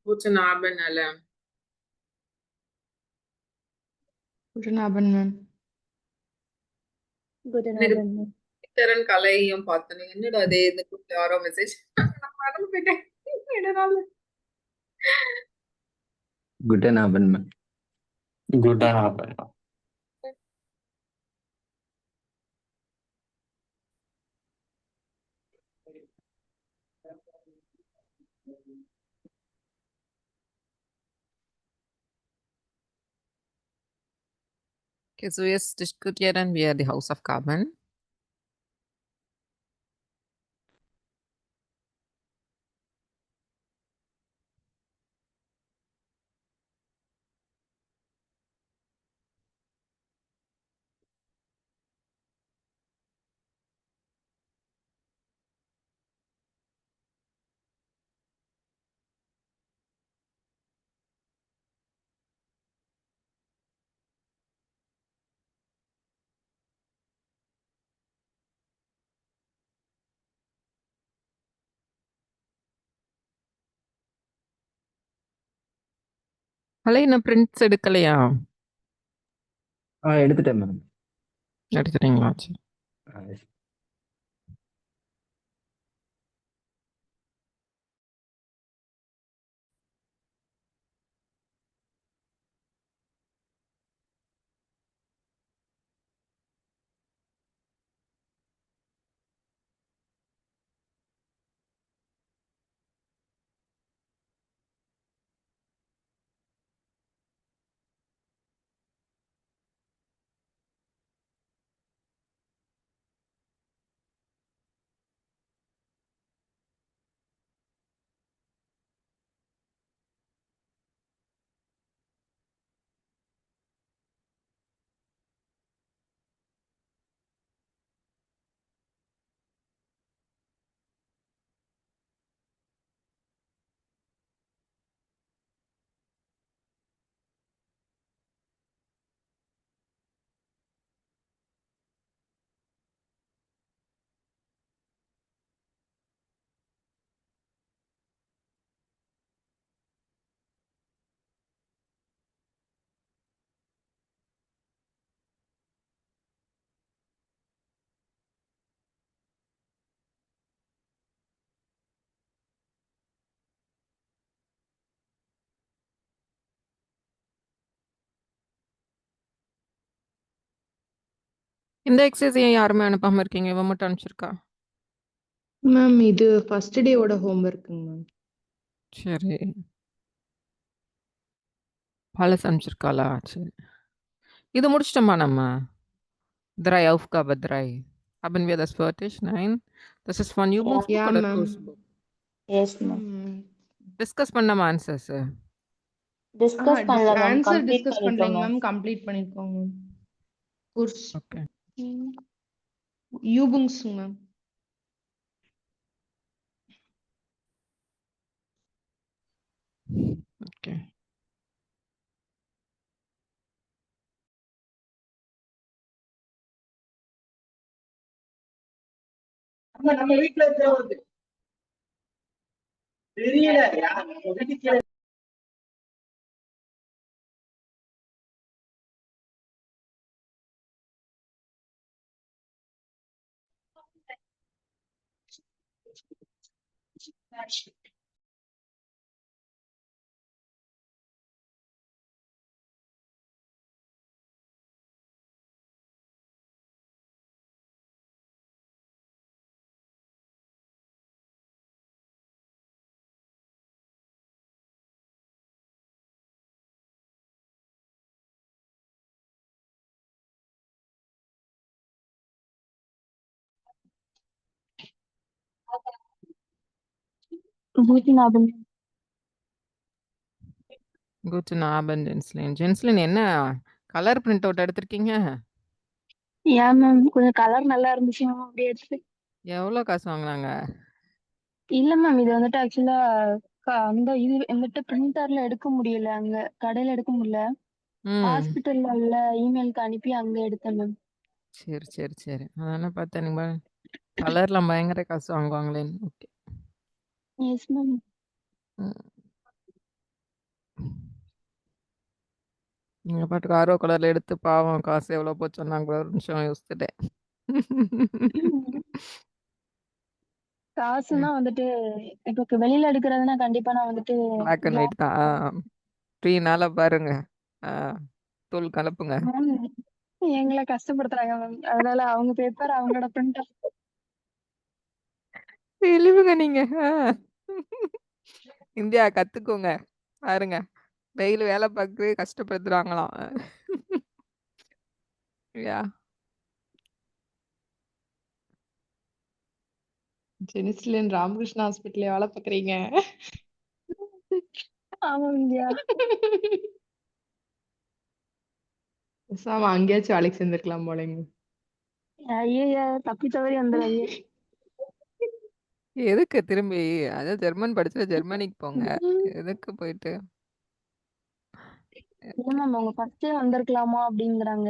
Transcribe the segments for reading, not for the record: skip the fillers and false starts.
Guten Abend alle. Guten Abend, ma'am. Guten எனக்கு Abend, ma'am. திறன் கலையும் பார்த்தேன். என்னடா அது இந்த குரூப்ல யாரோ மெசேஜ் நான் மறந்து போயிட்டேன். என்னடால? Guten Abend, ma'am. Guten Abend. Okay, so jetzt diskutieren wir die Hausaufgaben. Hello இன்னும் பிரிண்ட்ஸ் எடுக்கலையா? எடுத்துட்டேன் மேம். எடுத்துட்டீங்களா? சரி. Yes. இந்த எக்ஸசைஸ் ஏன் யாருமே அனுப்பாம இருக்கீங்க? இவன் மட்டும் அனுப்பிச்சிருக்கா? மேம் இது ஃபர்ஸ்ட் டேவோட ஹோம்ஒர்க்குங்க மேம். சரி. பழசு அனுப்பிச்சிருக்காளா? சரி. இது முடிச்சிட்டோமா நம்ம? Drei Aufgabe 3. Haben wir das fertig? Nein. Das ist von Übungsbuch Ja, oder ma'am. Kursbuch? Yes, ma'am. Discuss பண்ணாம ஆன்சர்ஸ். Discuss பண்ணல மேம். ஆன்சர் கம்ப்ளீட் டிஸ்கஸ் பண்றீங்க பண்ணிட்டோம் மேம். மேம். கம்ப்ளீட் பண்ணிக்கோங்க மேம். Course okay. யூபுங்ஸ் மேம். ஓகே. நம்ம வீட்டுல இருக்கிறது தெரியல நம்ம வீட்டுக்கு Guten Abend. Guten Abend, ஜென்ஸ்லின். ஜென்ஸ்லின் என்ன கலர் பிரிண்ட் அவுட் எடுத்திருக்கீங்க? ஏன் மேம் கொஞ்சம் கலர் நல்லா இருந்துச்சு மேம் அப்படியே எடுத்து. எவ்வளோ காசு வாங்குனாங்க? இல்ல மேம் இது வந்துட்டு ஆக்சுவலா அந்த இது வந்துட்டு பிரிண்டர்ல எடுக்க முடியல, அங்க கடையில எடுக்க முடியல. ம். ஹாஸ்பிட்டல்ல உள்ள இமெயிலுக்கு அனுப்பி அங்க எடுத்தேன் மேம். சரி, சரி, சரி. அதானே பார்த்தேன். நீங்க கலர்லாம் பயங்கர காசு வாங்குவாங்களேன்னு. ஓகே. Yes ma'am. ம். நீங்க பாட்டுக்கு ஆர்வ கலர்ல எடுத்து பாவம் காசு எவ்வளோ போச்சு சொன்னாங்க ஒரு நிமிஷம் யோசிச்சுட்டேன். காசுன்னா வந்துட்டு இப்போ வெளியில எடுக்கிறதுனா கண்டிப்பா நான் வந்துட்டு பிளாக் அண்ட் ஒயிட் தான். ஃப்ரீனால பாருங்க. தூள் கலப்புங்க. மேம் எங்களை கஷ்டப்படுத்துறாங்க மேம். அதனால அவங்க பேப்பர் அவங்களோட பிரிண்டர். எழுவுங்க நீங்க. இந்தியா கத்துக்கோங்க. பாருங்க டெய்லி வேலை பார்த்து கஷ்டப்படுத்துறாங்களாம். யா ஜெனிஸ்லின் ராமகிருஷ்ணா ஹாஸ்பிட்டல்ல வேலை பார்க்குறீங்க. ஆமா இந்தியா. பேசாம அங்கேயாச்சும் வேலைக்கு சேர்ந்துருக்கலாம் போலங்க. ஐயா தப்பி தவறி வந்துடாதீங்க. எதுக்கு திரும்பி அதான் ஜெர்மன் படிச்சுட்டு ஜெர்மனிக்கு போங்க. எதுக்கு போயிட்டு இல்ல மேம் அவங்க ஃபர்ஸ்டே வந்திருக்கலாமா அப்படிங்கிறாங்க.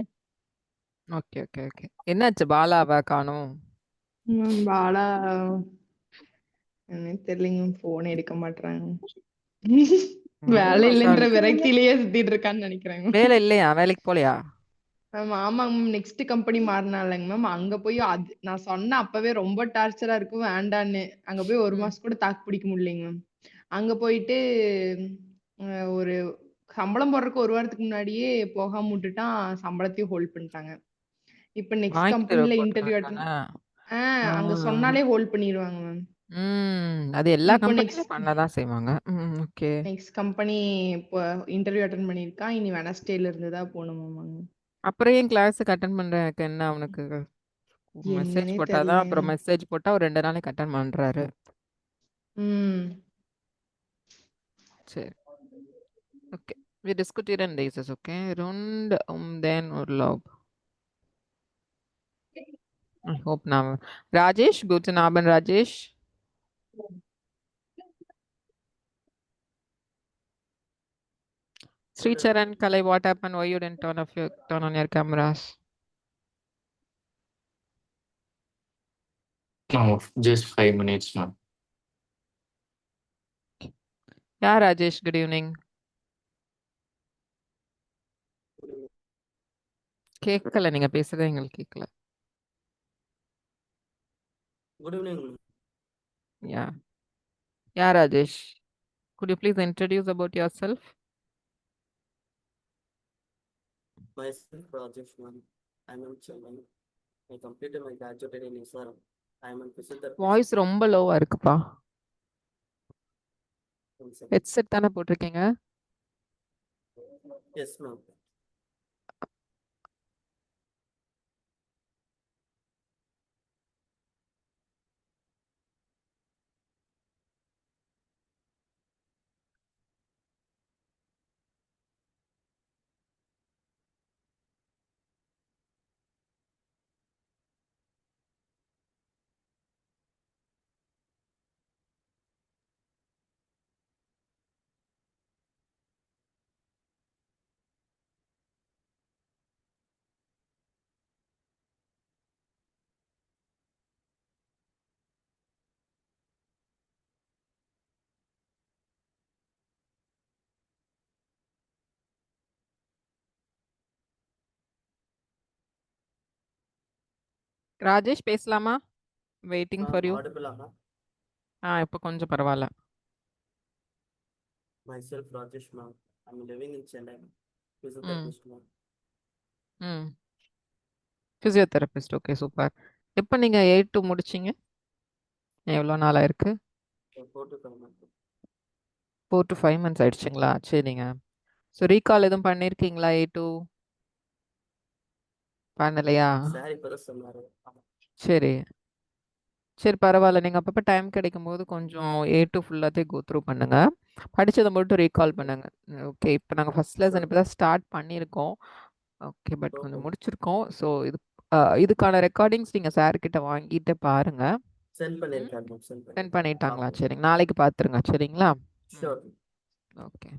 Okay okay okay. என்னாச்சு பாலாவா காணோம்? பாலா எனக்கு தெரியலங்க, போன் எடுக்க மாட்டாங்க. வேலை இல்லைன்ற விரக்தியிலேயே சுத்திட்டு இருக்கான்னு நினைக்கிறேங்க. வேலை இல்லையா? வேலைக்கு போலையா? மேம் ஆமாங்க மேம், நெக்ஸ்ட் கம்பெனி மாறினாலங்க மேம். அங்க போய் அது நான் சொன்ன அப்பவே ரொம்ப டார்ச்சரா இருக்கும் வேண்டான்னு. அங்க போய் ஒரு மாசம் கூட தாக்கு பிடிக்க முடியலைங்க மேம். அங்க போயிட்டு ஒரு சம்பளம் போடுறதுக்கு ஒரு வாரத்துக்கு முன்னாடியே போகாம விட்டுட்டான், சம்பளத்தையும் ஹோல்ட் பண்ணிட்டாங்க. இப்ப நெக்ஸ்ட் வாங்கிட்டு கம்பெனில போட்டுக்க இன்டர்வியூ வேண்டியதானே? அங்க சொன்னாலே ஹோல்ட் பண்ணிடுவாங்க மேம். அது எல்லா இப்போ கம்பெனிலும் பண்ணதான் செய்வாங்க. ஓகே. நெக்ஸ்ட் கம்பெனி இப்போ இன்டர்வியூ அட்டன் பண்ணியிருக்கான். இனி வெனஸ்டேல இருந்து தான் போகணும் மேம். அப்புறம் ஏன் கிளாஸுக்கு அட்டன் பண்றதுக்கு என்ன அவனுக்கு? மெசேஜ் என்னன்னே போட்டாதான், தெரியலங்க. அப்புறம் மெசேஜ் போட்டா ஒரு 2 நாளைக்கு அட்டன் பண்றாரு. சரி okay. Wir diskutieren dieses, okay? Rund den Urlaub. I hope now. Rajesh, guten Abend, Rajesh. Sricharan, Kalai, what happened? Why you didn't turn on your cameras? No, just 5 minutes, ma'am. Yeah, Rajesh, good evening. கேட்கல, நீங்க பேசுறதே எங்களுக்கு கேட்கல. Good evening. Yeah. Yeah, Rajesh. Could you please introduce about yourself? Myself, Rajesh, ma'am. I'm in Chennai. I completed my graduate in SRM. I'm in physiotherapy. Voice ரொம்ப லோவா இருக்குப்பா. One second. Headset தானே போட்டிருக்கீங்க? Yes, ma'am. ராஜேஷ் பேசலாமா? Waiting for you. Audible, ma'am. இப்போ கொஞ்சம் பரவாயில்ல. Myself, Rajesh, ma'am. I'm living in Chennai. Physiotherapist, ma'am. Physiotherapist. Okay super. எப்போ நீங்கள் 8 முடிச்சிங்க? எவ்வளோ நாள் ஆயிருக்கு? 4 to 5 months. 4 to 5 months ஆயிடுச்சுங்களா? சரிங்க. ஸோ ரீகால் எதுவும் பண்ணியிருக்கீங்களா? A2 பண்ணலையா? Sir, இப்ப தான் சொன்னாரு. சரி சரி பரவாயில்ல. நீங்கள் அப்பப்போ டைம் கிடைக்கும் போது கொஞ்சம் A2 ஃபுல்லாத்தையும் கோ த்ரூ பண்ணுங்க. படித்ததை மட்டும் ரீகால் பண்ணுங்க. ஓகே. இப்போ நாங்கள் ஃபர்ஸ்ட் லெசன் இப்போ தான் ஸ்டார்ட் பண்ணியிருக்கோம். ஓகே பட் கொஞ்சம் முடிச்சிருக்கோம். ஸோ இதுக்கான ரெக்கார்டிங்ஸ் நீங்கள் சார்கிட்ட வாங்கிட்டு பாருங்க. சென்ட் பண்ணிருக்காரு மேம். சென்ட் பண்ணிட்டாங்களா? சரிங்க. நாளைக்கு பார்த்துருங்க. சரிங்களா? ஷூர். Okay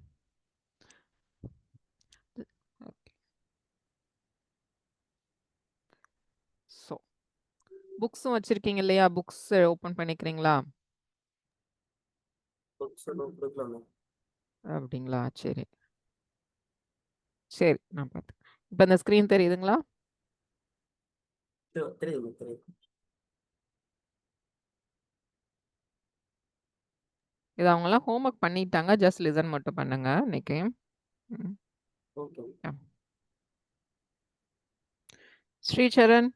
okay. ஸோ புக்ஸும் வச்சுருக்கீங்க இல்லையா? புக்ஸ் ஓப்பன் பண்ணிக்கிறீங்களா? புக்ஸ் கொடுக்கலாம் மேம். அப்படிங்களா? சரி சரி நான் பார்த்து இப்போ இந்த ஸ்க்ரீன் தெரியுதுங்களா? தெரியுது. இது அவங்கலாம் ஹோம்ஒர்க் பண்ணிட்டாங்க. ஜஸ்ட் லிசன் மட்டும் பண்ணுங்க இன்னைக்கு. Okay. Sricharan.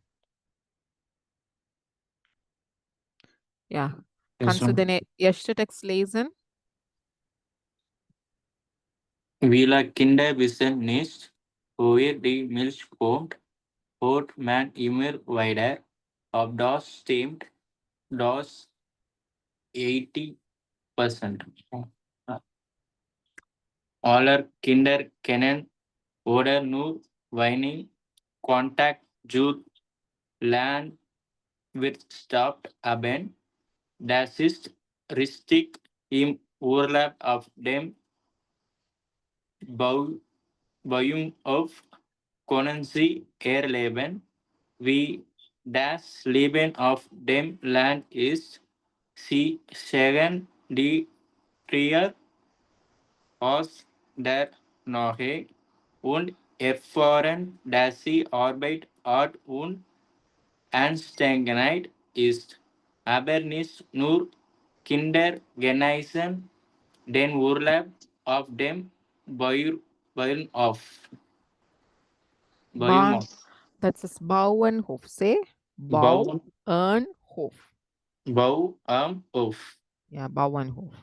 Ja. Kannst du den ersten Text lesen? Vila Kinder wissen nicht, woher die Milch kommt, hört man immer weiter, ob das stimmt, das 80%. Aller Kinder kennen oder nur wenig Kontakt zu Landwirtschaft haben. Das ist richtig im Urlaub auf dem Bauernhof können Sie erleben, wie das Leben auf dem Land ist. Sie sehen die Tiere aus der Nähe und erfahren, dass sie Arbeit hart und anstrengend ist. Aber nicht nur Kinder genießen den Urlaub auf dem Bauernhof. Das ist Bauernhof. Say Bauernhof. Bauernhof. Ja, Bauernhof.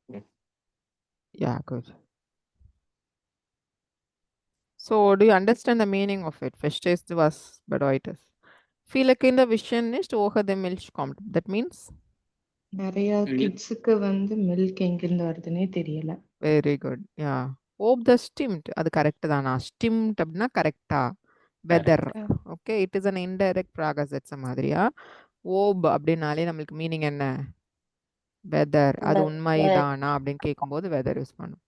Yeah. Yeah, good. So, do you understand the meaning of it? Verstehst du, was bedeutet? Viele Kinder wissen nicht, woher die Milch kommt. That means? நிறைய கிட்ஸுக்கு வந்து milk எங்கிருந்து வருதுன்னே தெரியல. Very good. யா ஓப் த ஸ்டிம்ட் அது correct தானா? ஸ்டிம்ட் அப்படின்னா கரெக்டா? வெதர். Okay, it is an indirect ப்ராகசெட்ஸ் மாதிரியா? ஓப் அப்படின்னாலே நம்மளுக்கு மீனிங் என்ன? வெதர். அது உண்மைதானா அப்படின்னு கேட்கும்போது வெதர் யூஸ் பண்ணும்.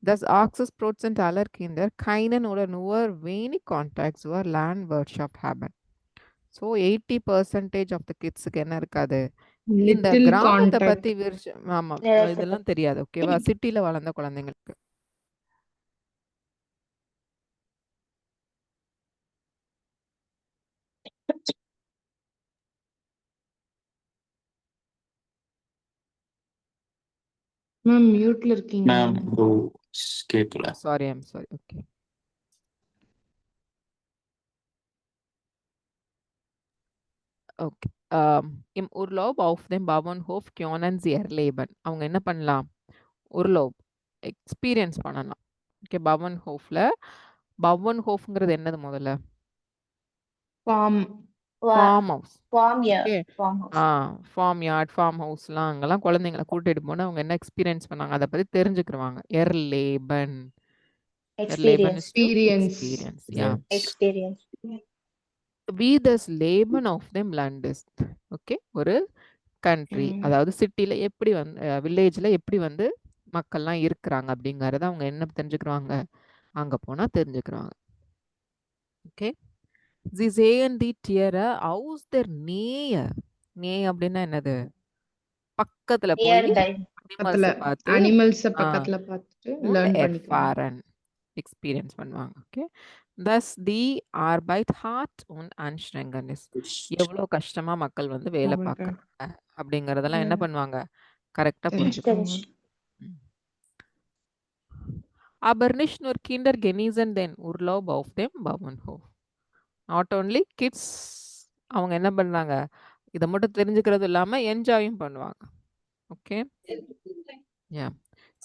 Das Axis Prozent aller Kinder keinen oder nur wenig Contacts über Landwirtschaft haben. So 80% of the kids என்ன இருக்காது? இந்த கிராமத்தை பத்தி ஆமா இதெல்லாம் தெரியாது. ஓகேவா? சிட்டில வளர்ந்த குழந்தைங்களுக்கு. மேம் மியூட்ல இருக்கீங்க. மேம் கேட்கல. Sorry, I'm sorry. Okay. Okay. Im Urlaub auf dem Bauernhof können Sie erleben. அவங்க என்ன பண்ணலாம்? உர்லோப் எக்ஸ்பீரியன்ஸ் பண்ணலாம். ஓகே, பவன்ஹோஃப்ல பவன்ஹோஃப்ங்கிறது என்னது முதல்ல? Farmhouse. Okay, farmyard, farm ஹவுஸ்லாம் அங்கெல்லாம் குழந்தைங்களை கூட்டிட்டு போனா அவங்க என்ன எக்ஸ்பீரியன்ஸ் பண்ணாங்க அதை பத்தி தெரிஞ்சுக்கிருவாங்க. எர்லேபன் எக்ஸ்பீரியன்ஸ். யா, wie das Leben auf dem Land ist. Okay, ஒரு கண்ட்ரி அதாவது சிட்டில எப்படி வந்து வில்லேஜ்ல எப்படி வந்து மக்கள்லாம் இருக்கிறாங்க அப்படிங்கறத அவங்க என்ன தெரிஞ்சுக்கிறாங்க? அங்க போனா தெரிஞ்சுக்கிறாங்க. Okay. Sie sehen die Tiere aus der Nähe. Nähe அப்படின்னா என்னது? பக்கத்துல போய் அனிமல்ஸ் பக்கத்துல பார்த்துட்டு லேர்ன் பண்ணிக்கிறாங்க, எக்ஸ்பீரியன்ஸ் பண்ணுவாங்க. Okay. Thus die Arbeit hart und anstrengend ist. எவ்வளவு கஷ்டமா மக்கள் வந்து வேலை பார்க்கறாங்க அப்படிங்கறதெல்லாம் என்ன பண்ணுவாங்க? கரெக்டா புரிஞ்சுக்குவாங்க. Aber nicht nur Kinder genießen den Urlaub auf dem Bauernhof. Not only kids அவங்க என்ன பண்றாங்க? இதை மட்டும் தெரிஞ்சுக்கிறது இல்லாம என்ஜாயும் பண்ணுவாங்க. ஓகே. யா,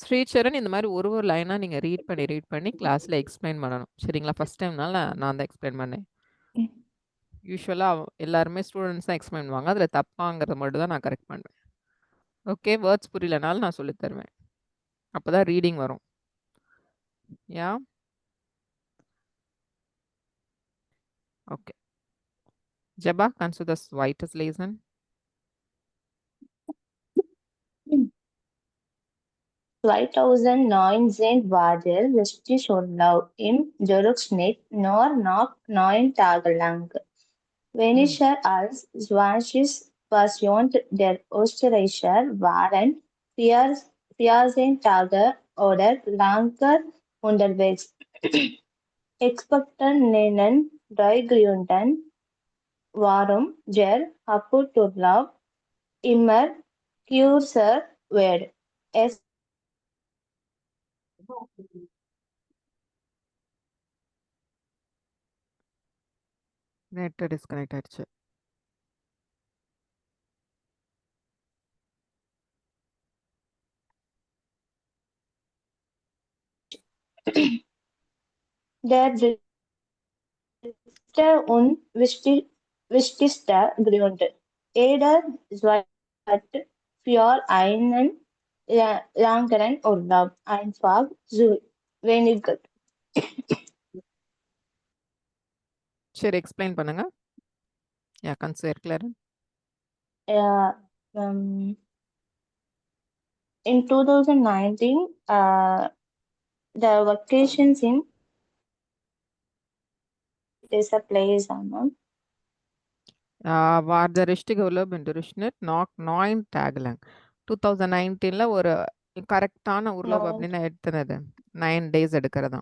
ஸ்ரீசரண் இந்த மாதிரி ஒரு லைனா நீங்க ரீட் பண்ணி கிளாஸ்ல எக்ஸ்பிளைன் பண்ணணும். சரிங்களா? ஃபர்ஸ்ட் டைம்னால நான் தான் எக்ஸ்பிளைன் பண்ணேன். யூஸ்வலா எல்லாருமே ஸ்டூடெண்ட்ஸ் தான் எக்ஸ்பிளைன் பண்ணுவாங்க. அதுல தப்பாங்கிறத மட்டும் தான் நான் கரெக்ட் பண்ணுவேன். ஓகே, வேர்ட்ஸ் புரியலனாலும் நான் சொல்லி தருவேன். அப்பதான் ரீடிங் வரும். யா, okay. Jabba, kannst du das weiter lesen? war der richtig Urlaub im Durchschnitt nur noch 9 Tage lang. Weniger als 20% der Österreicher waren 14 Tage oder länger unterwegs. Expected nennen drei Gründen, warum der Haupturlaub immer kürzer wird. Es net disconnect ஆயிடுச்சு. der dritte und wichtigste Grund. Jeder sollte für einen längeren Urlaub einfach zu wenig. சரி explain பண்ணுங்க. யா kannst du erklären? Uh, in 2019, the vacations in is a place, War der richtige Urlaub in Durchschnitt noch 9 Tage lang. 2019ல ஒரு கரெக்டான உர்லாப் No. அப்படின்னா எத்தனது 9 days எடுக்கிறதா.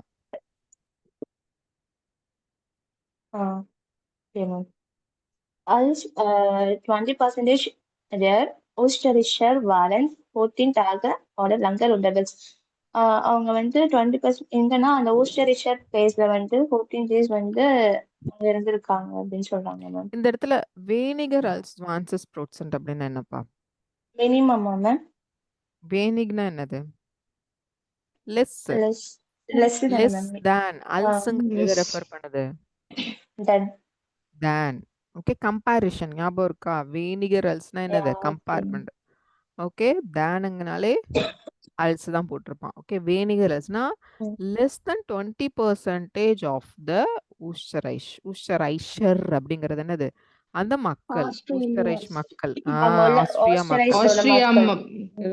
Okay, ma'am. Als 20% der Österreicher waren 14 Tage oder länger unterwegs. அவங்க வந்து 20% எங்கன்னா அந்த ஓஸ்டரிஷர் பிளேஸ்ல வந்து 14 days வந்து அங்க இருந்திருக்காங்க அப்படின்னு சொல்றாங்க மேம். இந்த இடத்துல வேனிகர் அல்ஸ்வான்சஸ் ப்ரோட்சன்ட் அப்படின்னா என்னப்பா? Minimum ma'am. வேனிக்னா என்னது? Less less less less ma'am. தேன் அல்ஸ்ங்கிறது Less. ரெஃபர் பண்ணுது. தென் தேன். ஓகே கம்பேரிஷன் ஞாபகம் இருக்கா? வேனிகர் அல்ஸ்னா என்னது? okay. கம்பேர் பண்ற. ஓகே தேனுங்கனாலே அல்ஸ் தான் போட்டிருப்பான். ஓகே வேனிகர் அல்ஸ்னா லெஸ் தென் 20% ஆஃப் த ஊஸ்டரைஷர் அப்படிங்கிறது என்னது? அந்த மக்கள் ஊஸ்டரைஷ் மக்கள் அங்க உள்ள ஆஸ்ட்ரியா மக்கள் ஆஸ்திரியா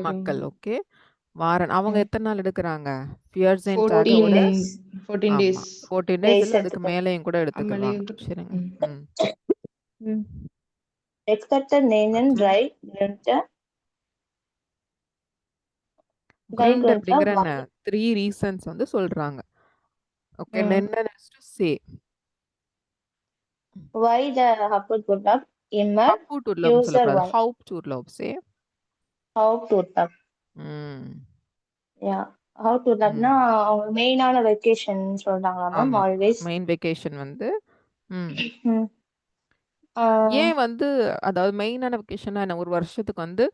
மக்கள் ஓகே வாரன் அவங்க எத்தனை நாள் எடுக்கிறாங்க? 14 ஃபியர்சென்டாகோட days. 14 days. 14 days Days இல்ல அதுக்கு எடுத்துக்கோ. மேலேயும் கூட எடுத்துக்குவாங்க. எடுத்துக்கோ. சரிங்க. Expected nennen drei Gründe. குரண்ட் அப்படிங்கிற 3 ரீசன்ஸ் வந்து சொல்றாங்க. ஓகே நென்னன் is to say Why the Haupturlaub immer Haupturlaub kürzer சொல்லக்கூடாது. war. Haupturlaub சே. Haupturlaub. Yeah. Haupturlaubனா அவங்க மெயினான வெக்கேஷன் சொல்றாங்களா மேம் ஆல்வேஸ். மெயின் வெக்கேஷன் வந்து ஆஹ் ஏன் வந்து அதாவது மெயினான வெக்கேஷனா என்ன ஒரு வருஷத்துக்கு வந்து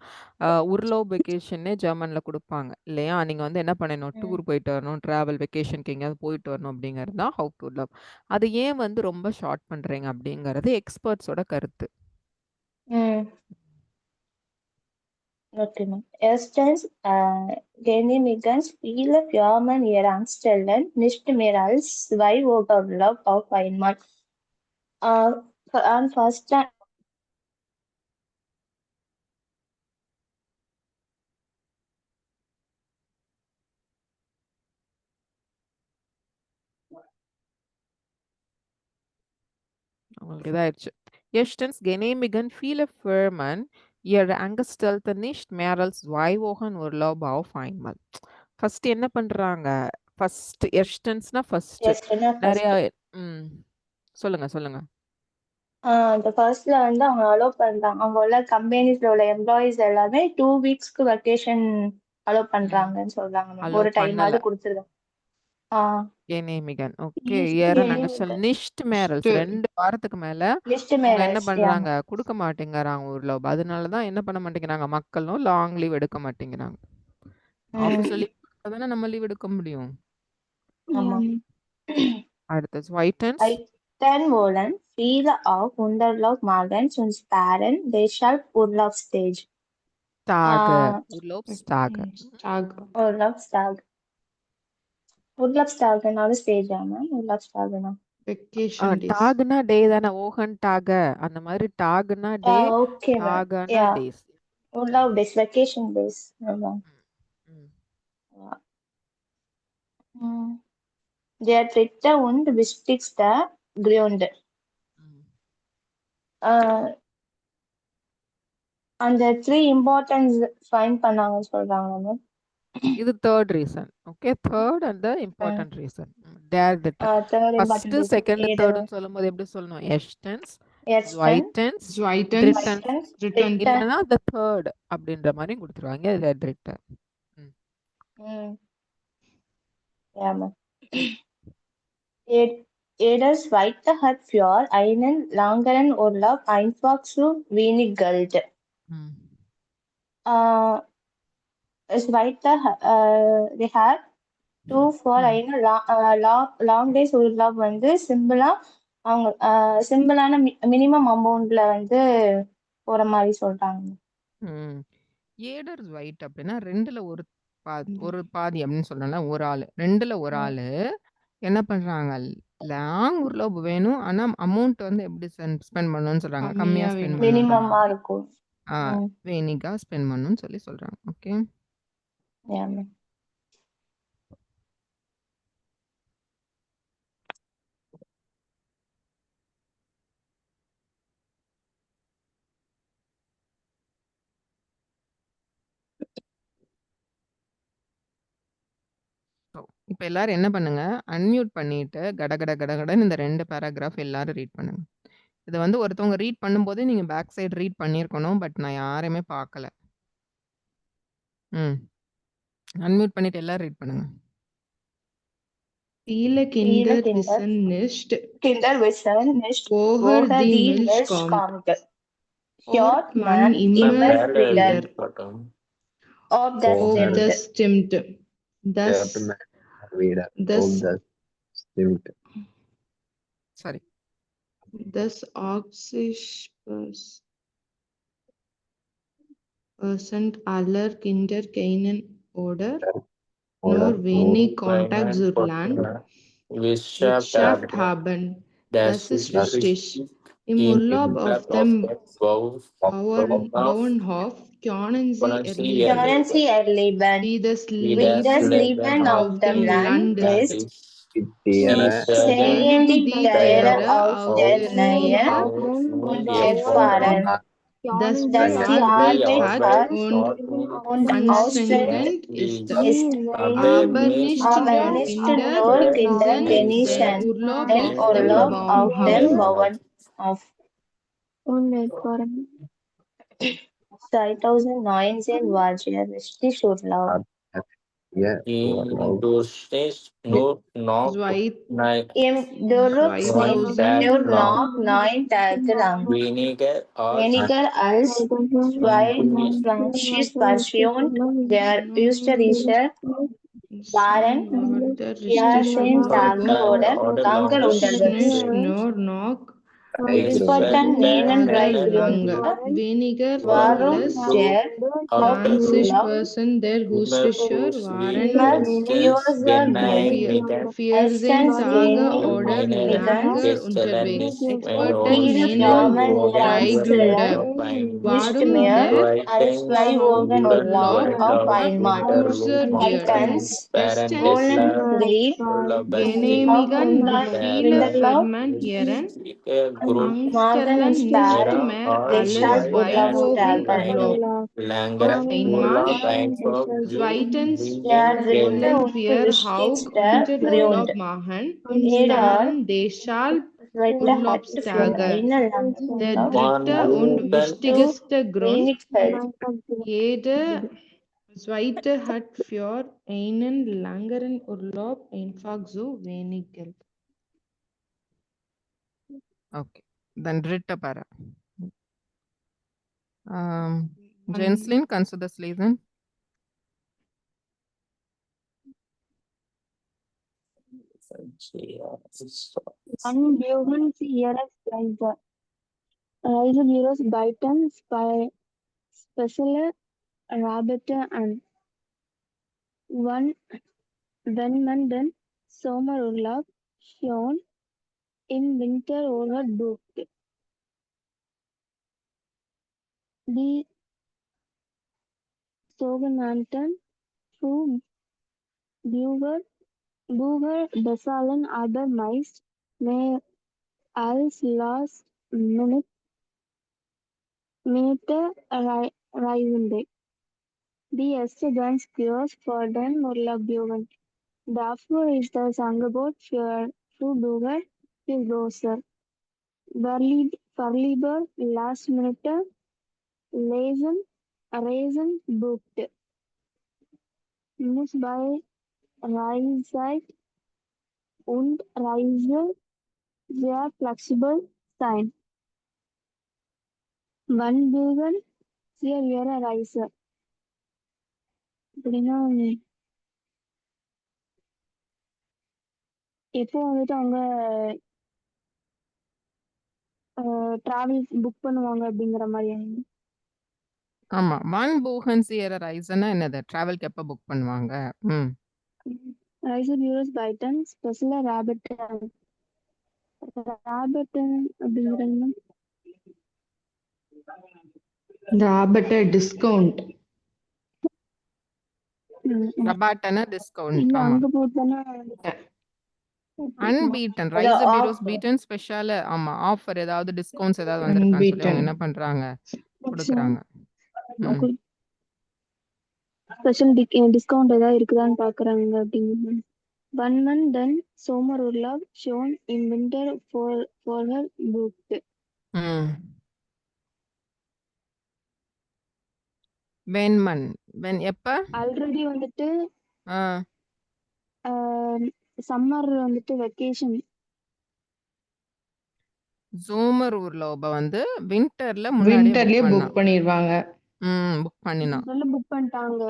உர்லோப் வெக்கேஷனே ஜெர்மன்ல கொடுப்பாங்க இல்லையா? நீங்க வந்து என்ன பண்ணணும்? டூர் போயிட்டு வரணும், டிராவல் வெக்கேஷனுக்கு எங்கேயாவது போயிட்டு வரணும் அப்படிங்கிறது தான் ஹவுப்டூர்லாப். அது ஏன் வந்து ரொம்ப ஷார்ட் பண்றீங்க அப்படிங்கிறது எக்ஸ்பர்ட்ஸோட கருத்து. Okay, ma'am. Erstens, genehmigen viele Firmen ihre Angestellten nicht mehr als 2 Urlaub auf einmal. An fast உங்களுக்கு இதாயிடுச்சு. Erstens genehmigen viele Firmen ihre Angestellten nicht mehr als 2 Wochen Urlaub auf einmal. First என்ன பண்றாங்க? First எர்ஸ்டன்ஸ்னா first நிறைய சொல்லுங்க சொல்லுங்க. அந்த ஃபர்ஸ்ட்ல வந்து அவங்க அலோவ் பண்றாங்க. அங்க உள்ள கம்பெனிஸ்ல உள்ள எம்ப்ளாயிஸ் எல்லாமே 2 வீக்ஸ்க்கு வெக்கேஷன் அலோவ் பண்றாங்கன்னு சொல்றாங்க. ஒரு டைம் அது கொடுத்துருக்காங்க. genehmigen okay ihre Angestellten nicht mehr als 2 வாரத்துக்கு மேல அவங்க என்ன பண்றாங்க? கொடுக்க மாட்டேங்கறாங்க உர்லோப். அதனால தான் என்ன பண்ண மாட்டேங்கறாங்க? மக்களும் லாங் லீவ் எடுக்க மாட்டேங்கறாங்க. ஆபீஸ்ல லீவ் எடுத்தாதானே நம்ம லீவ் எடுக்க முடியும். ஆமா. அடுத்து zweitens Dann wollen viele auch Urlaub machen und sparen deshalb Urlaubstage. Tage Urlaubstage. Urlaubstage. Urlaubstage ஸ்டேஜ் ஆமா Urlaubstage வெக்கேஷன் டேஸ். டாக்னா டே தானே. ஓஹன் டாக அந்த மாதிரி டாக்னா டே ஓகே டாகனா days. Urlaub days vacation days. ஆமா. Der dritte und wichtigste Grund. அந்த 3 இம்பார்ட்டன்ஸ் ஃபைண்ட் பண்ணாங்கன்னு சொல்றாங்க. இது third reason. Okay. Third and the important reason. தேர் டிட்டர். Third first, important second, reason. தேர்ட்னு சொல்லும்போது எப்படி சொல்லணும்? எஸ்டென்ஸ், Ersten, ஸ்வைட்டன்ஸ், Zweitens, ட்ரிட்டன்ஸ், Zweitens, drittens. Drittens. இல்லைன்னா த தேர்ட் அப்படின்ற மாதிரி கொடுத்துருவாங்க. இது titre. Ja, ma'am. Jeder zweite hat für einen langeren Urlaub einfach zu wenig Geld. Zweite, they have to for einen long days Urlaub வந்து சிம்பிளா அவங்க சிம்பிளான மினிமம் அமௌண்ட்ல வந்து போற மாதிரி சொல்றாங்க. ஏடர்ஸ் ஒயிட் அப்படின்னா ரெண்டுல ஒரு பாதி அப்படின்னு சொல்லணும்னா ஒரு ஆளு, ரெண்டுல ஒரு ஆளு என்ன பண்றாங்க? லாங் உர்லோப் வேணும், ஆனா அமௌண்ட் வந்து எப்படி ஸ்பெண்ட் பண்ணணும்னு சொல்றாங்க? கம்மியா கம்மியா ஸ்பெண்ட் வேணும். பண்ணணும், மினிமமா இருக்கும். வேணிகா ஸ்பெண்ட் பண்ணணும்னு சொல்லி சொல்றாங்க. ஓகே. Yeah, ma'am. இப்போ எல்லாரும் என்ன பண்ணுங்க? அன்மியூட் பண்ணிட்டு கடகடன்னு இந்த 2 பேராகிராஃப் எல்லாரும் ரீட் பண்ணுங்க. இத வந்து ஒருத்தவங்க ரீட் பண்ணும்போதே நீங்க பேக் சைடு ரீட் பண்ணியிருக்கணும். பட் நான் யாரையுமே பார்க்கல. அன்மியூட் பண்ணிட்டு எல்லாரும் ரீட் பண்ணுங்க. Viele Kinder wissen nicht, Kinder wissen nicht, woher die Milch kommt. Hört man immer wieder. Ob das Ob stimmt. das stimmt. Das, Wieder. das, Ob das stimmt. Sorry. das 80% aller Kinder kennen oder nur wenig Kontakt zur Landwirtschaft haben. Das ist richtig. Im Urlaub auf dem Bauernhof können Sie erleben, wie das Leben auf dem Land ist. Sehen die Tiere auf der Nähe und erfahren, dass die Arbeit hart und anstrengend ist. Aber nicht nur Kinder genießen den Urlaub auf dem Bauernhof. 2019 war der richtig Urlaub. Im Durchschnitt nur noch 9 Tage lang. Weniger als 20% der Österreicher waren 14 Tage oder länger unterwegs. Nur noch Experten nennen drei Gründe, weniger warum als der Haupturlaub 90% der Österreicher waren immer kürzer wird. 14 Tage oder länger unterwegs. Experten nennen drei Gründe, warum der Urlaub auf einmal. kürzer wird. Erstens, Erstens, wollen Krieg genehmigen viele Firmen ihren Angestellten nicht mehr alle 2 Wochen Urlaub. Einmal. Zweitens wollen wir auch Winterurlaub machen und sparen deshalb Urlaubstage. Der dritte und wichtigste Grund, jeder Zweite hat für einen längeren Urlaub einfach so wenig Geld. Okay. Then dritte para. Jenslyn, kannst du das lesen? Unbewogen Jahresreise. Reisebüros bieten spezielle Rabatte an. Wenn man den Sommerurlaub schon im Winterurlaub bucht. Die sogenannten Bucher bezahlen aber meist mehr als Last-Minute Reisende. Die erste ganz groß vor dem Urlaubsbügeln. Dafür ist das Angebot für Bürger viel größer. Verlieber Last-Minute Reisen booked. Muss bei Reisezeit und Reise sehr flexibel sein. Wann buchen Sie Ihre Reise? அப்படின்னா எப்போ வந்துட்டு அவங்க travel book பண்ணுவாங்க அப்படிங்கிற மாதிரி. ஆமா. One பூஹன்ஸ் year ரைஸ்னா என்னது? டிராவல்க்கு எப்ப புக் பண்ணுவாங்க? ரைஸ் பியூரோஸ் பைட்டன் ஸ்பெஷலா ராபர்டன் அப்படிங்கிறது டிஸ்கவுண்ட். ரபாட்டனா டிஸ்கவுண்ட். இல்ல ஆமா. அங்க போட்டுதானே அன்பீட்டன் ரைஸ் பீரோஸ் பீட்டன் ஸ்பெஷல். ஆமா, ஆஃபர் ஏதாவது டிஸ்கவுண்ட்ஸ் ஏதாவது வந்திருக்கான்னு சொல்லி அவங்க என்ன பண்றாங்க? கொடுக்குறாங்க. ஸ்பெஷல் டிஸ்கவுண்ட் ஏதாவது இருக்குதான்னு பாக்குறாங்க அப்படிங்கிறது. 1 month then Somar Urlaub shown in winter for her booked. when எப்ப? ஆல்ரெடி வந்துட்டு சம்மர் வந்துட்டு வெக்கேஷன். ஜோமர் ஊர்லோப வந்து விண்டர்லயே புக் பண்ணிடுவாங்க. புக் பண்ணினா புக் பண்ணிட்டாங்க.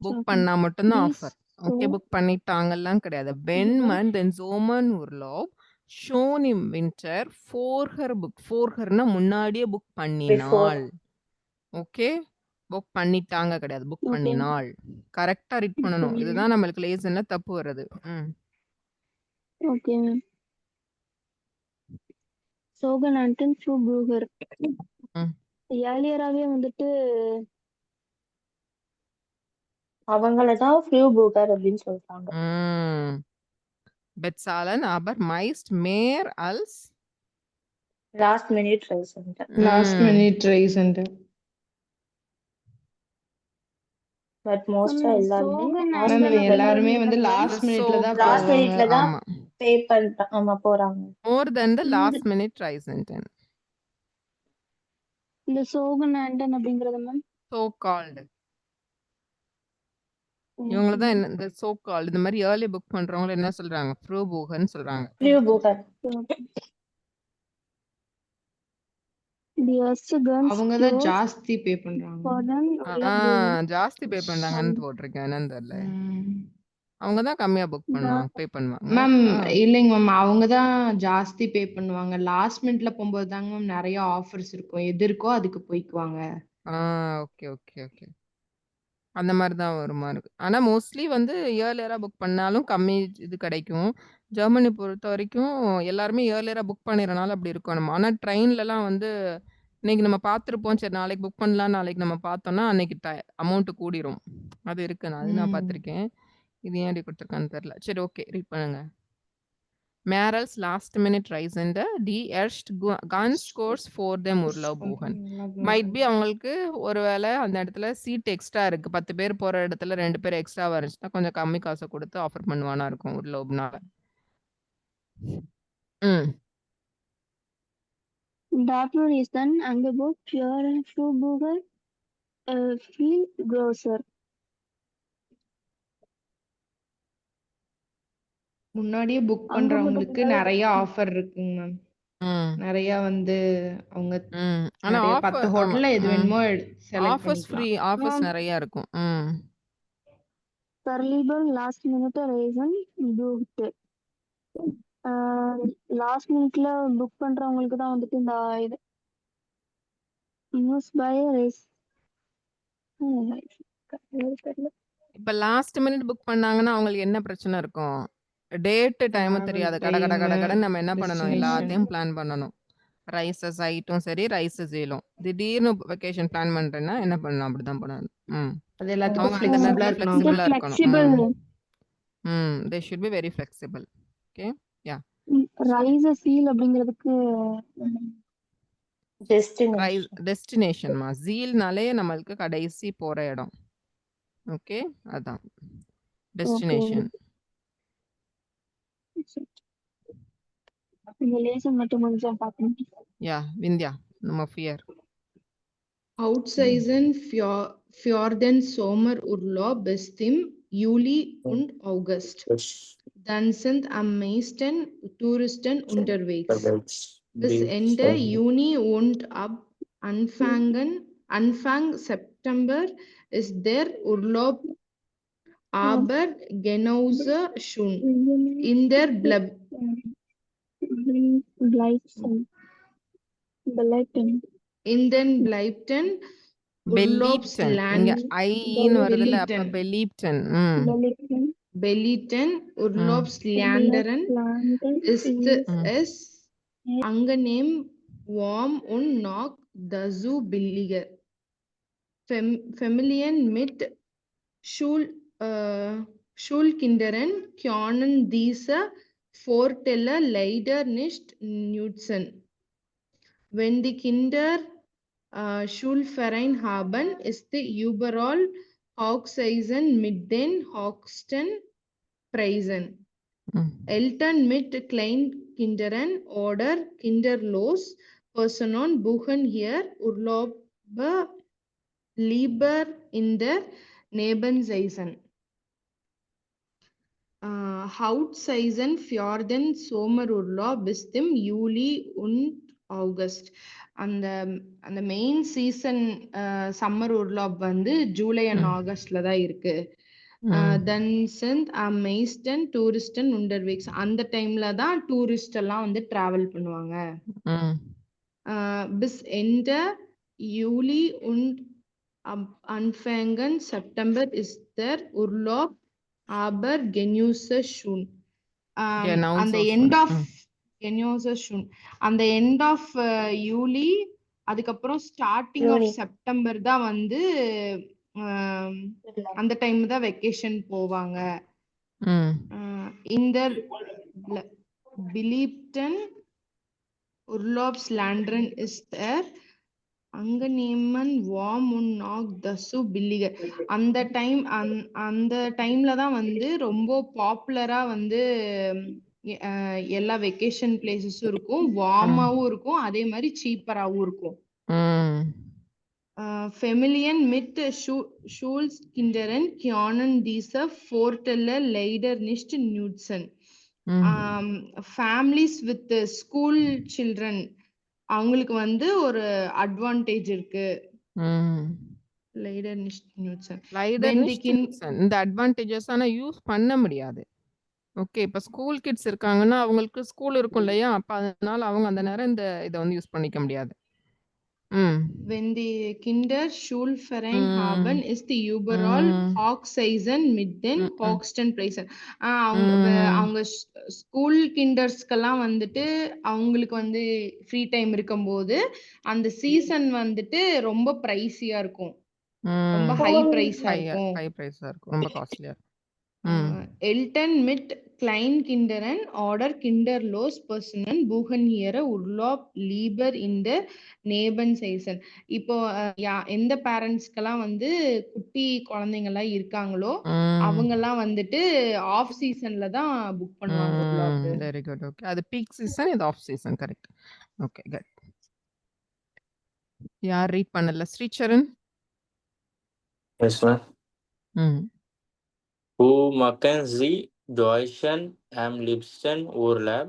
புக் பண்ணா மட்டும்தான் ஆஃபர். ஓகே, புக் பண்ணிட்டாங்கலாம் கிடையாது. வென்மன் தென் ஜோமன் ஊர்லோப் ஷோன் இன் வின்டர் ஃபோர் ஹர்னா முன்னாடியே புக் பண்ணினாள். ஓகே, புக் பண்ணிட்டாங்க கிடையாது, புக் பண்ணினாள். கரெக்டா ரீட் பண்ணணும். இதுதான் நம்மளுக்கு லேசன்ல தப்பு வருது. Okay ma'am. சோகன் ஆண்டன் ஃப்ரூ ப்ரூகர் ஏர்லியராவே வந்துட்டு அவங்களதான் ஃப்ரூ ப்ரூகர் அப்படின்னு சொல்றாங்க. Bezahlen aber meist mehr als Last minute Reisen. But most எல்லாருமே வந்து லாஸ்ட் மினிட்ல தான் பே பண்றாங்க. ஆமா, போறாங்க. More than the last minute Reisen. இந்த சோகன் ஆண்டன் அப்படிங்கறது மேம் so called. இவங்க தான் இந்த சோ கால் இந்த மாதிரி ஏர்லி புக் பண்றவங்க என்ன சொல்றாங்க? ஃப்ரூ பூகன் சொல்றாங்க. அவங்க தான் ஜாஸ்தி பே பண்றாங்க. ஜாஸ்தி பே பண்றாங்கன்னு போட்டிருக்கேன். என்னன்னு தெரியல. அவங்க தான் கம்மியா புக் பண்ணுவாங்க, பே பண்ணுவாங்க. மேம் இல்லைங்க மேம், அவங்க தான் ஜாஸ்தி பே பண்ணுவாங்க. லாஸ்ட் மினிட்ல போகும்போது தாங்க மேம் நிறைய ஆஃபர்ஸ் இருக்கும். எது இருக்கோ அதுக்கு போய்க்குவாங்க. ஓகே ஓகே ஓகே, அந்த மாதிரி தான் வருமா இருக்கு. ஆனா மோஸ்ட்லி வந்து ஏர்லியரா புக் பண்ணாலும் கம்மி இது கிடைக்கும். ஜெர்மனி பொறுத்த வரைக்கும் எல்லாருமே ஏர்லியரா புக் பண்ணிடுறனால அப்படி இருக்கும். நம்ம ஆனா ட்ரெயின்லலாம் வந்து இன்னைக்கு நம்ம பார்த்துருப்போம், சரி நாளைக்கு புக் பண்ணலாம், நாளைக்கு நம்ம பார்த்தோம்னா அன்னைக்கு அமௌண்ட் கூடிரும். அது இருக்கு, அது நான் பார்த்துருக்கேன். இது ஏன் அப்படி கொடுத்துருக்கான்னு தெரியல. சரி, ஓகே, ரீட் பண்ணுங்க. Merrill's last minute Reisende, die erst ganz kurz vor dem Urlaub buchen. Might be அவங்களுக்கு ஒருவேளை அந்த இடத்துல சீட் எக்ஸ்ட்ரா இருக்கு. 10 பேர் போற இடத்துல 2 பேர் எக்ஸ்ட்ரா வந்துச்சுன்னா கொஞ்சம் கம்மி காசை கொடுத்து ஆஃபர் பண்ணுவானா இருக்கும் உர்லோப்னால. Dafür ist dann Angebot für Flugbucher viel größer. முன்னாடியே புக் பண்றவங்களுக்கு நிறைய ஆஃபர் இருக்குங்க மேம். நிறைய வந்து அவங்க ஆனா 10 ஹோட்டல்ல எது வேணுமோ செலக்ட் ஆஃபர்ஸ் ஃப்ரீ ஆஃபர்ஸ் நிறைய இருக்கும். Verlieber last minute Reisen booked. Last மினிட்ல புக் பண்றவங்களுக்கு தான் வந்துட்டு இந்த இது நியூஸ் பை ரேஸ். இப்ப லாஸ்ட் மினிட் புக் பண்ணாங்கன்னா அவங்களுக்கு என்ன பிரச்சனை இருக்கும்? டேட் டைம் தெரியாது. கட நம்ம என்ன பண்ணணும்? எல்லாத்தையும் பிளான் பண்ணணும். ரைசஸ் ஐட்டும் சரி, ரைசஸ் ஏலும் திடீர்னு வெக்கேஷன் பிளான் பண்றேன்னா என்ன பண்ணணும்? அப்படிதான் பண்ணணும். அது எல்லாத்துக்கும் ஃப்ளெக்சிபிளா இருக்கணும். they should be very flexible. Okay, yeah. Rice feel அப்படிங்கிறதுக்கு டெஸ்டினேஷன்மா. ஜீல்னாலே நம்மளுக்கு கடைசி போற இடம். ஓகே, அதான் டெஸ்டினேஷன். இந்த லேசன் மட்டும் கொஞ்சம் பார்க்கணும். யா விந்தியா, நம்ம fear. Outseisen Fjorden Sommerurlaub bis zum Juli und August. Dann sind am meisten Touristen unterwegs. Bis Ende Juni und ab Anfang September ist der Urlaub aber genauso schön. In der Bleibten Urlaubsland. ஐன்னு வருதுல, அப்ப Beliebten. Beliebten Urlaubsländern ist es angenehm warm und noch dazu billiger. Familien mit Schulkindern können diese Vorteile leider nicht nutzen. Wenn die Kinder Schulverein haben, ist überall Hochseason mit den höchsten Preisen. Eltern mit Kleinkindern oder kinderlos Personen buchen hier Urlaube lieber in der Nebensaison. Hauptsaison für den Sommerurlaub bis zum Juli und August. அந்த main season summer உர்லாப் வந்து July and ஆகஸ்ட்ல தான் இருக்கு. தென் sind am meisten Touristen unterwegs. அந்த டைம்ல தான் tourist எல்லாம் வந்து travel பண்ணுவாங்க. Bis Ende Juli und Anfang September ist der Urlaub aber genauso schön. அந்த எண்ட் ஆஃப் அந்த எண்ட் ஆஃப் யூலி, அதுக்கப்புறம் ஸ்டார்டிங் ஆஃப் செப்டம்பர் தான் வந்து அந்த டைம் தான் வெக்கேஷன் போவாங்க. இந்த Beliebten Urlaubsländern ist angenehm warm und noch dazu billiger. அந்த டைம்ல தான் வந்து ரொம்ப பாப்புலரா வந்து எல்லா வெக்கேஷன் பிளேசஸும் இருக்கும், வார்மாவும் இருக்கும், அதே மாதிரி சீப்பராவும் இருக்கும். Familien mit Schulkindern können diese Vorteile leider nicht nutzen. Families with school children, அவங்களுக்கு வந்து ஒரு அட்வான்டேஜ் இருக்கு. Leider nicht nutzen. இந்த அட்வான்டேஜஸ் ஆனா யூஸ் பண்ண முடியாது. ஓகே, இப்ப ஸ்கூல் கிட்ஸ் இருக்காங்கன்னா அவங்களுக்கு ஸ்கூல் இருக்கும் இல்லையா, அப்ப அதனால அவங்க அந்த நேரம் இந்த இதை வந்து யூஸ் பண்ணிக்க முடியாது. Wenn die Kinder Schulverein haben, ist die überall Hochseason mit den höchsten Preisen. அவங்க ஸ்கூல் கிண்டர்ஸ்க்கெல்லாம் வந்துட்டு அவங்களுக்கு வந்து ஃப்ரீ டைம் இருக்கும்போது அந்த சீசன் வந்துட்டு ரொம்ப பிரைஸியா இருக்கும், ரொம்ப ஹை பிரைஸா இருக்கும், ரொம்ப காஸ்ட்லியா இருக்கும். Eltern mit Kleinkindern oder kinderlos Personen buchen ihre Urlaub lieber in der Nebensaison. இப்போ எந்த பேரண்ட்ஸ்க்கெல்லாம் வந்து குட்டி குழந்தைங்க எல்லாம் இருக்காங்களோ அவங்க எல்லாம் வந்துட்டு ஆஃப் சீசன்ல தான் புக் பண்ணுவாங்க உர்லாப். Very good. ஓகே, அது பீக் சீசன், இது off season. Correct. Okay, good. யார் ரீட் பண்ணல? Sricharan. Yes ma'am. Wo machen Sie Deutschen am liebsten Urlaub?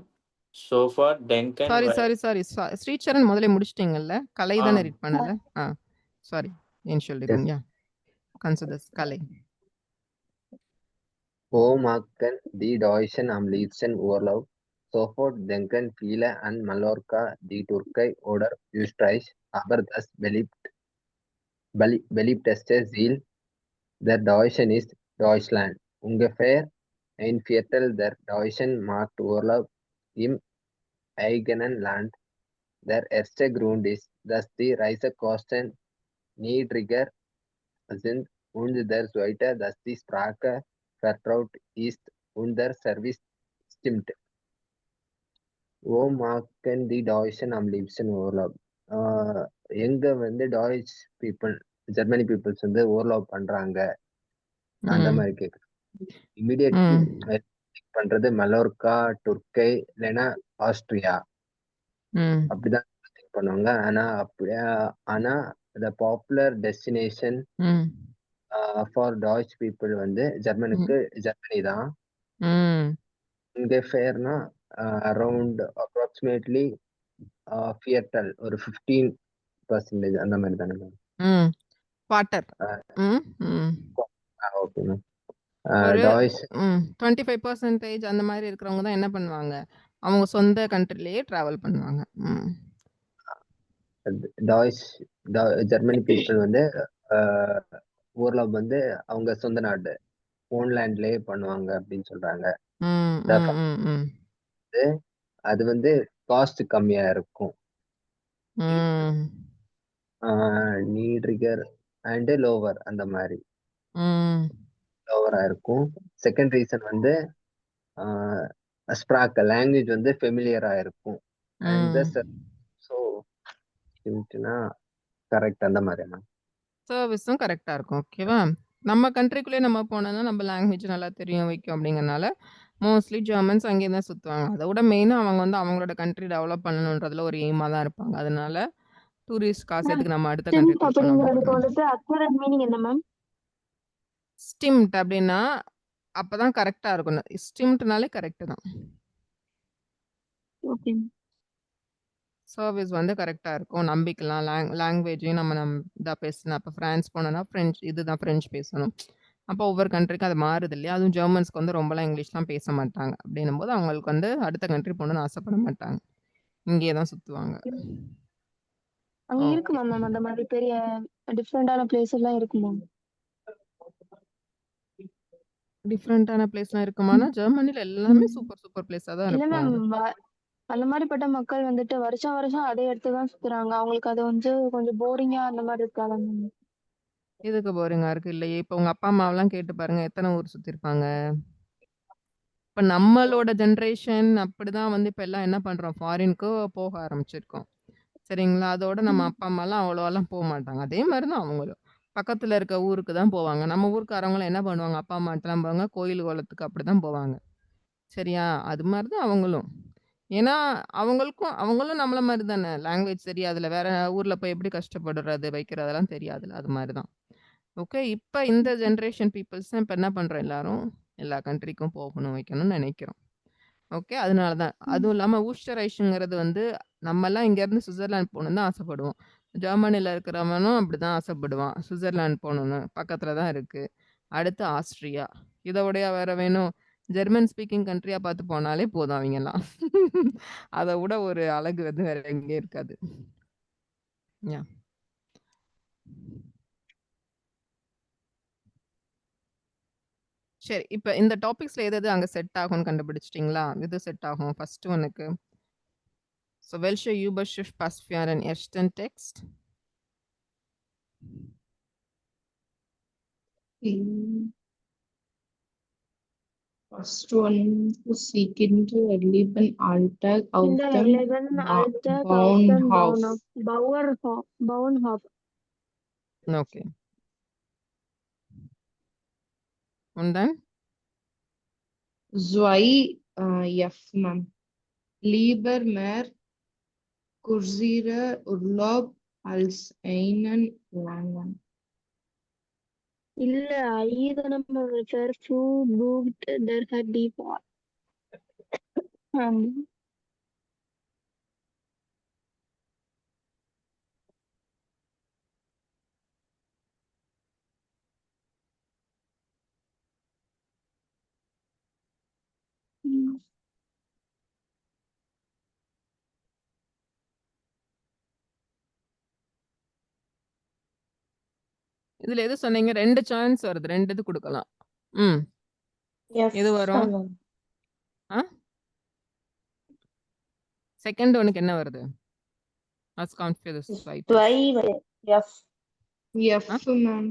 Sofort denken. Sorry Sricharan முதல்ல முடிச்சிட்டீங்கல்ல, கலை தானே ரீட் பண்ணல. Sorry, Entschuldigung. Ja, kannst du das, Kale? Wo machen die Deutschen am liebsten Urlaub? Sofort denken viele an Mallorca, die Türkei oder Österreich, aber das beliebteste Ziel der Deutschen ist Deutschland. Ungefähr ein Viertel der Deutschen macht Urlaub im eigenen Land. Der erste Grund ist, dass die Reisekosten niedriger sind und der zweite, dass die Sprache vertraut ist und der Service stimmt. Wo machen die Deutschen am liebsten Urlaub? எங்க வந்து Deutsch people Germany peoples வந்து overlap பண்றாங்க அந்த ம் மாதிரி கேட்குறேன். Immediate ம் பண்றது மலோர்கா, துர்க்கை இல்லைன்னா ஆஸ்ட்ரியா ம் அப்படிதான் think பண்ணுவாங்க. ஆனா the popular destination ம் for Dutch people வந்து ம் ஜெர்மனுக்கு ஜெர்மனி தான். ம் இங்க ஃபேர்னா அரௌண்ட் அப்ராக்சிமேட்லி ஃபியட்டல் ஒரு 15% அந்த மாதிரி தானே மேம்? ம் வாட்டர் ம் ம் ஓகே மேம். ஒரு டாய்ஸ் 25% அந்த மாதிரி இருக்கிறவங்க தான் என்ன பண்ணுவாங்க, அவங்க சொந்த கண்ட்ரிலேயே டிராவல் பண்ணுவாங்க. ம் டாய்ஸ் ஜெர்மனி பீப்புள் வந்து ஓவர்லாப் வந்து அவங்க சொந்த நாடு ஓன்லேண்ட்லயே பண்ணுவாங்க அப்படின்னு சொல்றாங்க. ம் The ம் first ம் ம் வந்து அது வந்து காஸ்ட் கம்மியா இருக்கும். ம் நீட்ரிகர் அண்ட் லோவர் அந்த மாதிரி ம் லோவரா இருக்கும். செகண்ட் ரீசன் வந்து ஸ்ப்ராக் லாங்குவேஜ் வந்து ஃபெமிலியரா இருக்கும். அண்ட் ம் ஸோ கரெக்ட் அந்த மாதிரி மேம். சர்வீஸும் கரெக்டா இருக்கும். ஓகேவா? நம்ம கண்ட்ரிக்குள்ளேயே நம்ம போனோம்னா, நம்ம லாங்குவேஜ் நல்லா தெரியும் வைக்கும் அப்படிங்கிறனால, மோஸ்ட்லி ஜெர்மன்ஸ் அங்கேயே தான் சுத்துவாங்க. அத விட மெயினா அவங்க வந்து அவங்களோட கண்ட்ரி டெவலப் பண்ணணுன்றதுல ஒரு எய்மா தான் இருப்பாங்க. அதனால டூரிஸ்ட் காசு மேம், எதுக்கு நம்ம அடுத்த கண்ட்ரி ஸ்டிம்ட் குடுக்கணும் அப்படிங்கிறதுக்கு அப்படின்னு. வந்துட்டு அக்யூரேட் மீனிங் என்ன மேம்? ஸ்டிம்ட் அப்படின்னா, அப்பதான் கரெக்ட்டா இருக்கணும். ஸ்டிம்ட்னாலே கரெக்ட் தான். ஓகே சர்வீஸ் வந்து கரெக்ட்டா இருக்கும். நம்பிக்கலாம். லாங்குவேஜையும் நம்ம இதா பேசணும். அப்ப பிரான்ஸ் போனோம்னா, இதுதான் பிரெஞ்சு பேசணும். அப்போ ஒவ்வொரு கண்ட்ரிக்கும் அது மாறுது இல்லையா? அதுவும் ஜெர்மன்ஸ்க்கு வந்து ரொம்பலாம் இங்கிலீஷ்லாம் பேச மாட்டாங்க. அப்படின்னும்போது அவங்களுக்கு வந்து அடுத்த கண்ட்ரி போகணும்னு ஆசைப்பட மாட்டாங்க. இங்கேயே தான் சுத்துவாங்க. அங்க ஓகே. இருக்குமா மேம் அந்த மாதிரி பெரிய டிஃப்ரெண்டான பிளேஸ் எல்லாம் இருக்குமா? டிஃபரண்டான பிளேஸ்லாம் இருக்குமானா, ஜெர்மனில எல்லாமே சூப்பர் சூப்பர் பிளேஸா தான் இல்ல மேம், இருக்கும். அந்த மாதிரிப்பட்ட மக்கள் வந்துட்டு வருஷம் வருஷம் அதே இடத்துல தான் சுத்துறாங்க. அவங்களுக்கு அது வந்து கொஞ்சம் போரிங்கா அந்த மாதிரி இருக்காதா மேம்? எதுக்கு போரிங்கா இருக்கு? இல்லையே! இப்ப உங்க அப்பா அம்மாவெல்லாம் கேட்டு பாருங்க. எத்தன ஊர் சுத்தியிருப்பாங்க? இப்ப நம்மளோட ஜெனரேஷன் அப்படிதான் வந்து இப்ப எல்லாம் என்ன பண்றோம்? ஃபாரின்க்கு போக ஆரம்பிச்சிருக்கோம். சரிங்களா? அதோட நம்ம அப்பா, அம்மாலாம் அவ்வளவாலாம் போமாட்டாங்க. அதே மாரி தான் அவங்களும். பக்கத்துல இருக்க ஊருக்கு தான் போவாங்க. நம்ம ஊர்க்காரவங்கலாம் என்ன பண்ணுவாங்க? அப்பா, அம்மாட்டலாம் போவாங்க. கோயில், குளத்துக்கு அப்படிதான் போவாங்க. சரியா? அது மாரி தான் அவங்களும். ஏன்னா, அவங்களும் நம்மள மாரி தானே. லாங்குவேஜ் தெரியாதுல்ல. வேற ஊர்ல போய் எப்படி கஷ்டப்படுறது, வைக்கிறதெல்லாம் தெரியாதுல்ல. அது மாரி தான். ஓகே. இப்ப இந்த ஜெனரேஷன் பீப்பிள்ஸ் தான் இப்ப என்ன பண்றோம் எல்லாரும்? எல்லா கண்ட்ரிக்கும் போகணும், வைக்கணும்னு நெனைக்கிறோம். ஓகே. அதனால தான். அதுவும் இல்லாம ஊஸ்டரைஷ்ங்கிறது வந்து நம்மலாம் இங்கேருந்து சுவிட்சர்லாந்து போணும்னு தான் ஆசைப்படுவோம். ஜெர்மனில இருக்கிறவனும் அப்படிதான் ஆசைப்படுவான். சுவிட்சர்லாந்து போணும்னு. பக்கத்துல தான் இருக்கு. அடுத்து ஆஸ்ட்ரியா. இத விடயா வேற வேணும்? ஜெர்மன் ஸ்பீக்கிங் கண்ட்ரியா பார்த்து போனாலே போதும் அவிங்கலாம். அத விட ஒரு அழகு வந்து வேற எங்கேயும் இருக்காது. யாஹ்! சரி. இப்ப இந்த டாபிக்ஸ்ல எது அங்க செட் ஆகும்னு கண்டுபிடிச்சிட்டீங்களா? எது செட் ஆகும் ஃபர்ஸ்ட் ஒன்னுக்கு? So, welche Überschrift passt für einen ersten Text? First one to seek into a lieben Alltag auf இந்த dem 11 Alltag auf dem Bauernhof. Bauernhof. Okay. Und dann? Zwei F, ma'am. Lieber mehr kurziere Urlaub als einen langen. இல்ல ஐதனம் verflucht der hat die Wahl. இதுல எது சொன்னீங்க? 2 choice வருது. 2 இது குடுக்கலாம். ம். எது வரும்? ஆ? செகண்ட் ஒன்னுக்கு என்ன வருது? Let's count for this weiter. F. F, ma'am.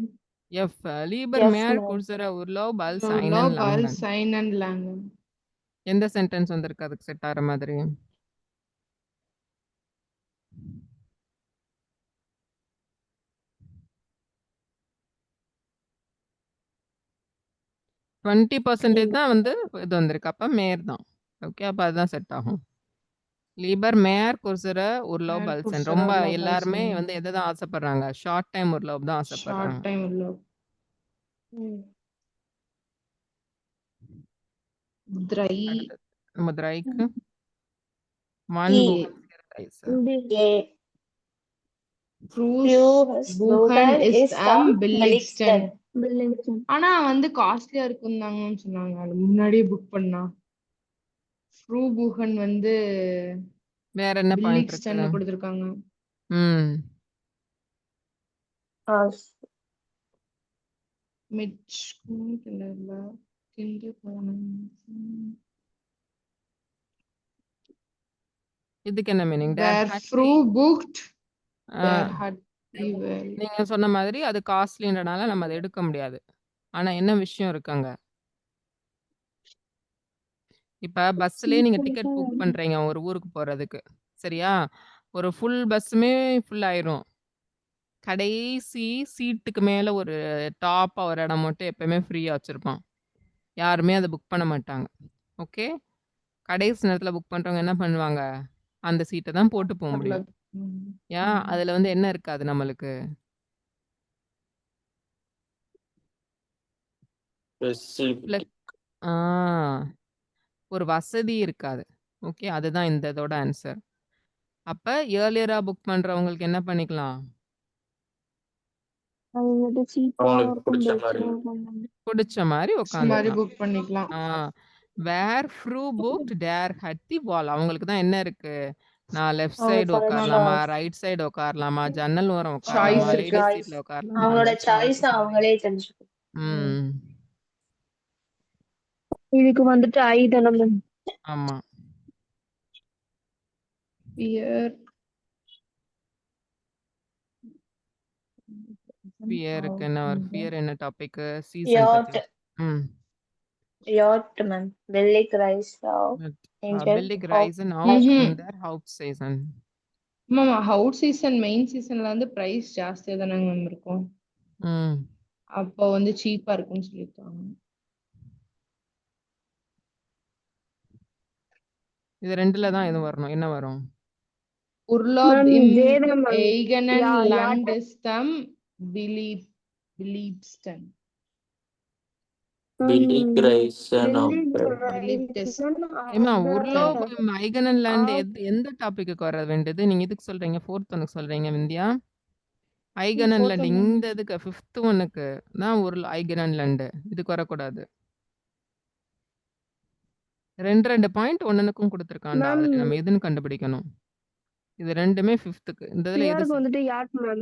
F. Lieber Yes, mehr ma'am. kurzer Urlaub als einen Urlaub als langen. einen langen. எந்த சென்டென்ஸ் வந்திருக்கு அதுக்கு செட் ஆற மாதிரி? 20% தான் வந்து இது வந்திருக்கு. அப்ப மேயர் தான். ஓகே. அப்ப அதுதான் செட் ஆகும். லீபர் மேயர் குர்சர உர்லோப் மேர் பல்சன். குர்சர் ரொம்ப உர்லோப் எல்லாருமே பல்சன். வந்து எதை தான் ஆசைப்படுறாங்க? ஷார்ட் டைம் உர்லோப் தான் ஷார்ட் ஆசைப்படுறாங்க. டைம் உர்லோப். த்ரை அடுத்தது நம்ம திரைக்கு 1 E. புகன் ரைஸ். A. ப்ரூஸ் Bruce பூகன் Buchan இஸ் is அம் from பில்லிங்ஸ்டன். Billington. ஆனா வந்து காஸ்ட்லியா இருக்குன்னு சொன்னாங்க. அது முன்னாடியே புக் பண்ணா. ஃப்ரூ பூகன் வந்து வேற என்ன பாயிண்ட் இருக்கு? பில்லிங்ஸ்டன்ல கொடுத்திருக்காங்க. ம் மிட்ச் இல்ல கிண்டு போனேன். இதுக்கு என்ன meaning? Where Fru booked, there had he well. நீங்க சொன்ன மாதிரி அது காஸ்ட்லின்றனால நம்ம அதை எடுக்க முடியாது. ஆனா என்ன விஷயம் இருக்குங்க? இப்ப பஸ்லயே நீங்க டிக்கெட் புக் பண்றீங்க ஒரு ஊருக்கு போறதுக்கு. சரியா? ஒரு ஃபுல் பஸ்ஸுமே ஃபுல் ஆயிரும். கடைசி சீட்டுக்கு மேல ஒரு டாப்பா ஒரு இடம் மட்டும் எப்பவுமே ஃப்ரீயா வச்சிருப்பான். யாருமே அத புக் பண்ண மாட்டாங்க. ஓகே. கடைசி நேரத்துல புக் பண்றவங்க என்ன பண்ணுவாங்க? அந்த சீட்ட தான் போட்டு போ முடியும். அதுல வந்து என்ன இருக்காது நம்மளுக்கு? ஆ ஒரு வசதி இருக்காது. ஓகே. அதுதான் இந்த இதோட ஆன்சர். அப்ப ஏர்லியரா புக் பண்றவங்களுக்கு என்ன பண்ணிக்கலாம்? அது வந்து சீப்பா இருக்கும், புடிச்ச மாரி மாரி உட்காந்துக்கலாம். புக் பண்ணிக்கலாம். வேர் ஃப்ரூ புக்ட் டேர் ஹட் தி வால். அவங்களுக்கு தான் என்ன இருக்கு? நான் லெஃப்ட் அவங்க சைடு உட்காரலாமா, ரைட் சைடு உட்காரலாமா, ஜன்னல் ஓரம் சாய்ஸ் உட்காரலாமா, இருக்கு. லேடிஸ் சீட்ல உட்காரலாமா. அவங்களோட அந்த சாய்ஸ் அவங்களே தெரிஞ்சுக்கணும். ம். இதுக்கு வந்துட்டு ஐ தானே மேம். ஆமா. Fear. ஃபியருக்கு என்ன வரும்? ஃபியர் என்ன டாபிக்? Season Yacht. பத்தி. ம். Yacht, ma'am. Billig rise of angel Billig of Reisen out in their house season. ஆமாமா ஹவுட் சீசன் மெயின் சீசன்ல வந்து பிரைஸ் ஜாஸ்தியா தானே மேம் இருக்கும். ம். அப்போ வந்து சீப்பா இருக்கும்னு சொல்லிருக்காங்க. இது 2ல தான் எது வரணும்? என்ன வரும்? Urlaub Ma'am, im Jada, ma'am. eigenen Yeah, Land yacht. ist am Beliebsten. Billig Reisen of Beliebtesten. ஏமா உர்லோப் ஐகனன் லேண்ட் எந்த டாபிக்கு வர வேண்டியது? நீங்க இதுக்கு சொல்றீங்க, 4th ஒன்னுக்கு சொல்றீங்க விந்தியா? ஐகனன் fourth land one. இந்த இதுக்கு 5th ஒன்னுக்கு தான் ஒரு ஐகனன் லேண்ட். இதுக்கு வரக்கூடாது. 2 பாயிண்ட் ஒன்னுக்கும் கொடுத்திருக்கான்டா. Ma'am, அதுல நம்ம எதுன்னு கண்டுபிடிக்கணும். இது 2மே 5th இந்த இதுல எது? பியருக்கு வந்துட்டு yacht, ma'am.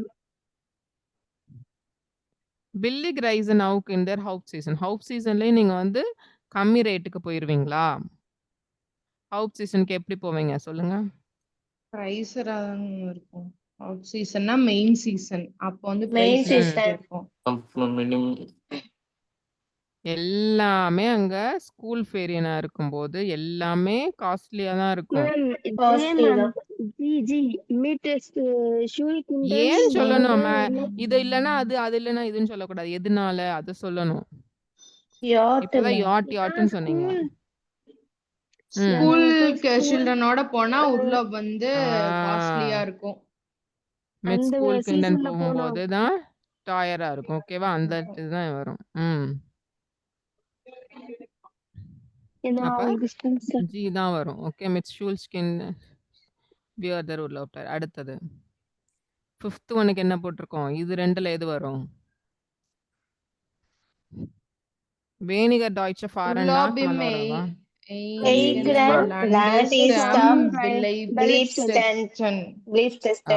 பில்லிக் ரைசன் அவுக் இன் தேர் ஹவுஸ் சீசன். ஹவுஸ் சீசன்லயே நீங்க வந்து கம்மி ரேட்டுக்கு போயிருவீங்களா? ஹவுஸ் சீசனுக்கு எப்படி போவீங்க சொல்லுங்க? பிரைஸரா தான் இருக்கும். அவுட் சீசன்னா மெயின் சீசன். அப்போ வந்து Main பிரைஸ் season. ஜாஸ்தியா இருக்கும். minimum. எல்லாமே அங்க ஸ்கூல் ஃபேரியனா இருக்கும்போது எல்லாமே காஸ்ட்லியா தான் இருக்கும். Ma'am, Costly ma'am. தான். ஜி மீட்டஸ்ட் ஷூயிக் ஏன் சொல்லணும்? இது இல்லனா அது, அது இல்லனா இதுன்னு சொல்லக்கூடாது. எதனால அத சொல்லணும். Yacht, இப்பதான் ma'am. யாட்னு சொன்னீங்க. ஸ்கூல் சில்ட்ரனோட போனா உர்லாப் வந்து காஸ்ட்லியா இருக்கும். மிட் அந்த ஸ்கூல் கிண்டன் சீசன்ல போகும்போது தான் டாயரா இருக்கும். ஓகேவா? அந்த இதுதான் வரும். அப்ப ஜி தான் வரும். ஓகே. மிட் ஸ்கூல் ஸ்கின் வியர் தர் உர்லாப். அடுத்தது 5th ஒன்னுக்கு என்ன போட்டிருக்கோம்? இது 2ல எது வரும்? weniger deutsche fahren nach Urlaub im Malorava. eigenen Land ist am Beliebtesten.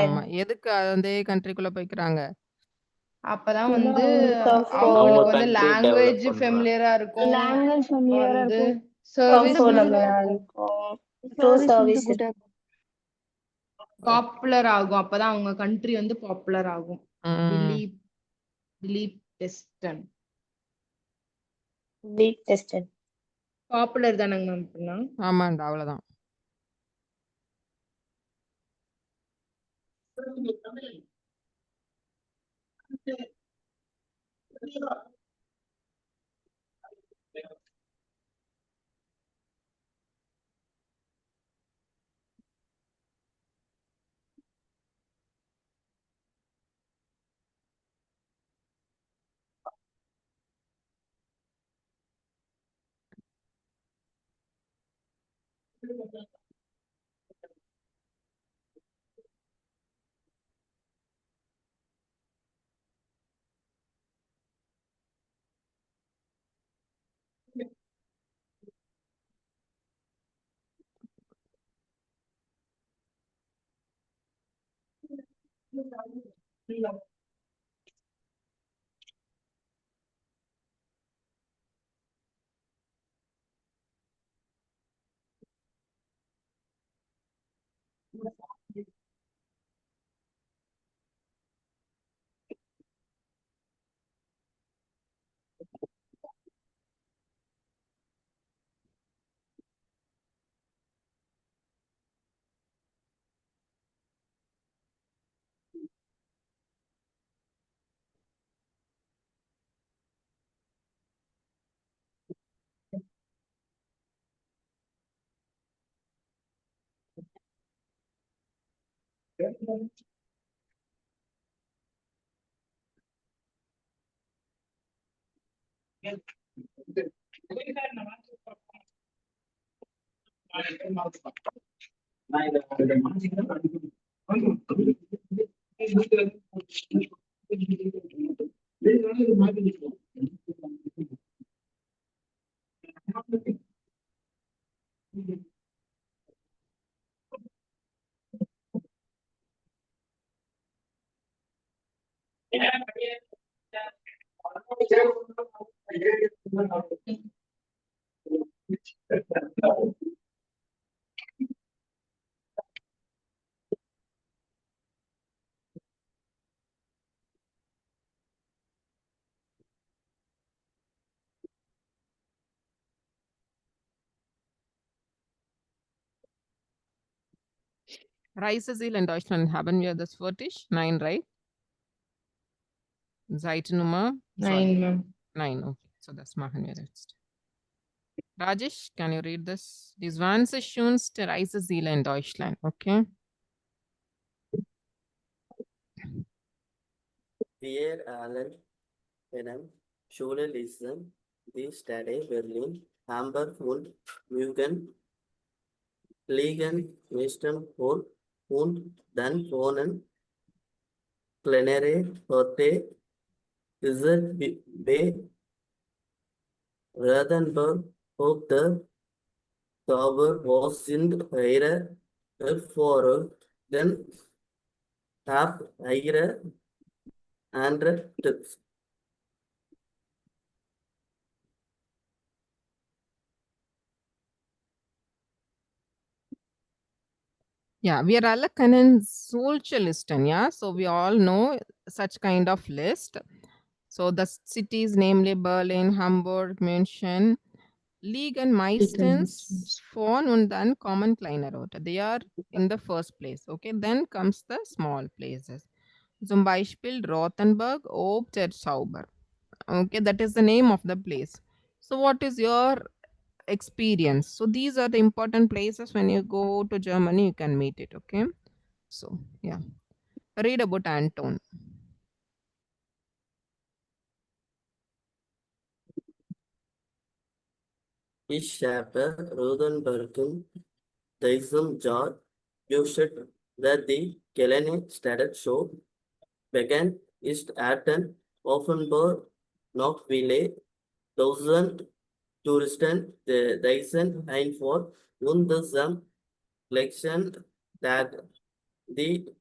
ஆமா. எதுக்கு அந்த கண்ட்ரிக்குள்ள போய்க்கிறாங்க? அப்பதான் வந்து Comfort. அவங்களுக்கு வந்து country லாங்குவேஜ் develop ஃபெமிலியரா இருக்கும். லாங்குவேஜ் ஃபெமிலியரா வந்து இருக்கும். Service Service. பாப்புலர் ஆகும். அப்பதான் அவங்க கண்ட்ரி வந்து பாப்புலர் ஆகும். பிலீப்டெஸ்டன் பாப்புலர் தானங்க மேம் பண்ணா? ஆமாண்டா, அவ்வளவுதான். Reiseziel in Deutschland haben wir das fertig? Nein, right? Seite Nummer? Nein, ma'am. Nein, okay. So das machen wir jetzt. Rajesh, can you read this? Die 20 schönste Reiseziele in Deutschland, okay? Wir allen kennen Schule lesen, die Städte Berlin, Hamburg und München liegen meistens hoch und dann wohnen kleinere Orte, dieser bei Rothenburg auf der Tower, was sind eure Erfahrungen? Habt ihr andere Tipps? Ja, wir alle kennen solche Listen, ja? So we all know such kind of list. So the cities, namely Berlin, Hamburg, München, liegen meistens vorn und dann kommen kleinere Orte. They are in the first place, okay? Then comes the small places. Zum Beispiel Rothenburg ob der Zauber. Okay, that is the name of the place. So what is your experience? So these are the important places when you go to Germany, you can meet it, okay? So yeah, read about Anton. Ich habe Rothenburgen diesem Jahr used that the kleine Stadt Show began ist Atten Offenburg noch viele 1000 Touristen reisen einfach und the collection that the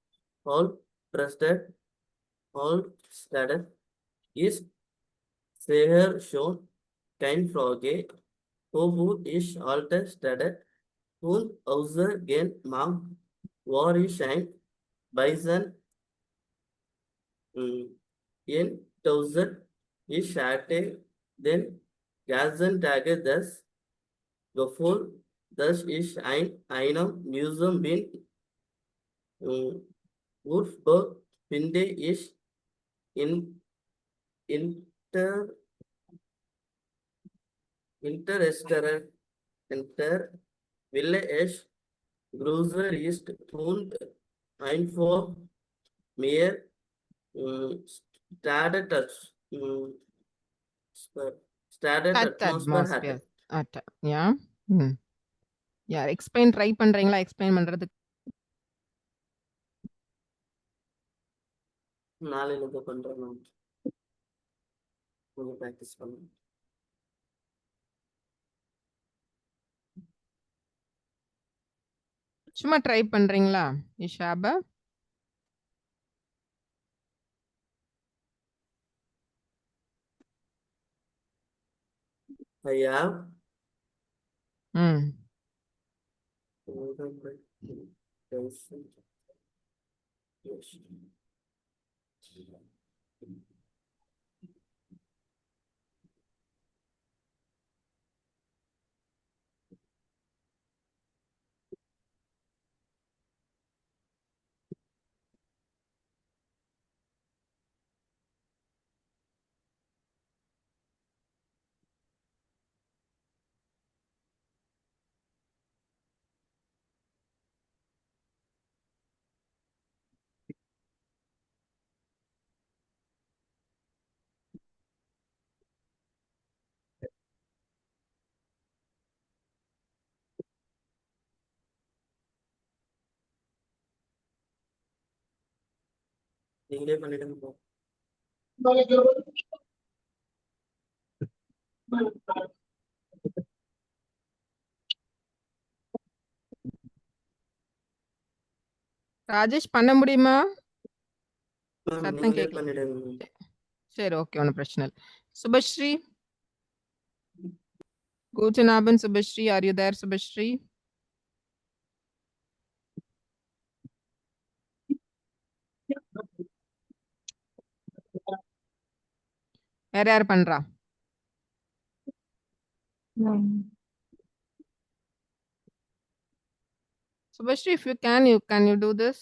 whole trusted whole status is sehr schon kein Frage, wo ich alte Stadt und außer gen Mam war ich ein Bison in 1000 ich hatte den ganzen Tag das Gefühl, dass ich einem Museum bin. Würzburg finde ich in Village größer ist und einfach mehr started atmosphere hat. At, yeah. யார் explain try பண்றீங்களா? Explain பண்றதுக்கு நாளையிலிருந்து பண்றேன் ma'am. கொஞ்சம் practice பண்ணுங்க. சும்மா try பண்றீங்களா இஷாபா? ஐயா ம் நீங்களே பண்ணிடுங்க bro. ராஜேஷ் பண்ண முடியுமா? மேம் சத்தம் நீங்களே கேட்கல. பண்ணிடுங்க. சரி ஓகே, ஒன்றும் பிரச்சனை இல்லை. Subashree, guten Abend Subashree, are you there Subashree? வேற யார் பண்றா? Subashree, if you can you do this?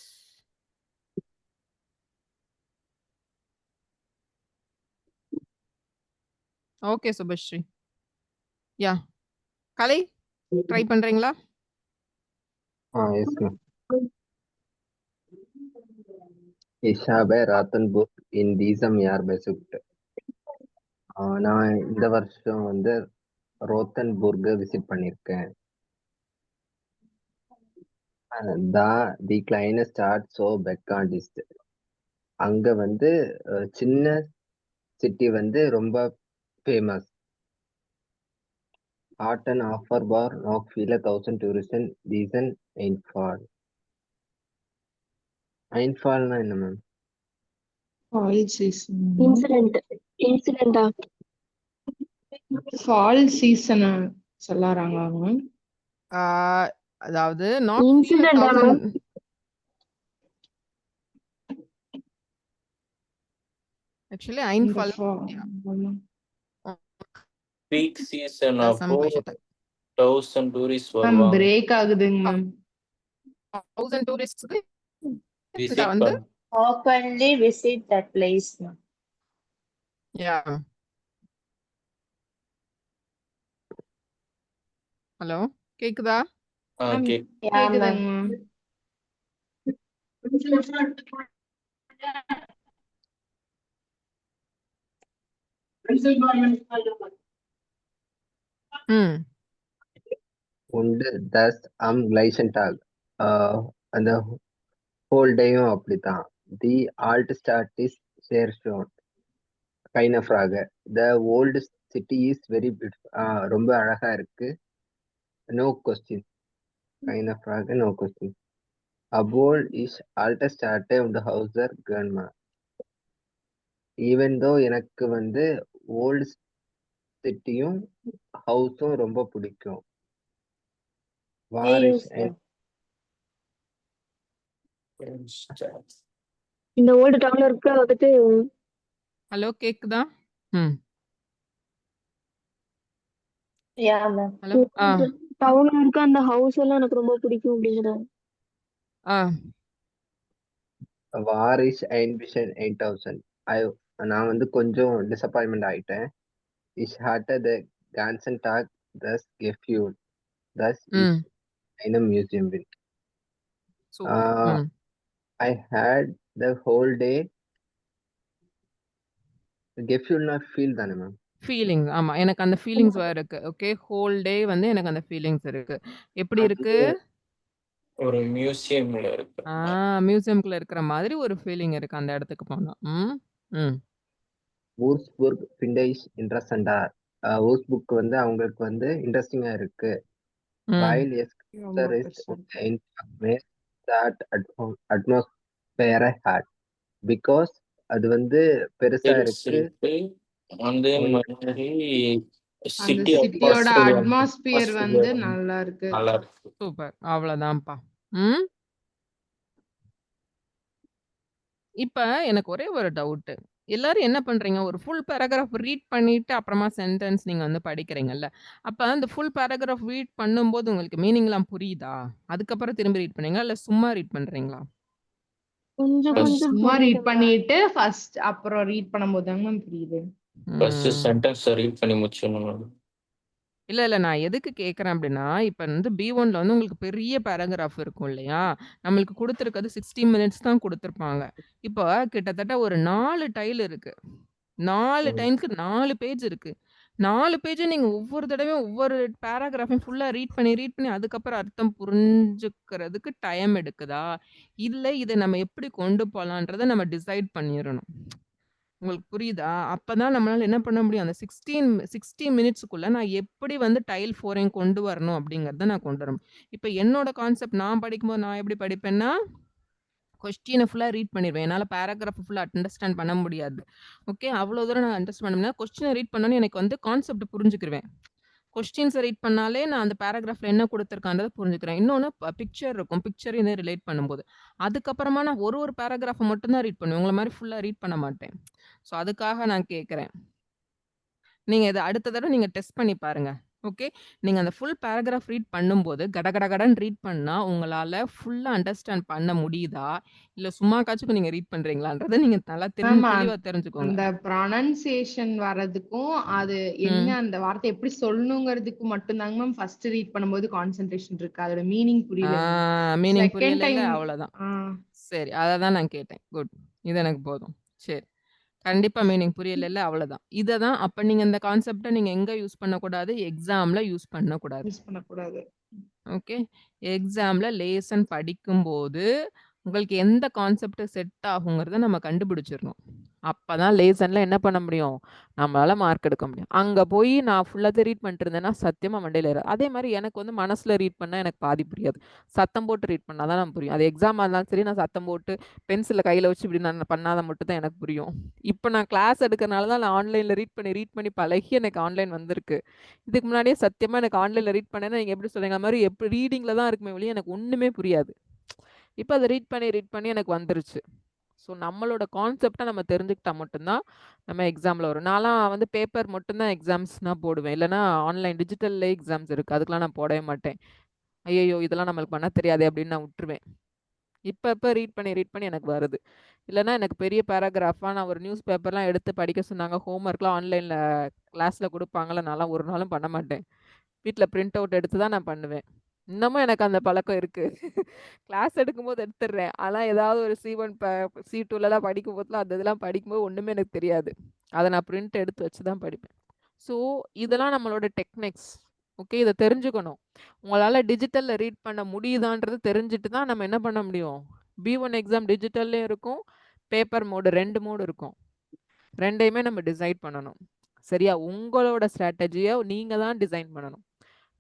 Okay Subashree. Yeah Kalai try பண்றீங்களா? Yes ma'am. Ich habe Rothenburg in diesem Jahr besucht. நான் இந்த வருஷம் வந்து ரோத்தன்புர்க் விசிட் பண்ணியிருக்கேன். தி கிளைனஸ்ட் ஆர்ட் ஸோ பெக்காண்டிஸ்ட். அங்க வந்து சின்ன சிட்டி வந்து ரொம்ப ஃபேமஸ். ஆட்டன் ஆஃபர் பார் நாக் ஃபீல 1000 டூரிஸ்டன் ரீசன் ஐன்ஃபால். ஐன்ஃபால்னா என்ன மேம்? Fall season. இன்சிடென்டா ஃபால் சீசன் சொல்லாறாங்களா மேம்? அதாவது நாட் ஃபீல் இன்சிடென்டா 1000 ஆக்சுவலி இந்த ஐன்ஃபால் Peak season அப்போ சம்பவிச்சது. 1000 tourists மேம் வருவாங்க. பிரேக் ஆகுதுங்க மேம். 1000 டூரிஸ்ட்க்கு Visit வந்து பண்ண openly visit that place. Yeah hello கேக்குதா? Ma'am okay. Yeah, ma'am. கேக்குதுங்க மேம். ம் உண்டு தஸ் கிளைசன்டாக். அந்த ஹோல் டேயும் அப்படித்தான். தி ஆல்ட் ஸ்டார்ட் இஸ் ஷேர் ஷோன் கைண்ட் ஆஃப் ராக. The old city is very beautiful. ரொம்ப அழகா இருக்கு. நோ கொஸ்டின் கைண்ட் ஆஃப் ராக, நோ கொஸ்டின். அபோல் இஸ் ஆல்ட் ஸ்டார்ட் உண்டு ஹவுசர் கன்மா. ஈவன் தோ எனக்கு வந்து ஓல்டு சிட்டியும் ஹவுஸும் ரொம்ப பிடிக்கும். வாரிஷ் Yes, இந்த ஓல்டு டவுன்ல இருக்க வந்துட்டு ஹலோ கேக்குதா? ம் yeah, ma'am. ஹலோ டவுன்ல இருக்க அந்த ஹவுஸ் எல்லாம் எனக்கு ரொம்ப பிடிக்கும் அப்படிங்கிறாங்க. வாரிஷ் ஐன்பிஷன் 8000. நான் வந்து கொஞ்சம் டிசப்பாயின்மெண்ட் ஆயிட்டேன். Ich hatte the ganzen Tag das Gefühl, dass ich ம் in einem Museum bin. Super. Uh, ம் I had the whole day. Gefühl not feel தானே மேம்? ஃபீலிங்ஸ். ஆமா. எனக்கு அந்த ஃபீலிங்ஸ் இருக்கு. ஓகே. ஹோல் டே வந்து எனக்கு அந்த ஃபீலிங்ஸ் இருக்கு. எப்படி இருக்கு? ஒரு மியூசியம்ல இருக்கு. மியூசியம்குள்ள இருக்கிற மாதிரி ஒரு ஃபீலிங் இருக்கு அந்த இடத்துக்கு போனா. ம். ம். வூர்ஸ்புர்க் ஃபிண்டேஷ் இன்ட்ரெஸ்டண்டா. வூர்ஸ்புர்க் வந்து அவங்களுக்கு வந்து இன்ட்ரெஸ்டிங்கா இருக்கு. ம். While a ரொம்ப sculpture is பெருசா இருக்கு. in makes that atmosphere hard because அது வந்து பெருசா இருக்கு. அதே ஒன் மாதிரி அந்த சிட்டி சிட்டியோட அட்மாஸ்பியர் வந்து நல்லா இருக்கு. நல்லா இருக்கு. சூப்பர். அவ்வளவுதான்ப்பா. ம். இப்ப எனக்கு ஒரே ஒரு டவுட். எல்லாரும் என்ன பண்றீங்க? ஒரு ஃபுல் பேராகிராஃப் ரீட் பண்ணிட்டு அப்புறமா சென்டென்ஸ் நீங்க வந்து படிக்கிறீங்கல்ல. அப்ப அந்த ஃபுல் பேராகிராஃப் ரீட் பண்ணும்போது உங்களுக்கு மீனிங்லாம் புரியுதா? அதுக்கப்புறம் திரும்பி ரீட் பண்ணீங்களா? இல்ல சும்மா ரீட் பண்றீங்களா? கொஞ்சம் First- கொஞ்சம் சும்மா புரியுது ரீட் ma'am. பண்ணிட்டு ஃபர்ஸ்ட் அப்புறம் ரீட் பண்ணும்போது தாங்க மேம் புரியுது. ஃபர்ஸ்ட் ம். சென்டென்ஸ் ரீட் பண்ணி முடிச்சிடணும். இல்ல. நான் எதுக்கு கேட்கிறேன் அப்படின்னா, இப்ப வந்து B1ல வந்து உங்களுக்கு பெரிய பேராகிராஃப் இருக்கும் இல்லையா? நம்மளுக்கு குடுத்திருக்கிறது 60 மினிட்ஸ் தான் குடுத்திருப்பாங்க. இப்ப கிட்டத்தட்ட ஒரு 4 டைல் இருக்கு. 4 டைலுக்கு 4 பேஜ் இருக்கு. 4 பேஜும் நீங்க ஒவ்வொரு தடவையும் ஒவ்வொரு பேராகிராஃபையும் ஃபுல்லா ரீட் பண்ணி அதுக்கப்புறம் அர்த்தம் புரிஞ்சுக்கிறதுக்கு டைம் எடுக்குதா? இல்ல இத நம்ம எப்படி கொண்டு போலான்றத நம்ம டிசைட் பண்ணிறணும். உங்களுக்கு புரியுதா? அப்பதான் நம்மளால என்ன பண்ண முடியும்? அந்த 60 மினிட்ஸ்க்குள்ள நான் எப்படி வந்து டைல் 4யும் கொண்டு வரணும் அப்படிங்கிறத நான் கொண்டு வரணும். இப்ப என்னோட கான்செப்ட் நான் படிக்கும்போது நான் எப்படி படிப்பேன்னா, கொஸ்டின ஃபுல்லா ரீட் பண்ணிருவேன். என்னால பேராகிராஃப் ஃபுல்லா அண்டர்ஸ்டாண்ட் பண்ண முடியாது. ஓகே. அவ்வளோ தூரம் நான் அண்டர்ஸ்டாண்ட் பண்ண முடியாது. கொஸ்டின ரீட் பண்ணோனே எனக்கு வந்து கான்செப்ட் புரிஞ்சுக்கிருவேன். கொஸ்டின்ஸ ரீட் பண்ணாலே நான் அந்த பேராகிராஃப்ல என்ன குடுத்துருக்கான்றத புரிஞ்சுக்கிறேன். இன்னொன்னு பிக்சர் இருக்கும். பிக்சரையும் இதையும் ரிலேட் பண்ணும்போது. அதுக்கப்புறமா நான் ஒரு பேராகிராஃப மட்டும் தான் ரீட் பண்ணுவேன். உங்கள மாரி ஃபுல்லா ரீட் பண்ண மாட்டேன். ஸோ அதுக்காக நான் கேட்கிறேன். நீங்க இத அடுத்த தடவ நீங்க டெஸ்ட் பண்ணி பாருங்க. ஓகே. நீங்க அந்த ஃபுல் பேராகிராஃப் ரீட் பண்ணும்போது கடகடன்னு ரீட் பண்ணா உங்களால ஃபுல்லா அண்டர்ஸ்டாண்ட் பண்ண முடியுதா? இல்ல சும்மாக்காச்சும் நீங்க ரீட் பண்றீங்களான்றத நீங்க நல்லா மேம் தெளிவா தெரிஞ்சுக்கோங்க. அந்த ப்ரொனன்சியேஷன் வர்றதுக்கும் அது என்ன ம். அந்த வார்த்தை எப்படி சொல்லணுங்கிறதுக்கு மட்டும் தாங்க மேம் ஃபர்ஸ்ட் ரீட் பண்ணும்போது கான்சென்ட்ரேஷன் இருக்கு. அதோட மீனிங் புரியல எனக்கு. மீனிங் செகண்ட் புரியலைல்ல டைம் அவ்வளோதான். சரி. அததான் நான் கேட்டேன். குட். இது எனக்கு போதும். சரி. கண்டிப்பா மீனிங் புரியலைல்ல அவ்வளோதான். இததான் அப்ப நீங்க இந்த கான்செப்ட்ட நீங்க எங்க யூஸ் பண்ணக்கூடாது? எக்ஸாம்ல யூஸ் பண்ணக்கூடாது. யூஸ் பண்ணக்கூடாது. ஓகே. எக்ஸாம்ல லேசன் படிக்கும்போது, உங்களுக்கு எந்த கான்செப்ட் செட் ஆகுங்கிறத நம்ம கண்டுபிடிச்சிரணும். அப்பதான் லேசன்ல என்ன பண்ண முடியும்? நம்மளால மார்க் எடுக்க முடியும். அங்க போய் நான் ஃபுல்லாத்தையும் ரீட் பண்ணிட்டு இருந்தேன்னா, சத்தியமா மண்டையில ஏறாது. அதே மாரி எனக்கு வந்து மனசுல ரீட் பண்ணா எனக்கு பாதி புரியாது. சத்தம் போட்டு ரீட் பண்ணா தான் எனக்கு புரியும். அது எக்ஸாமா இருந்தாலும் சரி, நான் சத்தம் போட்டு பென்சில கையில வச்சு இப்படி நான் பண்ணாதான் மட்டும் தான் எனக்கு புரியும். இப்ப நான் கிளாஸ் எடுக்கிறனால தான் நான் ஆன்லைன்ல ரீட் பண்ணி பழகி எனக்கு ஆன்லைன் வந்திருக்கு. இதுக்கு முன்னாடியே சத்தியமா எனக்கு ஆன்லைன்ல ரீட் பண்ணேன்னா, நீங்க எப்படி சொல்றீங்க? அது மாரி ரீடிங்ல தான் இருக்குமே ஒழிய எனக்கு ஒண்ணுமே புரியாது. இப்ப அத ரீட் பண்ணி எனக்கு வந்துருச்சு. ஸோ நம்மளோட கான்செப்ட்ட நம்ம தெரிஞ்சுக்கிட்டா மட்டும் தான் நம்ம எக்ஸாம்ல வரும். நான்லாம் வந்து பேப்பர் மட்டும் தான் எக்ஸாம்ஸ்னா போடுவேன். இல்லன்னா ஆன்லைன் டிஜிட்டல்லே எக்ஸாம்ஸ் இருக்கு. அதுக்கெல்லாம் நான் போடவே மாட்டேன். ஐயய்யோ! இதெல்லாம் நம்மளுக்கு பண்ண தெரியாதே அப்படின்னு நான் விட்டுருவேன். இப்ப ரீட் பண்ணி எனக்கு வருது. இல்லன்னா எனக்கு பெரிய பேராகிராஃபா நான் ஒரு நியூஸ் பேப்பர்லாம் எடுத்து படிக்க சொன்னாங்க. ஹோம்வொர்க்லாம் ஆன்லைன்ல கிளாஸ்ல குடுப்பாங்கல்ல, நான்லாம் ஒரு நாளும் பண்ண மாட்டேன். வீட்ல பிரிண்ட் அவுட் எடுத்து தான் நான் பண்ணுவேன். இன்னமும் எனக்கு அந்த பழக்கம் இருக்கு. கிளாஸ் எடுக்கும்போது எடுத்துடுறேன். ஆனா ஏதாவது ஒரு C1 C2லலாம் படிக்கும்போதெல்லாம் அந்த இதெல்லாம் படிக்கும்போது ஒண்ணுமே எனக்கு தெரியாது. அத நான் பிரிண்ட் எடுத்து வச்சு தான் படிப்பேன். ஸோ இதெல்லாம் நம்மளோட டெக்னிக்ஸ். ஓகே. இத தெரிஞ்சுக்கணும். உங்களால டிஜிட்டல்ல ரீட் பண்ண முடியுதான்றது தெரிஞ்சுட்டு தான் நம்ம என்ன பண்ண முடியும்? B1 எக்ஸாம் டிஜிட்டல்லயும் இருக்கும். பேப்பர் மோடு 2 மோடு இருக்கும். 2யுமே நம்ம டிசைட் பண்ணணும். சரியா? உங்களோட ஸ்ட்ராட்டஜிய நீங்க தான் டிசைன் பண்ணணும்.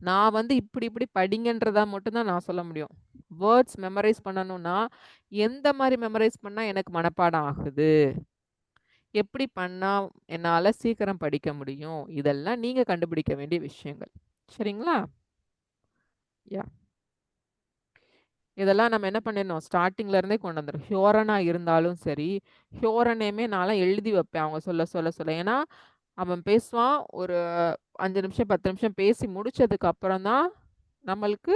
நான் வந்து இப்படி படிங்கன்றதா மட்டும் தான் நான் சொல்ல முடியும். வேர்ட்ஸ் மெமரைஸ் பண்ணணும்னா, எந்த மாரி மெமரைஸ் பண்ணா எனக்கு மனப்பாடம் ஆகுது? எப்படி பண்ணா என்னால சீக்கிரம் படிக்க முடியும்? இதெல்லாம் நீங்க கண்டுபிடிக்க வேண்டிய விஷயங்கள். சரிங்களா? யாஹ்! இதெல்லாம் நம்ம என்ன பண்ணிடணும்? ஸ்டார்ட்டிங்ல இருந்தே கொண்டு வந்துரும். ஹியோரனா இருந்தாலும் சரி, ஹியோரனையுமே நான்லாம் எழுதி வைப்பேன். அவங்க சொல்ல. ஏன்னா, அவன் பேசுவான். ஒரு 5 நிமிஷம், 10 நிமிஷம் பேசி முடிச்சதுக்கு அப்புறம் தான் நம்மளுக்கு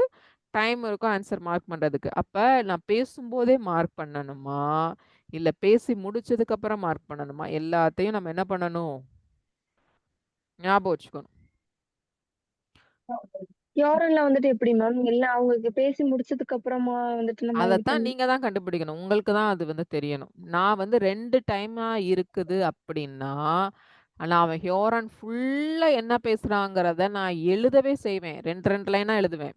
டைம் இருக்கும் ஆன்சர் மார்க் பண்றதுக்கு. அப்ப நான் பேசும்போதே மார்க் பண்ணணுமா? இல்ல பேசி முடிச்சதுக்கு அப்புறம் மார்க் பண்ணணுமா? எல்லாத்தையும் நம்ம என்ன பண்ணணும்? ஞாபகம் வச்சுக்கணும். தியோரம்ல வந்துட்டு எப்படி மேம்? எல்லாம் அவங்க பேசி முடிச்சதுக்கு அப்புறமா வந்துட்டு நம்ம இது அதத்தான் பண்ணி நீங்க தான் கண்டுபிடிக்கணும். உங்களுக்கு தான் அது வந்து தெரியணும். நான் வந்து 2 டைமா இருக்குது அப்படின்னா, ஆனா அவன் ஹியோரன் ஃபுல்லா என்ன பேசுறாங்கிறத நான் எழுதவே செய்வேன். 2 லைனா எழுதுவேன்.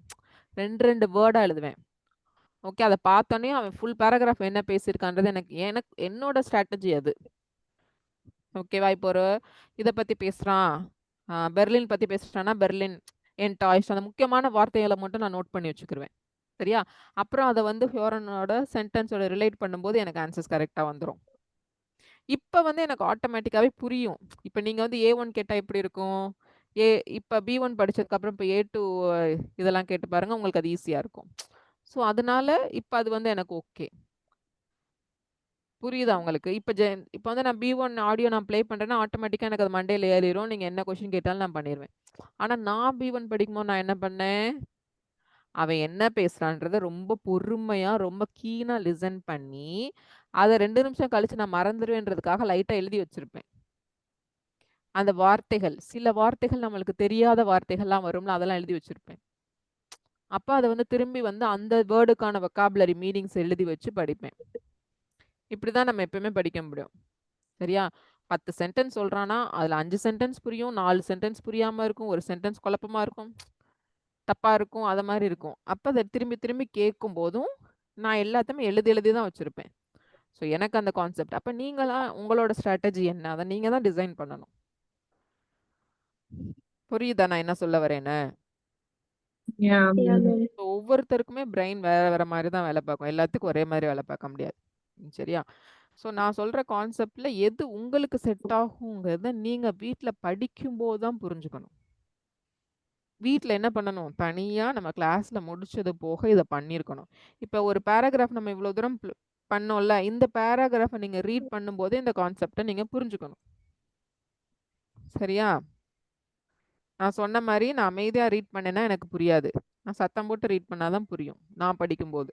2 வேர்டா எழுதுவேன். ஓகே. அத பார்த்தோனே அவன் ஃபுல் பேராகிராஃப் என்ன பேசியிருக்கான்றது என்னோட ஸ்ட்ராட்டஜி அது. ஓகேவா? இப்போ ஒரு இத பத்தி பேசுறான். பெர்லின் பத்தி பேசுறான்னா, பெர்லின், என்டாய்ஸ்ட் அந்த முக்கியமான வார்த்தைகள மட்டும் நான் நோட் பண்ணி வச்சுக்கிருவேன். சரியா? அப்புறம் அத வந்து ஹியோரனோட சென்டென்ஸோட ரிலேட் பண்ணும்போது எனக்கு ஆன்சர்ஸ் கரெக்ட்டா வந்துரும். இப்ப வந்து எனக்கு ஆட்டோமேட்டிக்காவே புரியும். இப்ப நீங்க வந்து A1 கேட்டா எப்படி இருக்கும்? ஏ இப்ப B1 படிச்சதுக்கப்புறம் இப்ப A2 இதெல்லாம் கேட்டு பாருங்க. உங்களுக்கு அது ஈஸியா இருக்கும். ஸோ, அதனால இப்ப அது வந்து எனக்கு ஓகே. புரியுதா உங்களுக்கு? இப்ப வந்து நான் B1 ஆடியோ நான் ப்ளே பண்றேன்னா, ஆட்டோமேட்டிக்கா எனக்கு அது மண்டையில ஏறிரும். நீங்க என்ன கொஸ்டின் கேட்டாலும் நான் பண்ணிருவேன். ஆனா நான் B1 படிக்கும்போது நான் என்ன பண்ணேன்? அவன் என்ன பேசுறான்றத ரொம்ப பொறுமையா, ரொம்ப கீனா லிசன் பண்ணி, அத 2 நிமிஷம் கழிச்சு நான் மறந்துருவேன்றதுக்காக லைட்டா எழுதி வச்சிருப்பேன். அந்த வார்த்தைகள், சில வார்த்தைகள் நம்மளுக்கு தெரியாத வார்த்தைகள்லாம் வரும்ல, அதெல்லாம் எழுதி வச்சிருப்பேன். அப்ப அத வந்து திரும்பி வந்து அந்த வேர்டுக்கான வொக்காபுலரி மீனிங்ஸ் எழுதி வச்சு படிப்பேன். இப்படிதான் நம்ம எப்பவுமே படிக்க முடியும். சரியா? 10 சென்டென்ஸ் சொல்றான்னா, அதுல 5 சென்டென்ஸ் புரியும், 4 சென்டென்ஸ் புரியாம இருக்கும், 1 சென்டென்ஸ் குழப்பமா இருக்கும், தப்பா இருக்கும், அத மாரி இருக்கும். அப்ப அத திரும்பி திரும்பி கேட்கும்போதும், நான் எல்லாத்தையுமே எழுதி எழுதி தான் வச்சிருப்பேன். ஸோ எனக்கு அந்த கான்செப்ட். அப்ப உங்களோட ஸ்ட்ராட்டஜி என்ன? அத நீங்க தான் டிசைன் பண்ணணும். புரியுதா நான் என்ன சொல்ல வரேன்னு? Yeah, ma'am. ஸோ ஒவ்வொருத்தருக்குமே பிரெயின் வேற வேற மாரி தான் வேலை பார்க்கும். எல்லாத்துக்கும் ஒரே மாரி வேலை பார்க்க முடியாது. சரியா? ஸோ நான் சொல்ற கான்செப்ட்ல எது உங்களுக்கு செட் ஆகுங்கிறத நீங்க வீட்ல படிக்கும்போது தான் புரிஞ்சுக்கணும். வீட்ல என்ன பண்ணணும்? தனியா நம்ம கிளாஸ்ல முடிச்சது போக இத பண்ணியிருக்கணும். இப்ப ஒரு பேராகிராஃப் நம்ம இவ்வளோ தூரம் பண்ணோம்ல, இந்த பேராகிராஃப நீங்க ரீட் பண்ணும்போதே இந்த கான்செப்ட்ட நீங்க புரிஞ்சுக்கணும். சரியா? நான் சொன்ன மாரி நான் அமைதியா ரீட் பண்ணேன்னா எனக்கு புரியாது. நான் சத்தம் போட்டு ரீட் பண்ணா தான் புரியும். நான் படிக்கும்போது.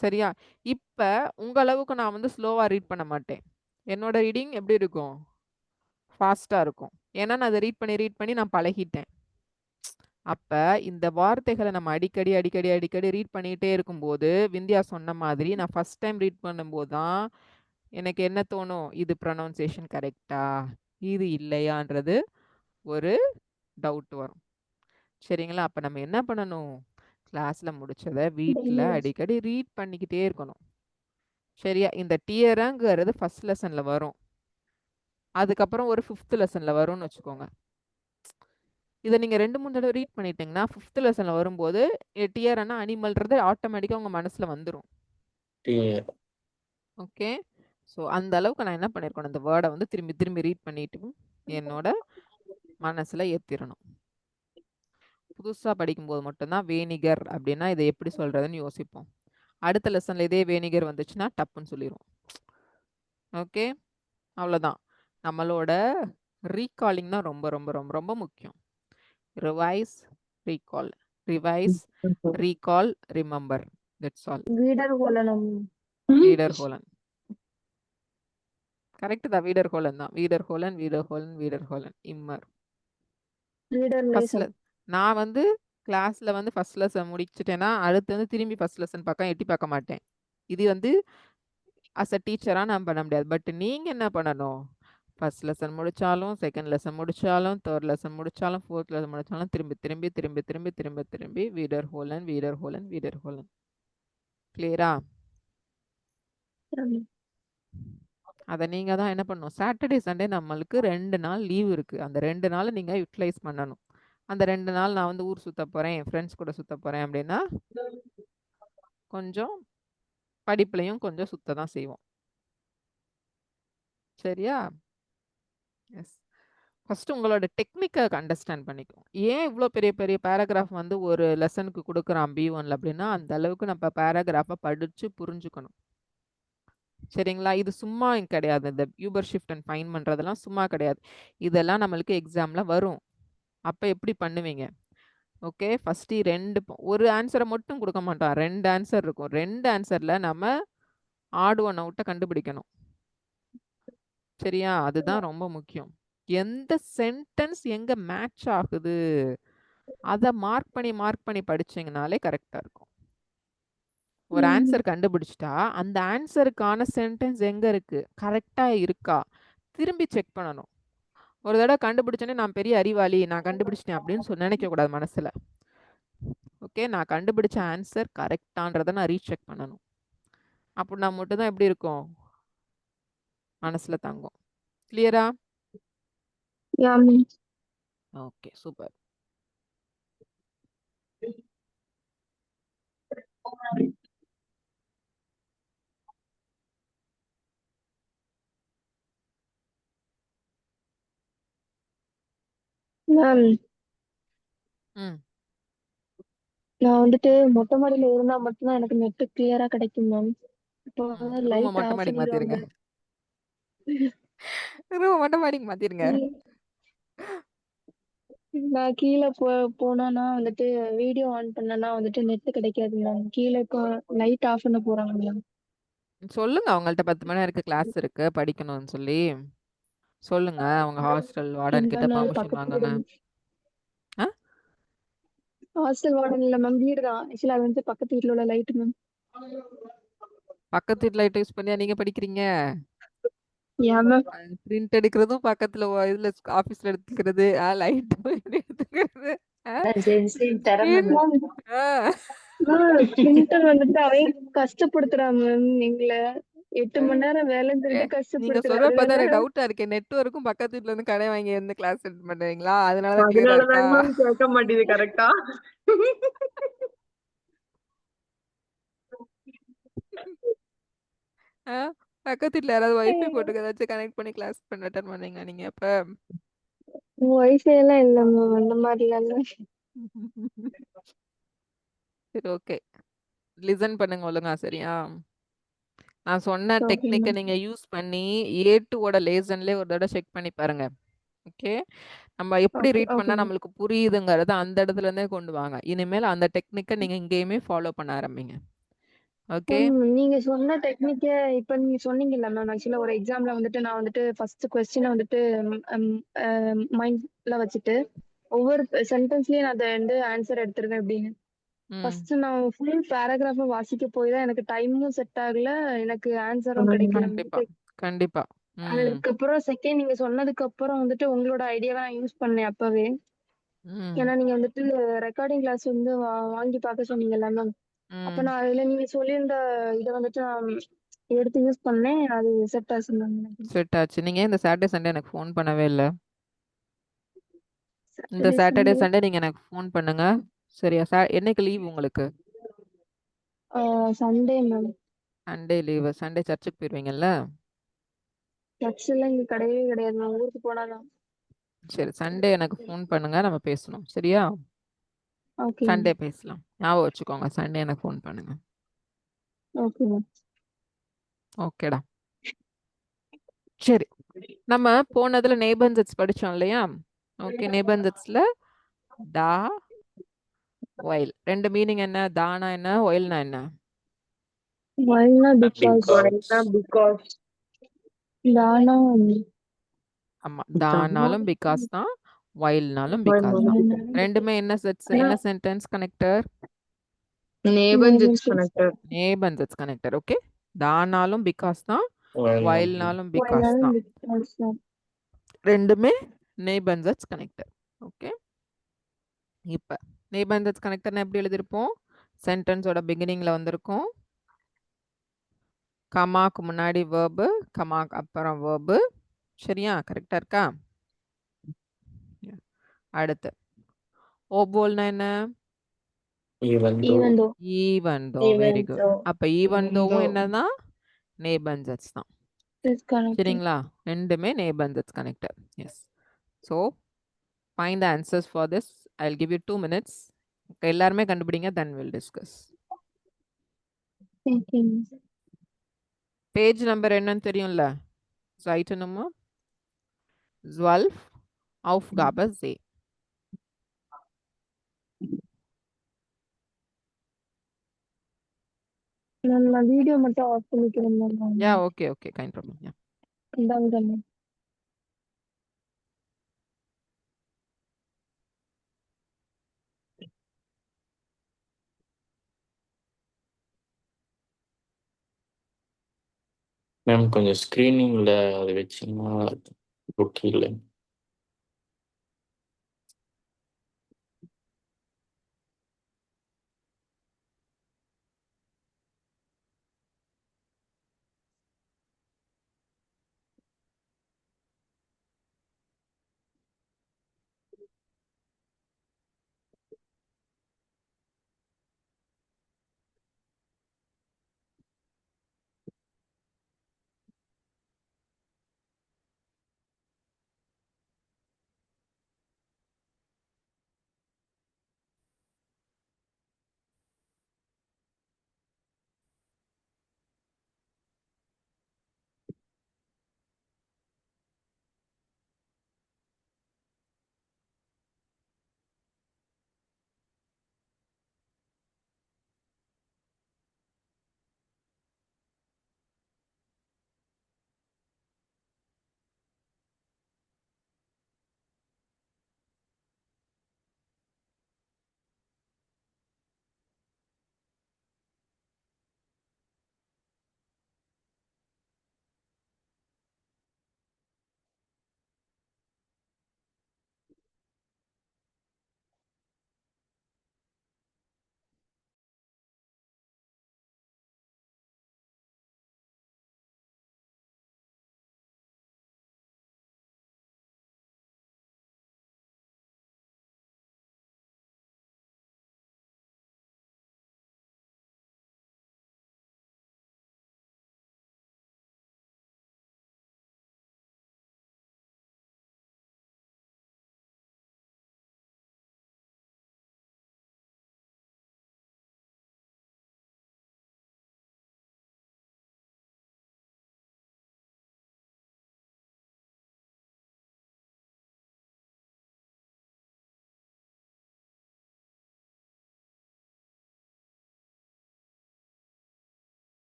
சரியா? இப்ப உங்க அளவுக்கு நான் வந்து ஸ்லோவா ரீட் பண்ண மாட்டேன். என்னோட ரீடிங் எப்படி இருக்கும்? ஃபாஸ்ட்டா இருக்கும். ஏன்னா நான் அத ரீட் பண்ணி நான் பழகிட்டேன். அப்ப இந்த வார்த்தைகள நம்ம அடிக்கடி ரீட் பண்ணிட்டே இருக்கும்போது, விந்தியா சொன்ன மாதிரி நான் ஃபர்ஸ்ட் டைம் ரீட் பண்ணும்போது தான் எனக்கு என்ன தோணும்? இது ப்ரொனன்சியேஷன் கரெக்ட்டா? இது இல்லையான்றது ஒரு டவுட் வரும். சரிங்களா? அப்ப நம்ம என்ன பண்ணணும்? கிளாஸ்ல முடிச்சத வீட்ல அடிக்கடி ரீட் பண்ணிக்கிட்டே இருக்கணும். சரியா? இந்த டியரங்கிறது ஃபர்ஸ்ட் லெசன்ல வரும். அதுக்கப்புறம் ஒரு 5த் லெசன்ல வரும்னு வச்சுக்கோங்க. இத நீங்க 2, 3 தடவ ரீட் பண்ணிட்டீங்கன்னா, 5த் லெசன்ல வரும்போது டியர்னா அனிமல்ன்றது ஆட்டோமேட்டிக்கா உங்க மனசுல வந்துரும். Dear. ஓகே. ஸோ அந்த அளவுக்கு நான் என்ன பண்ணியிருக்கணும், அந்த வேர்ட வந்து திரும்பி திரும்பி ரீட் பண்ணிட்டு என்னோட மனசுல ஏத்திரணும். புதுசா படிக்கும்போது மட்டும் தான் வேனிகர் அப்படின்னா இத எப்படி சொல்றதுன்னு யோசிப்போம். அடுத்த லெசன்ல இதே வேனிகர் வந்துச்சுன்னா டப்புன்னு சொல்லிருவோம். ஓகே. அவ்வளோதான். நம்மளோட ரீகாலிங் தான் ரொம்ப ரொம்ப ரொம்ப ரொம்ப முக்கியம். Revise, recall. Revise, recall, remember. That's all. வீடர்கோலனம். வீடர்ஹோலன். கரெக்ட் தான். வீடர்ஹோலன் தான். வீடர்ஹோலன். இம்மர். ஃபர்ஸ்ட்ல வீடர்லேசம். நான் வந்து கிளாஸ்ல வந்து ஃபர்ஸ்ட் லெசன் முடிச்சுட்டேன்னா, அடுத்து வந்து திரும்பி ஃபர்ஸ்ட் லெசன் பக்கம் எட்டி பார்க்க மாட்டேன். இது வந்து அஸ் அ டீச்சரா நான் பண்ண முடியாது. பட் நீங்க என்ன பண்ணணும்? ஃபர்ஸ்ட் லெசன் முடிச்சாலும், செகண்ட் லெசன் முடிச்சாலும், தேர்ட் லெசன் முடிச்சாலும், ஃபோர்த் லெசன் முடிச்சாலும் திரும்பி வீடர்ஹோலன். கிளியரா? அத நீங்க தான் என்ன பண்ணணும்? சாட்டர்டே, சண்டே நம்மளுக்கு 2 நாள் லீவ் இருக்கு. அந்த 2 நாள நீங்க யுட்டிலைஸ் பண்ணணும். அந்த 2 நாள் நான் வந்து ஊர் சுத்த போறேன், என் ஃப்ரெண்ட்ஸ் கூட சுத்த போறேன் அப்படின்னா, கொஞ்சம் படிப்புலயும் கொஞ்சம் சுத்த தான் செய்வோம். சரியா? எஸ். ஃபர்ஸ்ட் உங்களோட டெக்னிக்க அண்டர்ஸ்டாண்ட் பண்ணிக்கோங்க. ஏன் இவ்ளோ பெரிய பெரிய பேராகிராஃப் வந்து ஒரு லெசனுக்கு குடுக்குறான் B1ல அப்படின்னா, அந்த அளவுக்கு நம்ம பேராகிராஃப படிச்சு புரிஞ்சுக்கணும். சரிங்களா? இது சும்மா கிடையாது. இந்த யூபர் ஷிஃப்ட் அண்ட் ஃபைண்ட் பண்றதெல்லாம் சும்மா கிடையாது. இதெல்லாம் நம்மளுக்கு எக்ஸாம்ல வரும். அப்ப எப்படி பண்ணுவீங்க? ஓகே. ஃபர்ஸ்ட் 2 ஒரு ஆன்ஸர மட்டும் குடுக்க மாட்டான். 2 ஆன்ஸர் இருக்கும். 2 ஆன்ஸர்ல நம்ம ஆட் ஒன் அவுட்ட கண்டுபிடிக்கணும். சரியா? அதுதான் ரொம்ப முக்கியம். எந்த சென்டென்ஸ் எங்க மேட்ச் ஆகுது? அத மார்க் பண்ணி படிச்சீங்கனாலே கரெக்ட்டா இருக்கும். ஒரு ஆன்ஸர் கண்டுபிடிச்சுட்டா, அந்த ஆன்ஸருக்கான சென்டென்ஸ் எங்க இருக்கு? கரெக்ட்டா இருக்கா? திரும்பி செக் பண்ணணும். ஒரு தடவை கண்டுபிடிச்சோன்னே நான் பெரிய அறிவாளி, நான் கண்டுபிடிச்சிட்டேன் அப்படின்னு நினைக்கக்கூடாது மனசுல. ஓகே, நான் கண்டுபிடிச்ச ஆன்சர் கரெக்டான்றதை நான் ரீசெக் பண்ணணும். அப்படின்னா மட்டும் தான் எப்படி இருக்கும், மனசுல தங்கும். கிளியரா? Yeah, ma'am. Okay, super. Ma'am, ம் நான் வந்துட்டு மொட்டை மாடியில இருந்தா மட்டும்தான் எனக்கு நெட் கிளியரா கிடைக்கும் மேம். இப்போ ரூமை லைட் மொட்டை ஆஃப் மாடிக்கு மாத்திருங்க. பண்ணிடுவாங்க. ரூமை மொட்டை மாடிக்கு மாத்திருங்க. நான் கீழே போனேன்னா வந்துட்டு வீடியோ ஆன் பண்ணேன்னா வந்துட்டு நெட் கிடைக்காது மேம். கீழே இப்போ லைட் ஆஃப் பண்ண போறாங்க மேம். சொல்லுங்க, அவங்கள்ட்ட 10 மணி நேரம் கிளாஸ் இருக்கு படிக்கணும்னு சொல்லி சொல்லுங்க. அவங்க ஹாஸ்டல் வார்டன் கிட்ட இருந்தாலும் பெர்மிஷன் பக்கத்து வாங்குங்க. வீடு ஆ? ஹாஸ்டல் வார்டன் இல்ல மேம், வீடு தான். ஆக்சுவலா அது வந்து பக்கத்து வீட்டுல உள்ள லைட் மேம். பக்கத்து வீட்டு லைட் யூஸ் பண்ணியா நீங்க படிக்கிறீங்க? ஏன் மேம்? பிரிண்ட் எடுக்கிறதும் பக்கத்துல இதுல ஆபீஸ்ல எடுத்துக்கிறது, லைட் எடுத்துக்கிறது. மேம், பிரிண்டர் வந்துட்டு அவன் கஷ்டப்படுத்துறான் மேம் எங்களை. 8 மணி நேரம் வேலைன்னு சொல்லிட்டு நீங்க கஷ்டப்படுத்துறான். சொல்றப்ப தான் அதனால எனக்கு டவுட்டா இருக்கு. நெட்வொர்க்கும் பக்கத்து வீட்ல இருந்து கடை வாங்கி வந்து கிளாஸ் அட்டெண்ட் பண்றீங்களா? அதனாலதான் கிளியரா இருக்கா? அதனாலதாங்க மேம் கேட்க மாட்டேது கரெக்டா. ஆ? பக்கத்து வீட்ல யாராவது வைஃபை போட்டு ஏதாச்சும் கனெக்ட் பண்ணி கிளாஸ் அட்டெண்ட் பண்ணீங்களா நீங்க அப்ப? வைஃபை எல்லாம் இல்ல மேம், அந்த மாதிரிலாம் இல்ல. சரி, ஓகே. லிசன் பண்ணுங்க ஒழுங்கா, சரியா? நான் சொன்ன ஓகே டெக்னிக்கை மேம். நீங்க யூஸ் பண்ணி A2ஓட லேசன்லேயே ஒரு தடவை செக் பண்ணி பாருங்க. ஓகே, நம்ம எப்படி ஓகே ரீட் ஓகே பண்ணா மேம். நம்மளுக்கு புரியுதுங்கிறத அந்த இடத்துல இருந்தே கொண்டு வாங்க. இனிமேல் அந்த டெக்னிக்கை நீங்க இங்கேயுமே ஃபாலோ பண்ண ஆரம்பிங்க. ஓகே, மேம், நீங்க சொன்ன டெக்னிக்க இப்ப நீங்க சொன்னீங்கல்ல மேம், ஆக்சுவலா ஒரு எக்ஸாம்ல வந்துட்டு நான் வந்துட்டு ஃபர்ஸ்ட் கொஸ்டினை வந்துட்டு மைண்ட்ல வச்சுட்டு ஒவ்வொரு சென்டென்ஸ்லயும் நான் அதை வந்து ஆன்சர் எடுத்துருவேன் அப்படின்னு. ம் ஃபர்ஸ்ட் நான் ஃபுல் பேராகிராஃப வாசிக்க போய் தான் எனக்கு டைமும் செட் ஆகல, எனக்கு ஆன்சரும் கிடைக்கல. கண்டிப்பா கண்டிப்பா. ம் அதுக்கப்புறம் செகண்ட் நீங்க சொன்னதுக்கு அப்புறம் வந்துட்டு உங்களோட ஐடியாவை நான் யூஸ் பண்ணேன் அப்பவே. ம் ஏன்னா நீங்க வந்துட்டு ரெக்கார்டிங் கிளாஸ் வந்து வாங்கி பார்க்க சொன்னீங்கல்ல மேம். அப்ப ம் நான் அதுல நீங்க சொல்லியிருந்த இதை வந்துட்டு நான் எடுத்து யூஸ் பண்ணேன். அது செட் ஆச்சு மேம் எனக்கு. செட் ஆச்சு. நீங்க இந்த சாட்டர்டே சண்டே எனக்கு ஃபோன் பண்ணவே இல்லை. இந்த சாட்டர்டே சாட்டர்டே சண்டே சண்டே நீங்க எனக்கு ஃபோன் பண்ணுங்க, சரியா? என்னைக்கு லீவ் உங்களுக்கு? Sunday ma'am. Sunday leave. Sunday சர்ச்சுக்கு போயிருவீங்கல்ல? சர்ச் எல்லாம் இங்க கிடையவே கிடையாது மேம், ஊருக்கு போனாதான். சரி, சண்டே எனக்கு ஃபோன் பண்ணுங்க, நம்ம பேசணும், சரியா? Okay ma'am. சண்டே பேசலாம். ஞாபகம் வச்சுக்கோங்க, சண்டே எனக்கு ஃபோன் பண்ணுங்க. Okay ma'am. ஓகேடா. சரி, நம்ம போனதுல நேபன்செட்ஸ் படிச்சோம் இல்லையா? ஓகே, நேபன்செட்ஸ்ல டா ஒயில் ரெண்டு மீனிங் என்ன? தானா என்ன, ஒயில்னா என்ன? Why because because தானா ஆமா, தானாலும் பிகாஸ் தான், ஒயில்னாலும் பிகாஸ் தான். ரெண்டுமே என்ன செட்ஸ், என்ன சென்டென்ஸ் கனெக்டர்? நேபன்செட்ஸ் கனெக்டர். நேபன்செட்ஸ் கனெக்டர். ஓகே, தானாலும் பிகாஸ் தான், ஒயில்னாலும் பிகாஸ் தான். ரெண்டுமே நேபன்செட்ஸ் கனெக்டர். ஓகே, இப்போ நேபன்செட்ஸ் கனெக்டர்னா எப்படி எழுதிருப்போம்? சென்டென்ஸோட பிகினிங்ல வந்திருக்கும், கமாக்கு முன்னாடி வேர்பு, கமாக்கு அப்புறம் வேர்பு. சரியா? கரெக்டா இருக்கா? அடுத்து ஓபோல்னா என்ன? even though. Even though. Very good. அப்ப ஈவன் தோவும் என்னதான்? நேபன்செட்ஸ் தான். Is connected. சரிங்களா? ரெண்டுமே நேபன்செட்ஸ் connector. Yes. So find the answers for this. I will give you 2 minutes. எல்லாருமே கண்டுபிடிங்க, then will discuss. Okay. Page number என்னன்னு தெரியும்ல? Seite Nummer 12 Aufgabe C. நான் வீடியோ மட்டும் ஆஃப் பண்ணிக்கிறேன் ma'am. Yeah, okay, kind problem. Yeah. இந்தாங்க ma'am. Ma'am கொஞ்சம் ஸ்க்ரீனிங்ல அதை வச்சிங்கன்னா ஓகே இல்லை.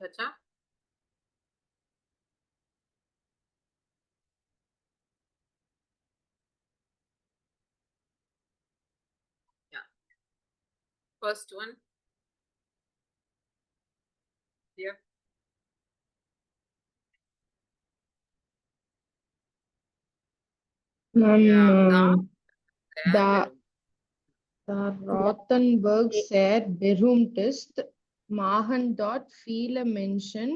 விட்டாச்சா? Yeah. First one. Yeah. Yeah. Da Rothenberg said berühmtest Machen dort viele Menschen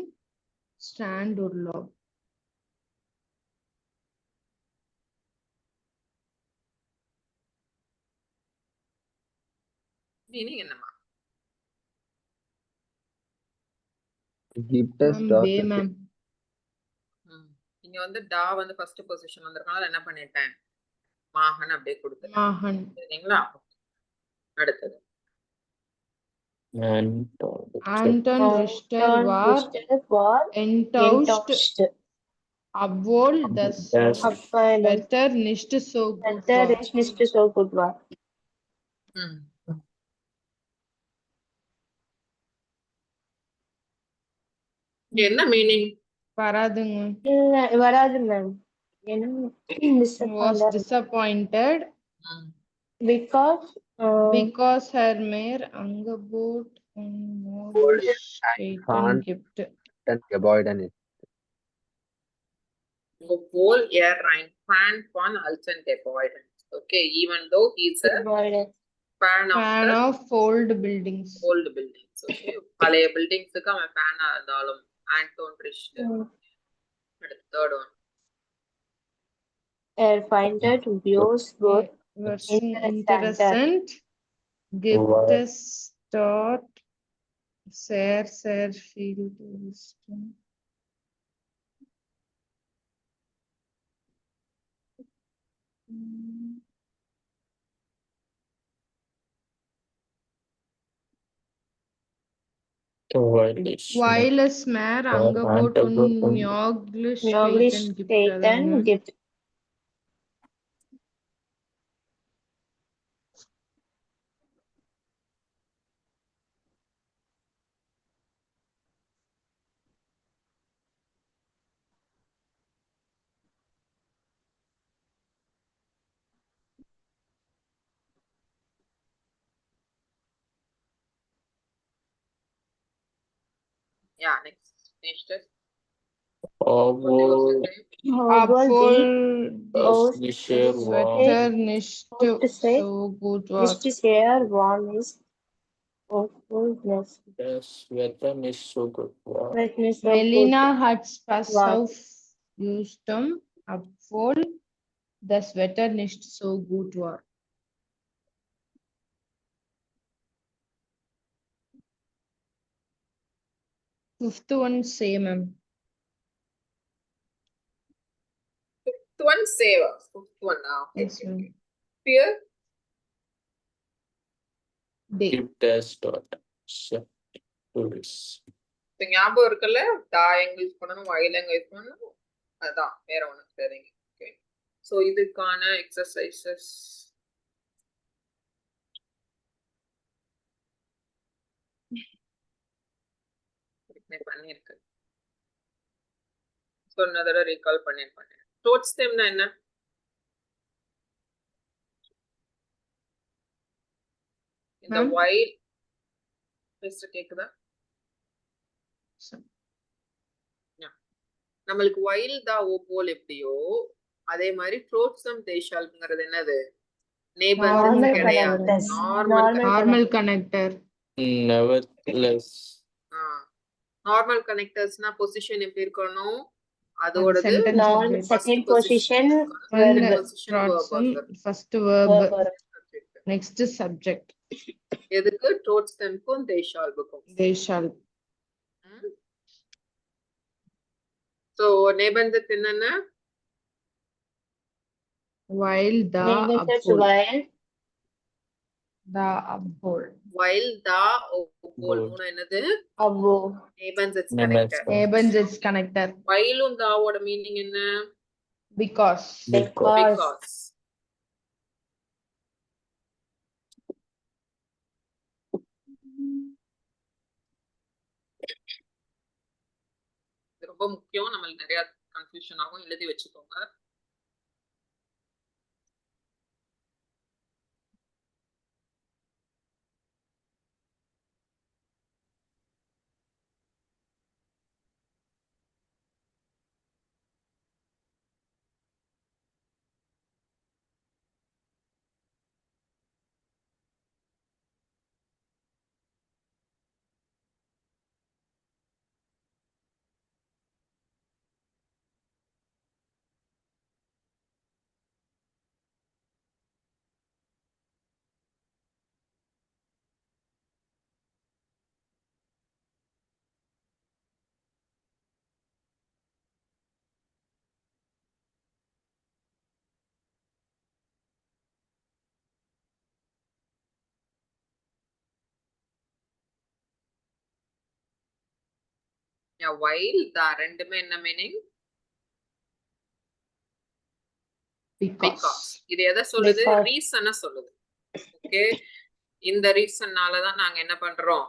Strandurlaub. Meaning என்னமா? Gibt es Ma'am, dort way ma'am. இங்க வந்து டா வந்து ஃபர்ஸ்ட் பொசிஷன் வந்திருக்கனால என்ன பண்ணிட்டேன்? மாகன் அப்படியே கொடுத்துட்டேன். Machen. சரிங்களா? அடுத்தது. Anton Richter war war enttäuscht, enttäuscht, obwohl das obwohl das Wetter nicht so gut Wetter war. nicht so gut war. இங்க என்ன மீனிங்? வராதுங்க. இல்ல வராது ma'am. Was disappointed because her mere Angebot und Kahn gibt. Gebäuden ist. Obwohl ein Fan von alten Gebäuden. Okay, even though he's a fan of old buildings. Old buildings. Okay, பழைய பில்டிங்ஸ்க்கு அவன் ஃபேனா இருந்தாலும் Anton ரிஷ்டர். Third one. er findet views good Interessant. Gibt es dort sehr viel Touristen. Weil es mehr Angebot und Möglichkeiten gibt. Yeah, next. Nächstes. Obwohl das Wetter nicht so gut war. Nicht sehr warm ist. Obwohl Das Wetter nicht so gut war. Melina hat Spaß auf Houston, obwohl das Wetter nicht so gut war. Fifth one, same. Fifth one, save. Fifth one now. Yes, ma'am. Fear. Day. Gibt es dort Tourists. இப்போ ஞாபகம் இருக்குல்ல, டா எங்க use பண்ணணும், வயல் எங்க use பண்ணணும், அதான் வேற ஒண்ணு சரிங்க. ஓகே, ஸோ இதுக்கான எக்ஸசைசஸ் பண்ணிருக்கு. சொன்னதோட ரீகால் பண்ணிருப்பாங்க. டோட்ஸ் தேம்னா என்ன? இந்த வயல் பெஸ்ட் கேக்குதா? நம்மளுக்கு வயல் தா ஓ போல் எப்படியோ அதே மாதிரி ட்ரோட்ஸம் தேஷால்ங்கிறது என்னது? நேபர் கிடையாது, நார்மல் கனெக்டர். Nevertheless. நார்மல் கனெக்டர்ஸ்னா பொசிஷன் எப்படி இருக்கணும்? அதோட second position first verb, next subject. எதுக்கு? ட்ரோட்ஸம்க்கும் தேஷால்புக்கும். தேஷால். சோ நேபந்தத் என்னென்ன? while the uphold. While the uphold. என்னது? நேபந்தத் கனெக்டர். நேபந்தத் கனெக்டர். while உம் தாவோட மீனிங் என்ன? because. ரொம்ப முக்கியம். நம்மளுக்கு நிறைய கன்ஃபியூஷன் ஆகும். எழுதி வச்சுக்கோங்க. while ரெண்டுமே என்ன மீனிங்? பிகாஸ். இது எதை சொல்லுது? ரீசனை சொல்லுது. ஓகே, இந்த ரீசன்னால தான் நாங்க என்ன பண்றோம்,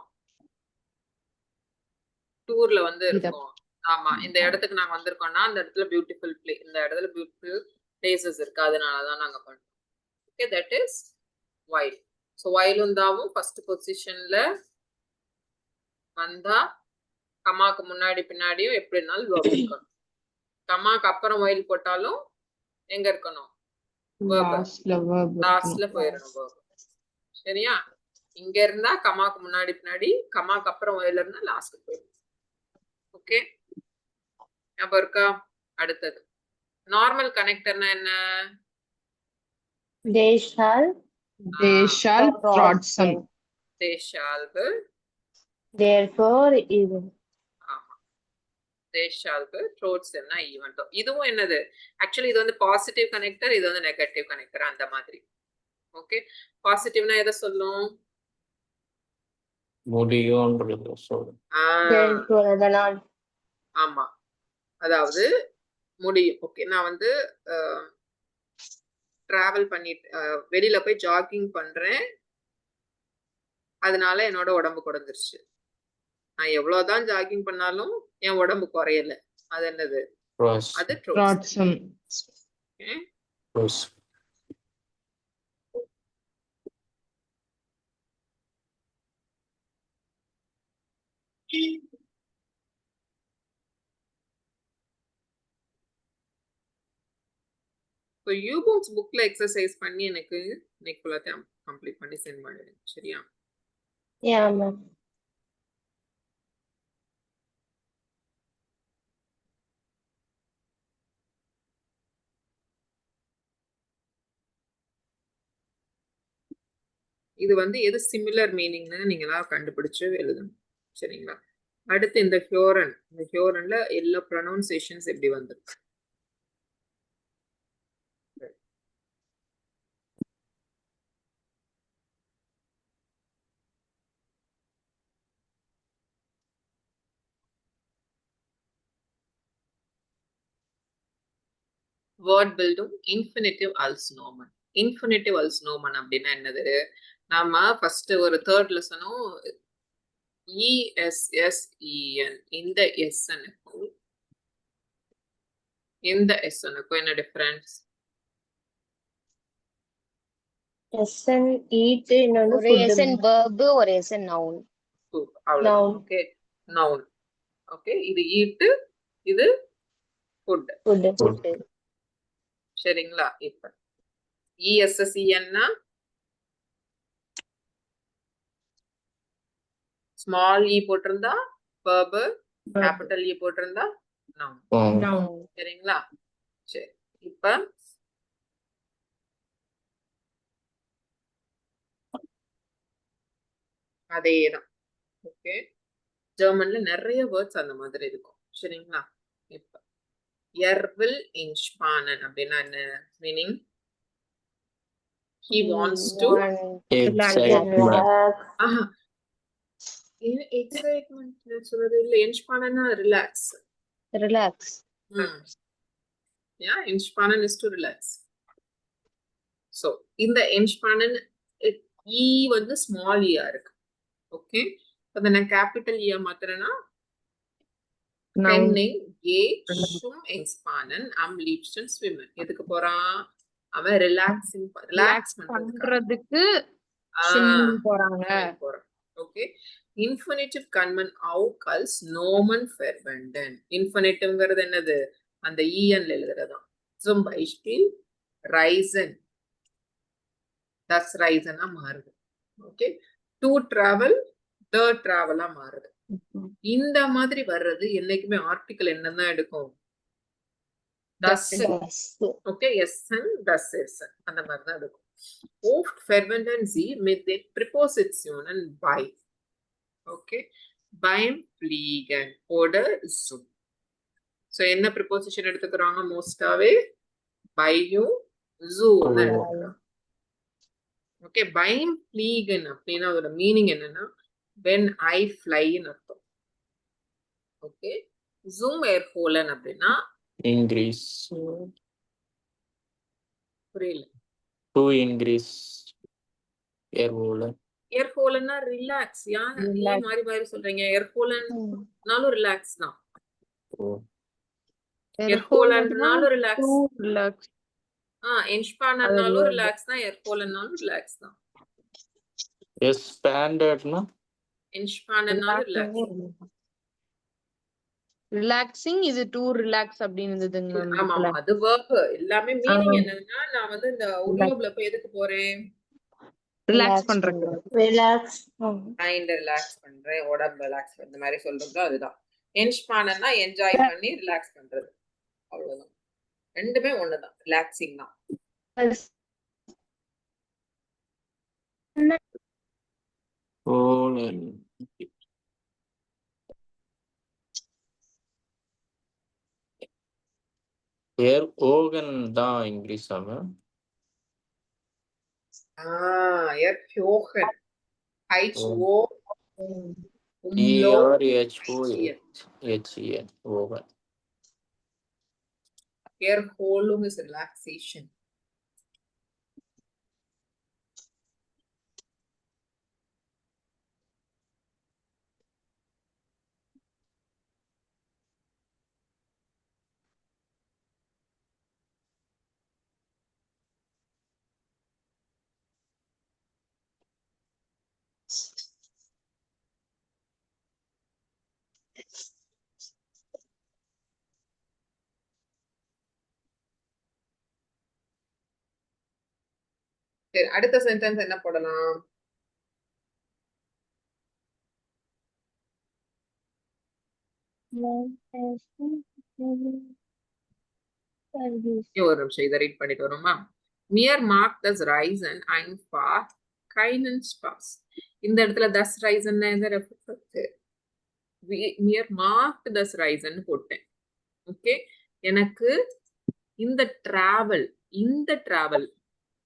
டூர்ல வந்து இருக்கோம். ஆமா, இந்த இடத்துக்கு நாங்க வந்திருக்கோம்னா அந்த இடத்துல பியூட்டிஃபுல் இந்த இடத்துல பியூட்டிஃபுல் பிளேசஸ் இருக்கு, அதனாலதான் நாங்க பண்றோம். Okay, that is while. So while தாவும் ஃபர்ஸ்ட் பொசிஷன்ல வந்தா கமாக்கு முன்னாடி பின்னாடியும் எப்படி இருந்தாலும் verb இருக்கணும். கமாக்கு அப்புறம் while போட்டாலும் எங்க இருக்கணும்? லாஸ்ட்ல போயிடணும் verb. சரியா? இங்க இருந்தா கமாக்கு முன்னாடி பின்னாடி, கமாக்கு அப்புறம் while இருந்தா லாஸ்ட்ல போயிடும். ஓகே, ஞாபகம் இருக்கா? அடுத்தது நார்மல் கனெக்டர்னா என்ன? They shall Flotsam. they shall be, therefore even. ஆமா, they shall be flotsam னா ஈவன். இதுவும் என்னது? ஆக்சுவலி இது வந்து பாசிட்டிவ் கனெக்டர், இது வந்து நெகட்டிவ் கனெக்டர், அந்த மாதிரி. ஓகே, பாசிட்டிவ்னா எதை சொல்லும்? முடியும்ன்றது சொல்லும். Therefore அதனால். ஆமா, அதாவது முடியும். ஓகே, நான் வந்து டிராவல் பண்ணிட்டு வெளியில போய் ஜாகிங் பண்றேன், அதனால என்னோட உடம்பு குறைஞ்சிருச்சு. நான் எவ்வளவுதான் ஜாகிங் பண்ணாலும் என் உடம்பு குறையல. அது என்னது? அது Flotsam. இப்போ யூபோக்ஸ் புக்ல எக்ஸசைஸ் பண்ணி எனக்கு இன்னைக்கு ஃபுல்லாத்தையும் கம்ப்ளீட் பண்ணி சென்ட் பண்ணிடுங்க. சரியா? Yeah, ma'am. இது வந்து எது சிமிலர் மீனிங்னு நீங்களா கண்டுபிடிச்சு எழுதணும். சரிங்களா? அடுத்து இந்த ஹியோரன், இந்த ஹியோரன்ல எல்லா ப்ரொனவுன்சியேஷன்ஸ் எப்படி வந்திருக்கு? Word பில்டும் infinitive அல்ஸ் Noman. Infinitive அல்ஸ் Noman அப்படின்னா என்னது? நாம ஃபர்ஸ்ட் ஒரு தேர்ட் லெசனும் ESSEN இந்த எஸ்னுக்கும் இந்த எஸ்னுக்கும் என்ன டிஃபரன்ஸ்? SN eat இன்னொன்னு ஒரு food. SN verb, ஒரு SN noun. அவ்வளவுதான். Okay, noun. ஓகே, இது ஈட்டு, இது ஃபுட். Food. சரிங்களா? இப்ப ESSENனா ஸ்மால் இ போட்டிருந்தா verb, கேபிட்டல் இ போட்டிருந்தா noun. சரிங்களா? சரி, இப்ப அதேதான். ஓகே, ஜெர்மன்ல நிறைய வேர்ட்ஸ் அந்த மாதிரி இருக்கும். சரிங்களா? இப்ப எர்வில் இன்ஸ்பானன் அப்படின்னா என்ன meaning? He wants to excitement சொல்றது இல்ல. இன்ஸ்பானன்னா relax. Yeah, entspannen is to relax. So இந்த entspannen E வந்து ஸ்மால் E இருக்கு. ஓகே, அத நான் capital E மாத்துறேன்னா Penning geht zum Entspannen am liebsten schwimmen. எதுக்கு போறான்? அவன் ரிலாக்ஸ் பண்றதுக்கு பண்றதுக்கு போறாங்க. போறான். ஓகே. இன்ஃபினிட்டிவ் கன்மன் auch als Nomen verwenden. இன்ஃபினிட்டிவ்ங்கிறது என்னது? அந்த ல எழுதுறதான். Zum Beispiel reisen. Das reisen மாறுது. Okay. to travel, the travel மாறுது. இந்த மாதிரி வர்றது என்னைக்குமே ஆர்டிகல் என்னதான் எடுக்கும்? das. Okay, essen, das essen அந்த மாதிரி தான் எடுக்கும். Oft verwenden sie mit den Präpositionen bei. Okay, beim Fliegen oder so. So என்ன ப்ரிப்போசிஷன் எடுத்துக்கறாங்க? மோஸ்டாவே பையும் ஜூன்னு எடுத்துக்கறாங்க. ஓகே, beim Fliegen அப்படின்னா அதோட மீனிங் என்னன்னா when I fly ன்னு அர்த்தம். ஓகே, zum erholen அப்படின்னா increase புரியல. to increase erholen ஏர்ஹோலன்னா ரிலாக்ஸ். ஏன் மாறி மாறி சொல்றீங்க? ஏர்ஹோலன்னாலும் ரிலாக்ஸ் தான். ஏர்ஹோலன்னாலும் ரிலாக்ஸ். என்ஸ்பானர்னாலும் ரிலாக்ஸ் தான். ஏர்ஹோலன்னாலும் ரிலாக்ஸ் தான். expandedனா என்ஸ்பானர்னாலும் ரிலாக்ஸ். ரிலாக்ஸிங் இது டு ரிலாக்ஸ் அப்படின்னு இருந்ததுங்க மேம். ஆமா, அது verb. எல்லாமே மீனிங் என்னன்னா நான் வந்து இந்த உருவப்ல போய் எதுக்கு போறேன்? ரிலாக்ஸ் பண்றேன். ரிலாக்ஸ் மைண்ட் ரிலாக்ஸ் பண்றேன், உடம்பு ரிலாக்ஸ் இந்த மாதிரி சொல்றது அதுதான். என்ஸ்பானர்னா என்ஜாய் பண்ணி ரிலாக்ஸ் பண்றது, அவ்வளவுதான். ரெண்டுமே ஒண்ணுதான், ரிலாக்ஸிங் தான். ஓகன் தான் இங்கிலீஷ் ஆகும். எர்ஹோகன் HO ERHOHEN ஓகன். Erholung is relaxation. சரி, அடுத்த சென்டென்ஸ் என்ன போடலாம்? ஒரு நிமிஷம் இதை ரீட் பண்ணிட்டு வரோமா? மியர் மார்க் தஸ் ரைசன் einfach keinen Spaß. இந்த இடத்துல தஸ் ரைசன் எதை ரெஃபர் பண்ணுது? மியர் மார்க் தஸ் ரைசன் போட்டேன். ஓகே, எனக்கு இந்த டிராவல்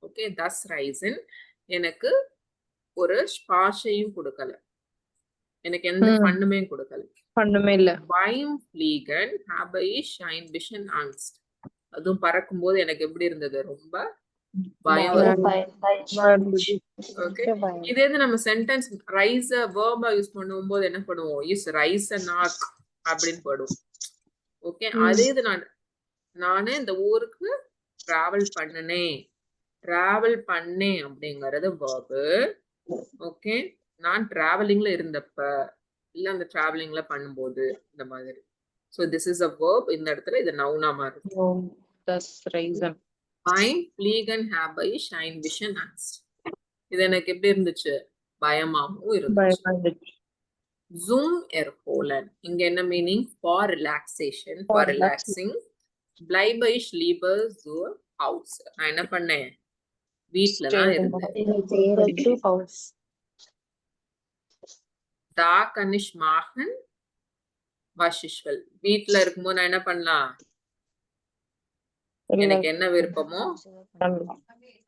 ஓகே, தஸ் ரைசன் எனக்கு ஒரு ஸ்பாஷையும் கொடுக்கல, எனக்கு எந்த பண்ணுமே கொடுக்கல. பண்ணுமே இல்ல. beim Fliegen habe ich ein bisschen Angst. அதுவும் பறக்கும் போது எனக்கு எப்படி இருந்தது? ரொம்ப பயம். ஓகே, இதே இது நம்ம சென்டென்ஸ் ரைஸ் வெர்பா யூஸ் பண்ணும்போது என்ன பண்ணுவோம்? இஸ் ரைஸ் நாட் அப்படின்னு போடுவோம். ஓகே, அதே இது நானே இந்த ஊருக்கு டிராவல் பண்ணேன் அப்படிங்கறது வெர்பு. ஓகே, நான் டிராவலிங்ல இருந்தப்ப இல்ல அந்த டிராவலிங்ல பண்ணும்போது இந்த மாதிரி. So this is a verb. இந்த இடத்துல இது நவுனா மாறுது. Das Reisen. Beim Fliegen habe ich ein bisschen Angst. இது எனக்கு எப்படி இருந்துச்சு? பயமாவும் இருந்துச்சு. Zum erholen இங்க என்ன meaning? For relaxation, for relaxing. Bleibe ich lieber zu Hause. நான் என்ன பண்ணேன்? வீட்ல தான் இருந்தேன். Da kann ich machen was ich will. வீட்ல இருக்கும்போது நான் என்ன பண்ணலாம்? எனக்கு என்ன விருப்பமோ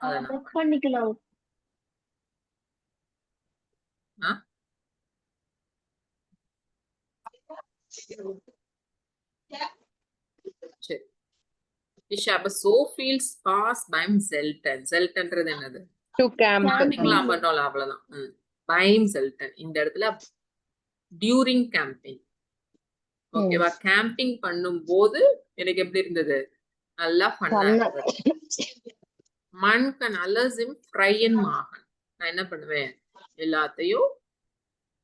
அதை நான் பண்ணிக்கலாம். சரி, ich habe so viel Spaß beim Zelten. Zeltenன்றது என்னது? கேம்பிங்லாம் பண்ணோம்ல, அவ்வளவுதான். beim Zelten இந்த இடத்துல during camping. ஓகேவா? கேம்பிங் பண்ணும்போது எனக்கு எப்படி இருந்தது? நல்லா ஃபன்னா இருந்தது. Man kann alles im Freien machen. நான் என்ன பண்ணுவேன்? எல்லாத்தையும்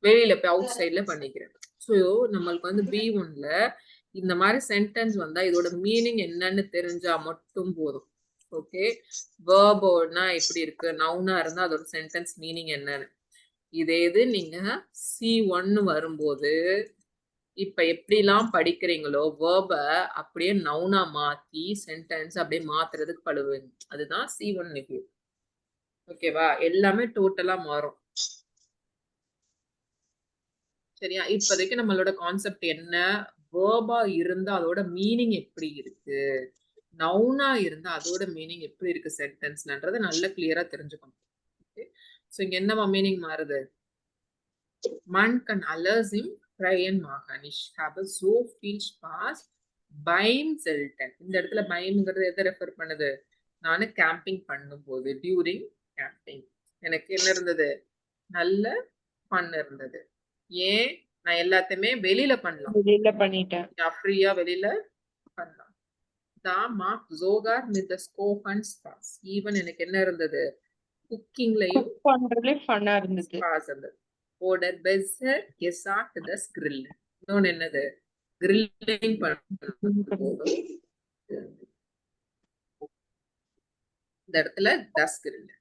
வெளியில போய் அவுட் சைட்ல பண்ணிக்கிறேன். ஸோ நம்மளுக்கு வந்து B1ல இந்த மாதிரி சென்டென்ஸ் வந்தா இதோட மீனிங் என்னன்னு தெரிஞ்சா மட்டும் போதும். ஓகே, வேர்போனா எப்படி இருக்கு, நவுனா இருந்தா அதோட சென்டென்ஸ் மீனிங் என்னன்னு. இதே இது நீங்க C1 வரும்போது இப்ப எப்படிலாம் படிக்கிறீங்களோ வேர்ப அப்படியே நவுனா மாத்தி சென்டென்ஸ் அப்படியே மாத்துறதுக்கு படுவீங்க. அதுதான் C1 நிகழ்வு. ஓகேவா? எல்லாமே டோட்டலா மாறும். சரியா? இப்போதைக்கு நம்மளோட கான்செப்ட் என்ன, வேர்பா இருந்தா அதோட மீனிங் எப்படி இருக்கு, நவுனா இருந்தா அதோட மீனிங் எப்படி இருக்கு சென்டென்ஸ்லன்றத நல்ல கிளியரா தெரிஞ்சுக்கணும். ஓகே, ஸோ இங்க என்னவா மீனிங் மாறுது? Man kann alles im Freien machen. Ich habe so viel Spaß beim Zelten. இந்த இடத்துல பைம்ங்கிறது எதை ரெஃபர் பண்ணுது? நான் கேம்பிங் பண்ணும்போது, டியூரிங் கேம்பிங் எனக்கு என்ன இருந்தது? நல்ல ஃபன் இருந்தது. ஏன்? நான் எல்லாத்தையுமே வெளியில பண்ணலாம். வெளியில பண்ணிட்டேன். ஃப்ரீயா வெளியில பண்ணலாம். Da macht sogar mit das Kochen Spaß. Even எனக்கு என்ன இருந்தது? குக்கிங்லயும் குக் பண்றதுல ஃபன்னா இருந்தது. ஸ்பாஸ் இருந்தது. Oder besser gesagt das Grillen. இன்னொன்னு என்னது? கிரில்லிங் பண்ணும்போது இந்த இடத்துல das Grillen.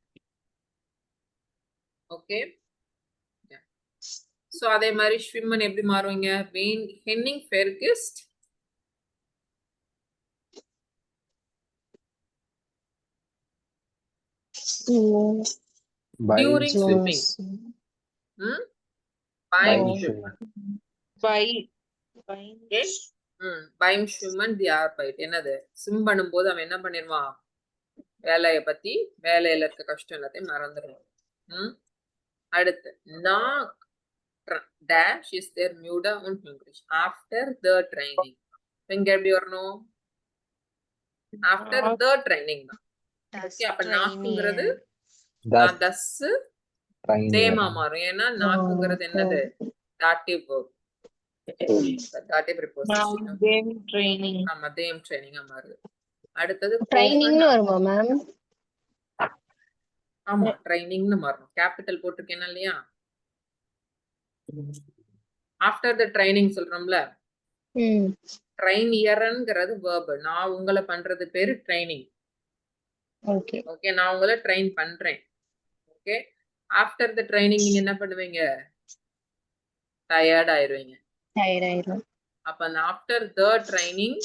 ஓகே, சோ அதே மாதிரி ஸ்விம்மன் எப்படி மாறுவீங்க? ஹென்னிங் ஃபெர்கிஸ்ட் By during swimming. swimming. By Beim swimming. schwimmen. By Okay. Beim schwimmen die Arbeit. என்னது? ஸ்விம் பண்ணும்போது அவன் என்ன பண்ணிடுவான்? வேலையை பத்தி, வேலையில இருக்க கஷ்டம் எல்லாத்தையும் மறந்துடுவான். அடுத்து nach dash is there müde und hungrig after the training. இங்க எப்படி வரணும்? after the training தான். ஓகே, அப்ப நாக்குங்கிறது தஸ் தேமா மாறும். ஏன்னா நாக்குங்கிறது என்னது? Dative verb. Dative preposition. Training. ஆமா, தேம் ட்ரைனிங்கா மாறுது. அடுத்தது ட்ரைனிங்னு வருமா மேம்? ஆமா, ட்ரைனிங்னு மாறணும். கேபிட்டல் போட்டிருக்கேனா இல்லையா? ஆஃப்டர் த ட்ரைனிங் சொல்றோம்ல, ட்ரைன் இயர்ங்கிறது verb. நான் உங்களை பண்றது பேரு ட்ரைனிங். ஓகே ஓகே, நான் உங்களை ட்ரெயின் பண்றேன். ஓகே, ஆஃப்டர் த ட்ரைனிங் நீங்க என்ன பண்ணுவீங்க? டயர்ட் ஆயிருவீங்க. டயர்ட் ஆயிரும். அப்ப அந்த ஆஃப்டர் த ட்ரைனிங்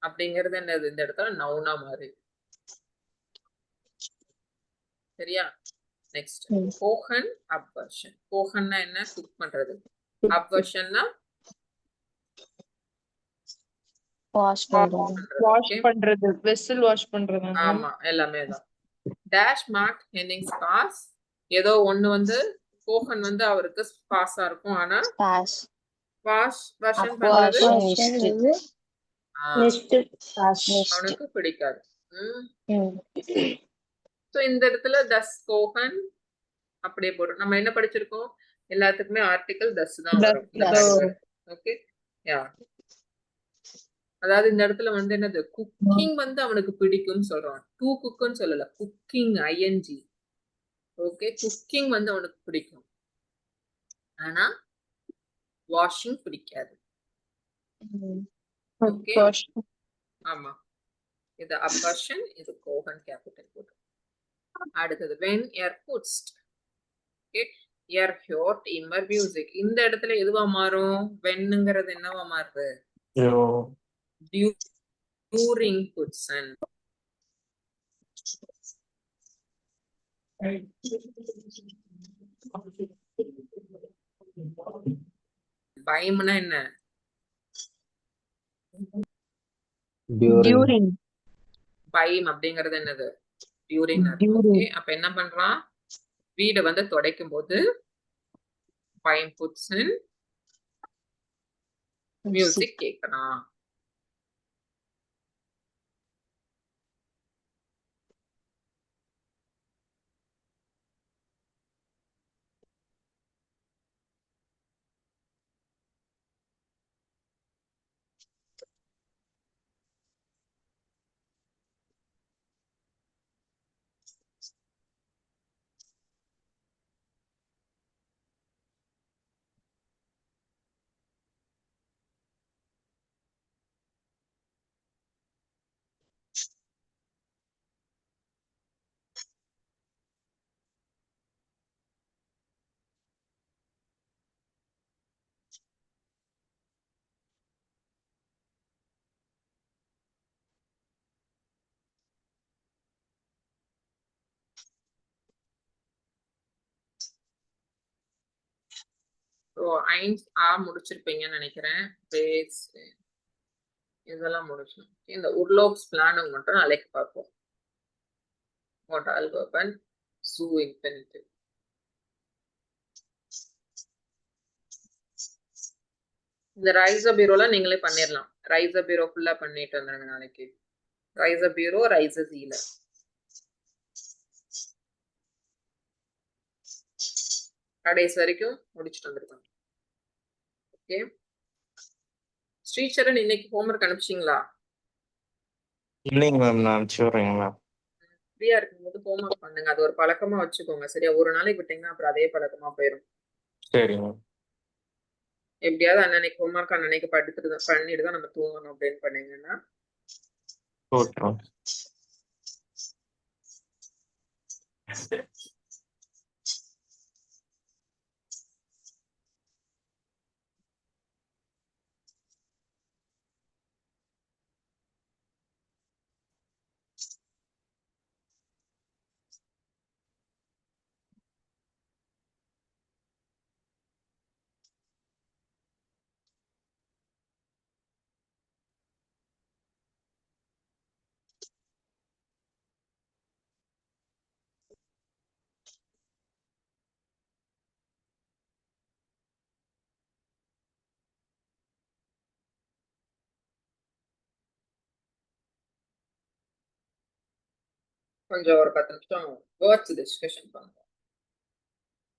அப்படிங்கிறது என்னது? இந்த இடத்துல நவுனா மாறு. சரியா? Next Cohen அப்வர்ஷன். கோஹன்னா என்ன? குக் பண்றது. அப்வர்ஷன்னா வாஷ் பண்றது. வாஷ் பண்றது, வெசல் வாஷ் பண்றது. ஆமா, எல்லாமே தான். டேஷ் மார்க் ஹென்னிங் ஸ்பாஸ். ஏதோ ஒண்ணு வந்து கோஹன் வந்து அவருக்கு ஸ்பாஸா இருக்கும், ஆனா வாஷ் வர்ஷன் பண்றது அவனுக்கு பிடிக்காது. சோ இந்த இடத்துல தஸ் கோஹன் அப்படியே போடும். நம்ம என்ன படிச்சிருக்கோம்? எல்லாத்துக்குமே ஆர்டிகல் தஸ் தான் வரும். ஓகே, யா, அதாவது இந்த இடத்துல வந்து என்னது? குக்கிங் வந்து அவனுக்கு பிடிக்கும்னு சொல்றான். டு குக்னு சொல்லல, குக்கிங் ஐஎன்ஜி. ஓகே, குக்கிங் வந்து அவனுக்கு பிடிக்கும், ஆனா வாஷிங் பிடிக்காது. ஓகே, ஆமா, இது அப்வர்ஷன், இது கோஹன் கேபிட்டல் போட்டு. அடுத்தது when er putzt. Okay, er hört immer music. இந்த இடத்துல எதுவா மாறும்? whenங்கிறது என்னவா மாறுது? during putzen. பயம்னா என்ன? டியூரிங். பயம் அப்படிங்கிறது என்னது? டியூரிங். ஓகே, அப்ப என்ன பண்றான்? வீடை வந்து துடைக்கும் போது பயம் புட்ஸன் மியூசிக் கேட்கறான். ஸோ ஐன்ஸ் முடிச்சிருப்பீங்கன்னு நினைக்கிறேன். பேஸ் இதெல்லாம் முடிச்சோம். இந்த உர்லோப்ஸ் பிளானுங்க மட்டும் நாளைக்கு பார்ப்போம். மோட்டால் வெப்பன் சூ இன்ஃபினிட்டிவ். இந்த ரைசர் பீரோல நீங்களே பண்ணிடலாம். ரைசர் பீரோ ஃபுல்லா பண்ணிட்டு வந்துருங்க நாளைக்கு. ரைசர் பீரோ, ரைசர் சீல கடைசி வரைக்கும் முடிச்சுட்டு வந்துருக்காங்க. ஓகே, ஸ்ரீசரண் இன்னைக்கு ஹோம்ஒர்க் அனுப்பிச்சிங்களா? இல்லைங்க மேம், நான் அனுப்பிச்சுடுறேங்க மேம். ஃப்ரீயா இருக்கும்போது ஹோம்ஒர்க் பண்ணுங்க. அது ஒரு பழக்கமா வச்சுக்கோங்க. சரியா? ஒரு நாளைக்கு விட்டீங்கன்னா அப்புறம் அதே பழக்கமா போயிடும். சரிங்க மேம். எப்படியாவது அன்னன்னைக்கு ஹோம்ஒர்க் அன்னன்னைக்கு பண்ணிட்டு தான் நம்ம தூங்கணும் அப்படின்னு பண்ணீங்கன்னா ஓகே மேம். கொஞ்சம் ஒரு 10 நிமிஷம் வேர்ட்ஸ் டிஸ்கஷன் பண்ணுவோம்.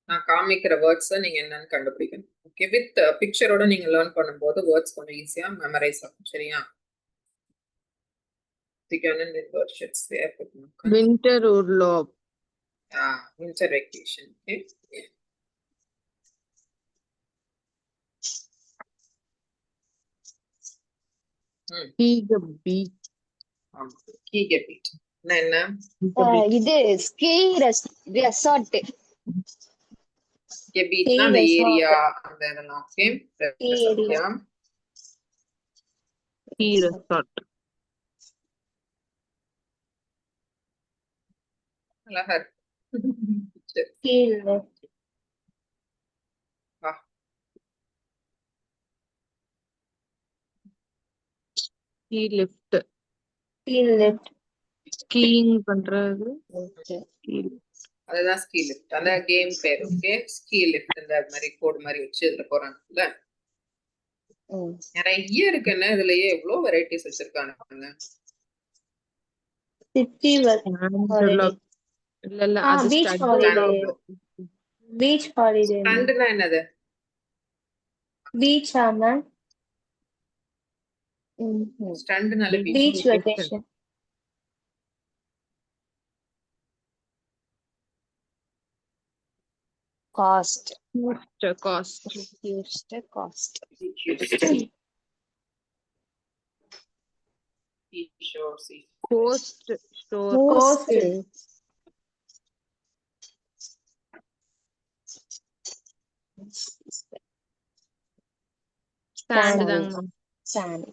நான் காமிக்கிற வேர்ட்ஸை நீங்க என்னன்னு கண்டுபிடிக்கணும். ஓகே, வித் பிக்சரோட நீங்க லேர்ன் பண்ணும்போது வேர்ட்ஸ் கொஞ்சம் ஈஸியா மெமரைஸ் ஆகும். சரியா? வின்டர் உர்லோப், வின்டர் வெக்கேஷன். என்ன இது ஸ்கீ ரெசார்ட். பீச்னா அந்த ஏரியா அந்த இதெல்லாம். Okay, ski resort. அழகா இருக்கு. Ski lift. ஸ்கீயிங் பண்றது. அதுதான் ஸ்கீ லிஃப்ட். அந்த கேம் பேர். Okay, ski lift. இந்த மாதிரி கோட் மாதிரி வச்சு இதுல போறாங்கல்ல, நிறைய இருக்குன்னு. இதுலயே எவ்வளவு வெரைட்டிஸ் வச்சிருக்காங்க. சிட்டி இல்ல அது பீச் ஹாலிடே. ஸ்டண்ட்னா என்னது? பீச்சா மேம்? ஸ்டண்ட்னால beach vacation. Coast. Sand.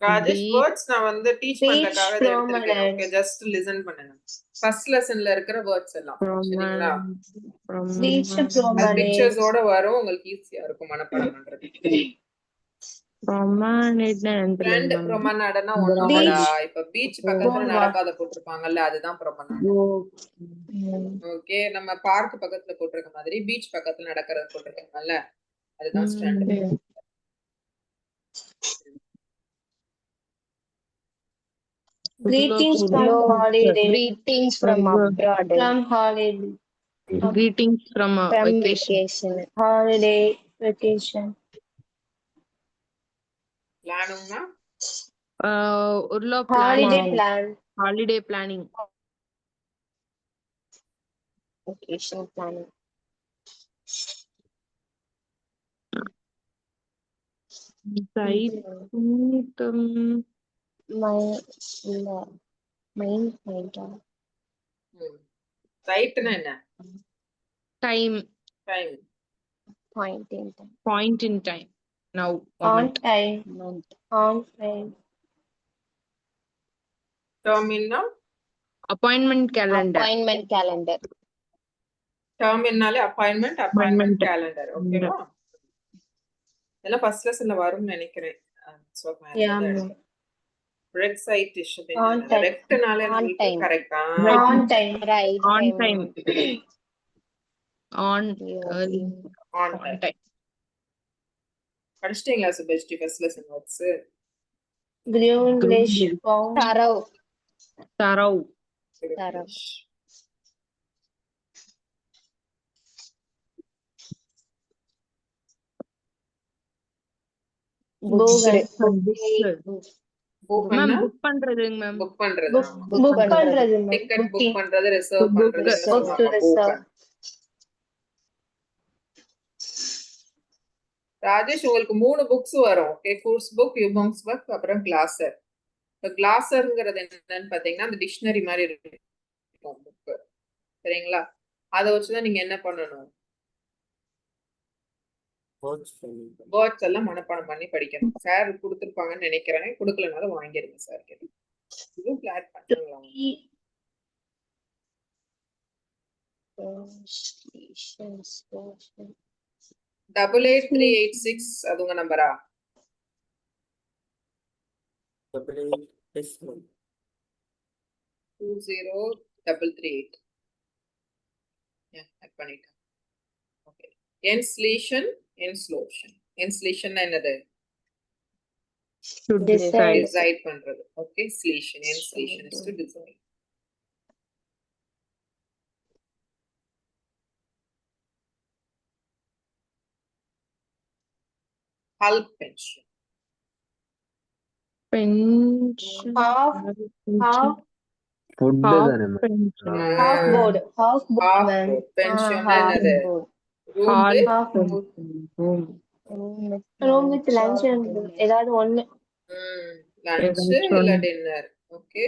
Rajesh, words நான் வந்து டீச் பண்றதுக்காக இத எடுத்துர்க்கேன். ஓகே, ஜஸ்ட் லிசன் பண்ணுங்க. ஃபர்ஸ்ட் லெசன்ல இருக்கிற வேர்ட்ஸ் எல்லாம். சரிங்களா? Beach promenade. பிக்சர்ஸோட வரும், உங்களுக்கு ஈஸியா இருக்கும் மனப்பாடம் பண்றதுக்கு. ப்ரோமனேட்னா ஃப்ரெண்ட் ப்ரோமனேட்னா ஒண்ணுடா. இப்ப பீச் பக்கத்துல நடக்காத போட்டுருப்பாங்கல்ல, அதுதான் ப்ரோமனேட். ஓகே, நம்ம பார்க் பக்கத்துல போட்டுருக்க மாதிரி பீச் பக்கத்துல நடக்கிறது போட்டுருக்காங்கல்ல, அதுதான் stand. Greetings from holiday. Greetings from abroad. From holiday. Greetings from vacation. Holiday vacation. பிளானும்னா உர்லோப் Holiday plan. Holiday planning. Vacation planning. சைட்னா என்ன? Time. Point in time. Point in time. Now On time. On time. டெர்மின்னா appointment calendar. Appointment calendar. டெர்மின்னாலே appointment Appointment calendar. ஓகேவா? இதெல்லாம் first லெசன்ல வரும்னு நினைக்கிறேன். Yeah, ma'am. ரெக்சைட்டேஷன் On time. ரெக்ட்னாலே On நமக்கு time. கரெக்ட்டா? On time. Right On time. time. On early. On On time. time. படிச்சிட்டீங்களா Subashree first lesson notes? Greenwich found. Thorough. Thorough. Thorough. Booked. Ma'am book பண்றதுங்க ma'am. Book பண்றது. Book பண்றது ma'am. Ticket book Booking. பண்றது, reserve பண்றது. Book to reserve. Rajesh உங்களுக்கு 3 books வரும். Okay, course book, யூபங்ஸ் book, அப்புறம் கிளாசர். இப்போ கிளாசர்ங்கிறது என்னன்னு பாத்தீங்கன்னா அந்த டிக்ஷனரி மாதிரி இருக்கும் புக். சரிங்களா? அதை வச்சுதான் நீங்க என்ன பண்ணணும்? வேர்ட்ஸ் எல்லாம் மனப்பாடம் பண்ணி படிக்கணும். சார் கொடுத்துருப்பாங்கன்னு நினைக்கிறேன். கொடுக்கலனாலும் வாங்கிருங்க சார் கிட்ட. இதுவும் பிளாட் பண்ணுங்களா? 88386 அது உங்க நம்பரா? 20338. ஆட் பண்ணிட்டேன். ஓகே. என்ஸ்லேஷன், என்ஸ்லோஷன். என்ஸ்லேஷன் என்னது? To decide. டிசைட் பண்றது. ஓகே, ஸ்லேஷன், என்ஸ்லேஷன் is to decide. Half pension. Pension. Half Food Half தானே ma'am? pension. half board. Half board Half ma'am. board. Pension half என்னது? board. Room Half with Half board. room. Room with lunch and ஏதாவது ஒண்ணு. Lunch ஏதாச்சும் இல்ல ஒண்ணு. Dinner. Okay.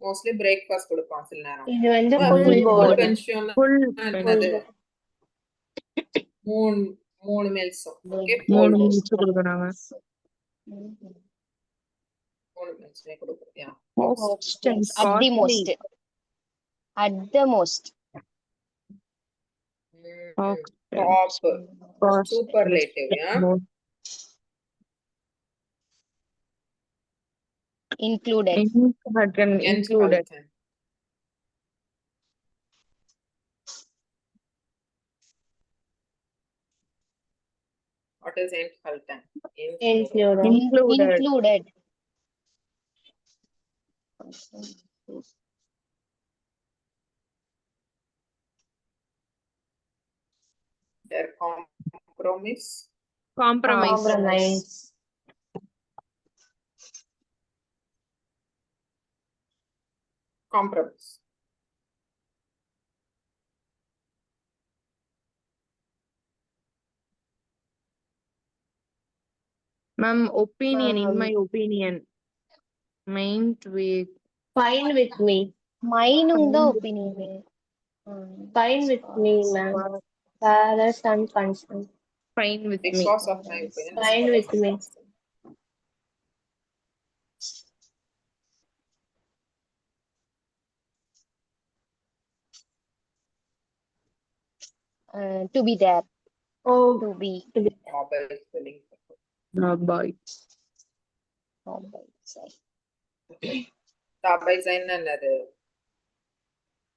Mostly breakfast கொடுப்பான் சில நேரம். இது வந்து Full full board. pension Full என்னது? 3 meals. ஓகே, 3 meals கொடுக்குறாங்க. 3 meals கொடுக்குறியா? Most and At the costly. most. At the most. Top, Cost. superlative, yeah. Most. Included. Included. What is enthalten? Included. Included. Their compromise. Compromise. Compromise. Ma'am, opinion, in my opinion. Mind with. Fine with me. Mine the opinion. Fine with me ma'am. Fathers and concern. Fine with me. Because of my opinion. Fine with me. To be there. Oh, To be. Mobile spelling. Boy. Tabai sign என்னது?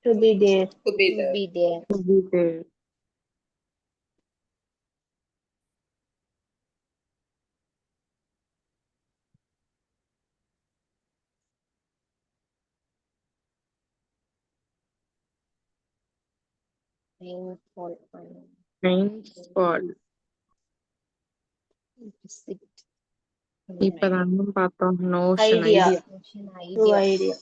to be there. To be To there. be there. To be there. Rainfall. Rainfall. இப்பதான் பார்த்தோம். Notion, Idea. idea. To idea.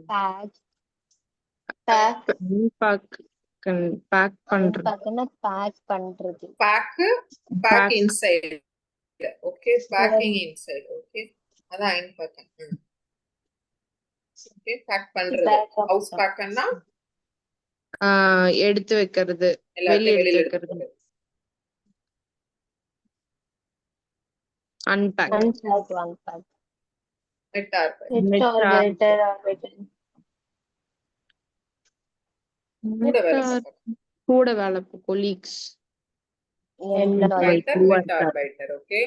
Pack. Pack. Pack பண்றது. Pack பண்றது. Pack inside. Okay, packing inside. Okay, அதான் unpacking. Okay back பண்றது. Pack of house stuff. பேக்னா எடுத்து வைக்கிறது, வெளிய எல்லாத்தையும் எடுத்து வெளியில எடுத்து வைக்கிறது. போறது. Unpack. Unpack, unpack. Net or bed. Net or better or better. கூட வேலை பார்க்கணும். கூட வேலை colleagues. Employee. Writer, wet or biter. Okay.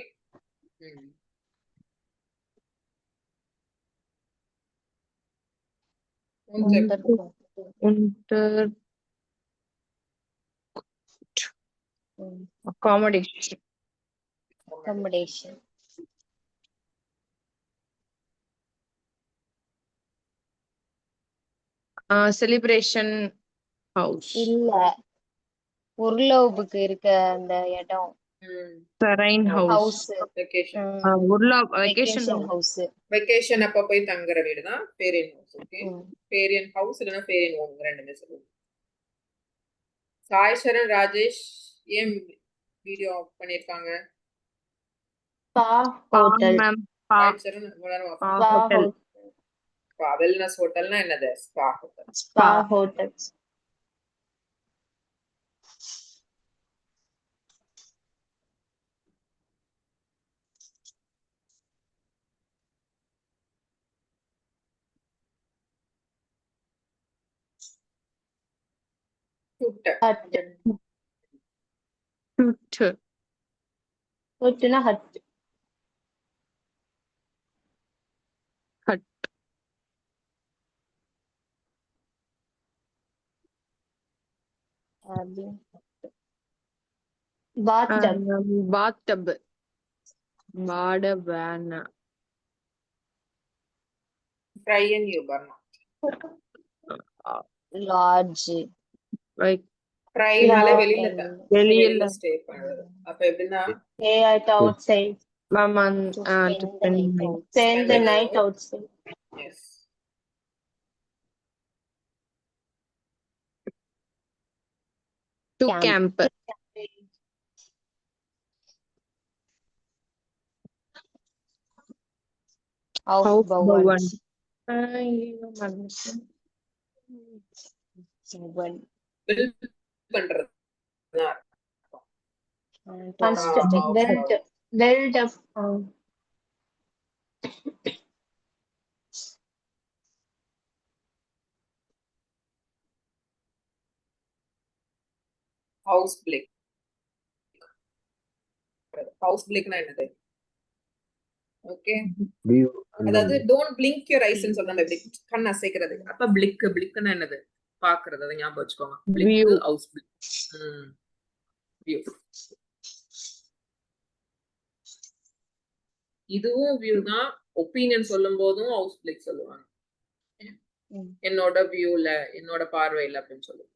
Unter accommodation. Accommodation. Celebration house. இல்ல உருளவுக்கு இருக்க அந்த இடம். Terrain house. House. Vacation. Vacation house. Vacation அப்ப போய் தங்குற வீடு தான் baryon house. Okay. Baryon house இல்லனா பேரியன் ஹோம் ரெண்டுமே சொல்லுங்க. சாய் சரண் ராஜேஷ் ஏன் வீடியோ ஆஃப் பண்ணிருக்காங்க? Spa hotel. சாய் சரண் Hotel. ஸ்பா வெல்னஸ் ஹோட்டல்னா என்னது? Spa hotel. Spa hotel. Hut. Hutனா hut. Hut. Bathtub. Bathtub. Badavana. Fry and you burn. Lodge. Like ஃப்ரைனால வெளியில ஸ்டே பண்றது. அப்ப எப்படின்னா Stay at outside. to Spend the night outside. Yes. To camp. House build பண்றது. Construct. Build up. ஹவுஸ் பிளேக். ஹவுஸ் பிளேக்னா என்னது? ஓகே. அதாவது டோன்ட் பிளிங்க் யுவர் ஐஸ் ன்னு சொல்றாங்க. இப்படி கண் அசைக்கிறது. அப்ப பிளிக்னா என்னது? பாக்குறது. அத ஞாபகம் வச்சுக்கோங்க. பிளிக் ஹவுஸ் பிளிக். வியூ. இதுவும் வியூ தான். ஒபினியன் சொல்லும் போதும் ஹவுஸ் பிளிக் சொல்லுவாங்க. என்னோட வியூல, என்னோட பார்வையில அப்படின்னு சொல்லுவாங்க.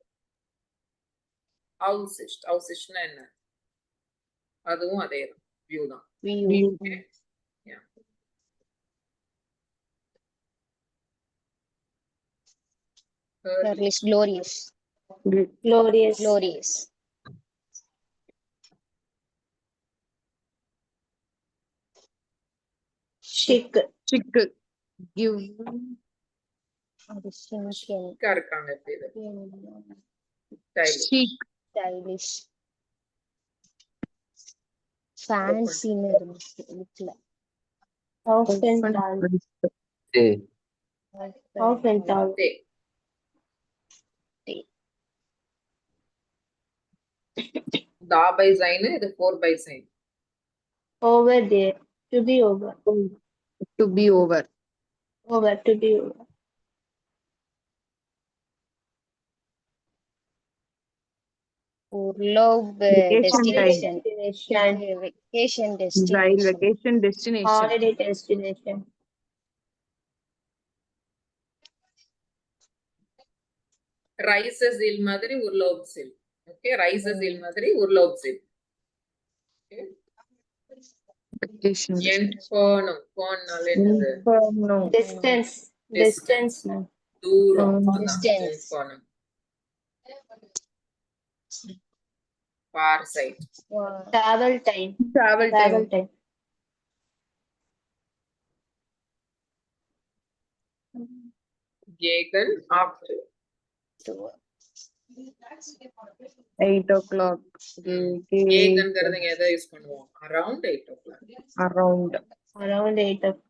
ஹவுசிஷ்னா என்ன? அதுவும் அதே தான். வியூ தான். glorious. Chic. Give. இருக்காங்க. Stylish. Fancy ன்னு இருந்துச்சு வீட்ல. Off and tall. Off and tall. Da by sign, இது 4 by sign. Over there. To be over. To be over. Over. To be over. destination. Vacation destination. Holiday destination. Rises il மாதிரி urlaubsil. Okay, rises il மாதிரி urlaubsil. Okay. Vacation. போனால என்னது? Distance. தூரம். Distance. Far side. Travel time. gegen after 8 o'clock. gegenங்கிறத எதை use பண்ணுவோம்? around 8 o'clock. Around. Around 8 o'clock.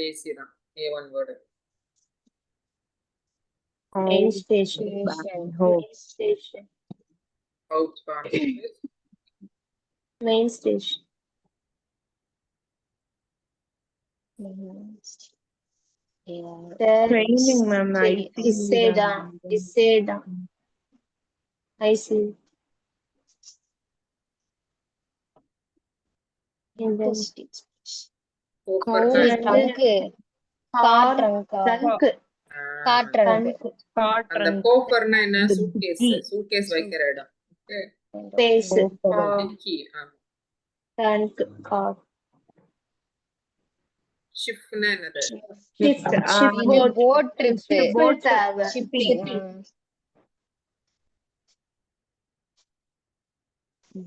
easy தான். A1 word. Main station. Main station. Outbound. Main station. Training, ma'am. I see. Iseda. I see. And then Cooper-னா car trunk. அந்த கோஃபர்னா என்ன? Suitcase வைக்கிற இடம். Space. டிக்கி. Trunk. Car. ஷிப்னா என்னது? boat trip. Shipping.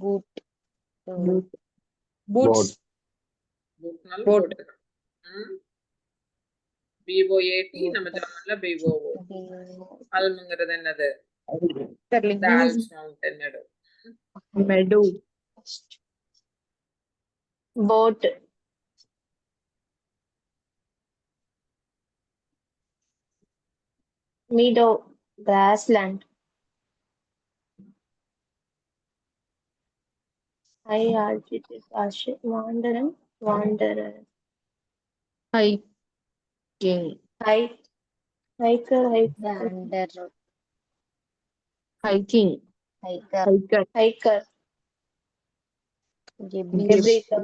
Boot. Boots. பூட்னாலும் Boat. போட்டுக்கலாம். BOAT நம்ம ஜெர்மன்ல BOO. அல்ம்ங்கிறது என்னது? The Alps mountain meadow. Meadow. Boat. Meadow. Grassland. High altitude. Wanderer. Hiking. Hiker. Hiking. Hiker. Debricker.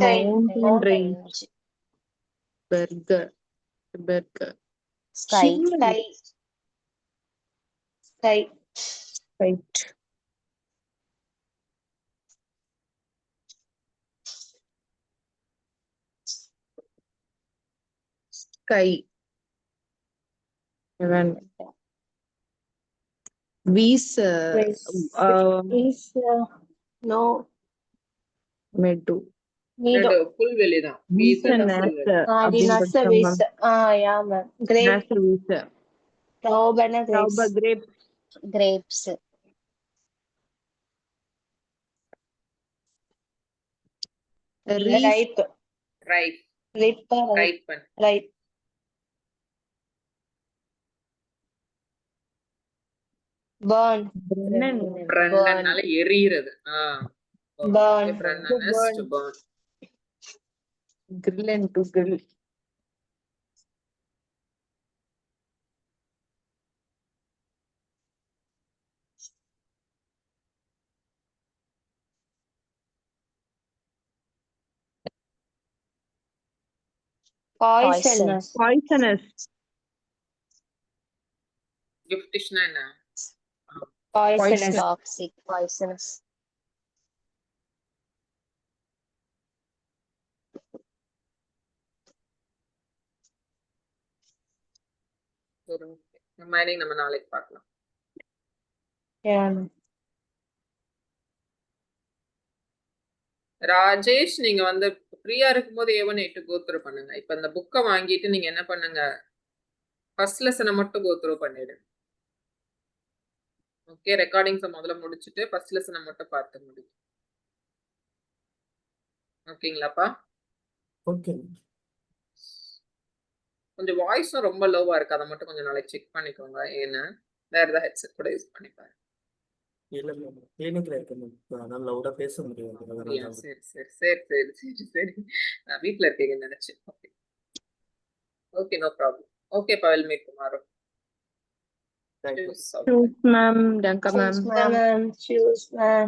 Mountain range. Burger. Sky. Right. Sky. Even visa. No. Meadow. Meadow. புல்வெளி தான். Visa. Nasa visa. Yeah, ma'am. Grape. Visa. Taubana Grapes. Ripe. Ripen. Ripe. Burn. Brennனால எரியிறது. Burn. Brennen is to burn. Grill and to grill. Poisonous. கிஃப்டிஷ்னா என்ன? Poisonous. Toxic. Poisonous. Mining நம்ம நாளைக்கு பார்க்கலாம். Yeah. Rajesh, நீங்க வந்து ஃப்ரீயா இருக்கும்போது A1 A2 கோ த்ரூ பண்ணுங்க. இப்ப இந்த புக்கை வாங்கிட்டு நீங்க என்ன பண்ணுங்க? ஃபர்ஸ்ட் லெசனை மட்டும் கோ த்ரூ பண்ணிடுங்க. ஓகே, ரெக்கார்டிங்ஸை முதல்ல முடிச்சுட்டு ஃபர்ஸ்ட் லெசனை மட்டும் பார்த்து முடியும். ஓகேங்களாப்பா? ஓகே. கொஞ்சம் வாய்ஸும் ரொம்ப லோவா இருக்கு, அதை மட்டும் கொஞ்சம் நாளைக்கு செக் பண்ணிக்கோங்க. ஏன்னா வேற ஏதாவது ஹெட்செட் கூட யூஸ் பண்ணிப்பாரு. இல்ல மேம், கிளினிக்ல இருக்கேன் மேம், அதனால லவுடா பேச முடியாது. சரி, நான் வீட்ல இருக்கீங்கன்னு நினைச்சேன். Okay, no problem. Okay, I'll meet tomorrow. Choose, ma'am. Danka, ma'am. Choose, ma'am.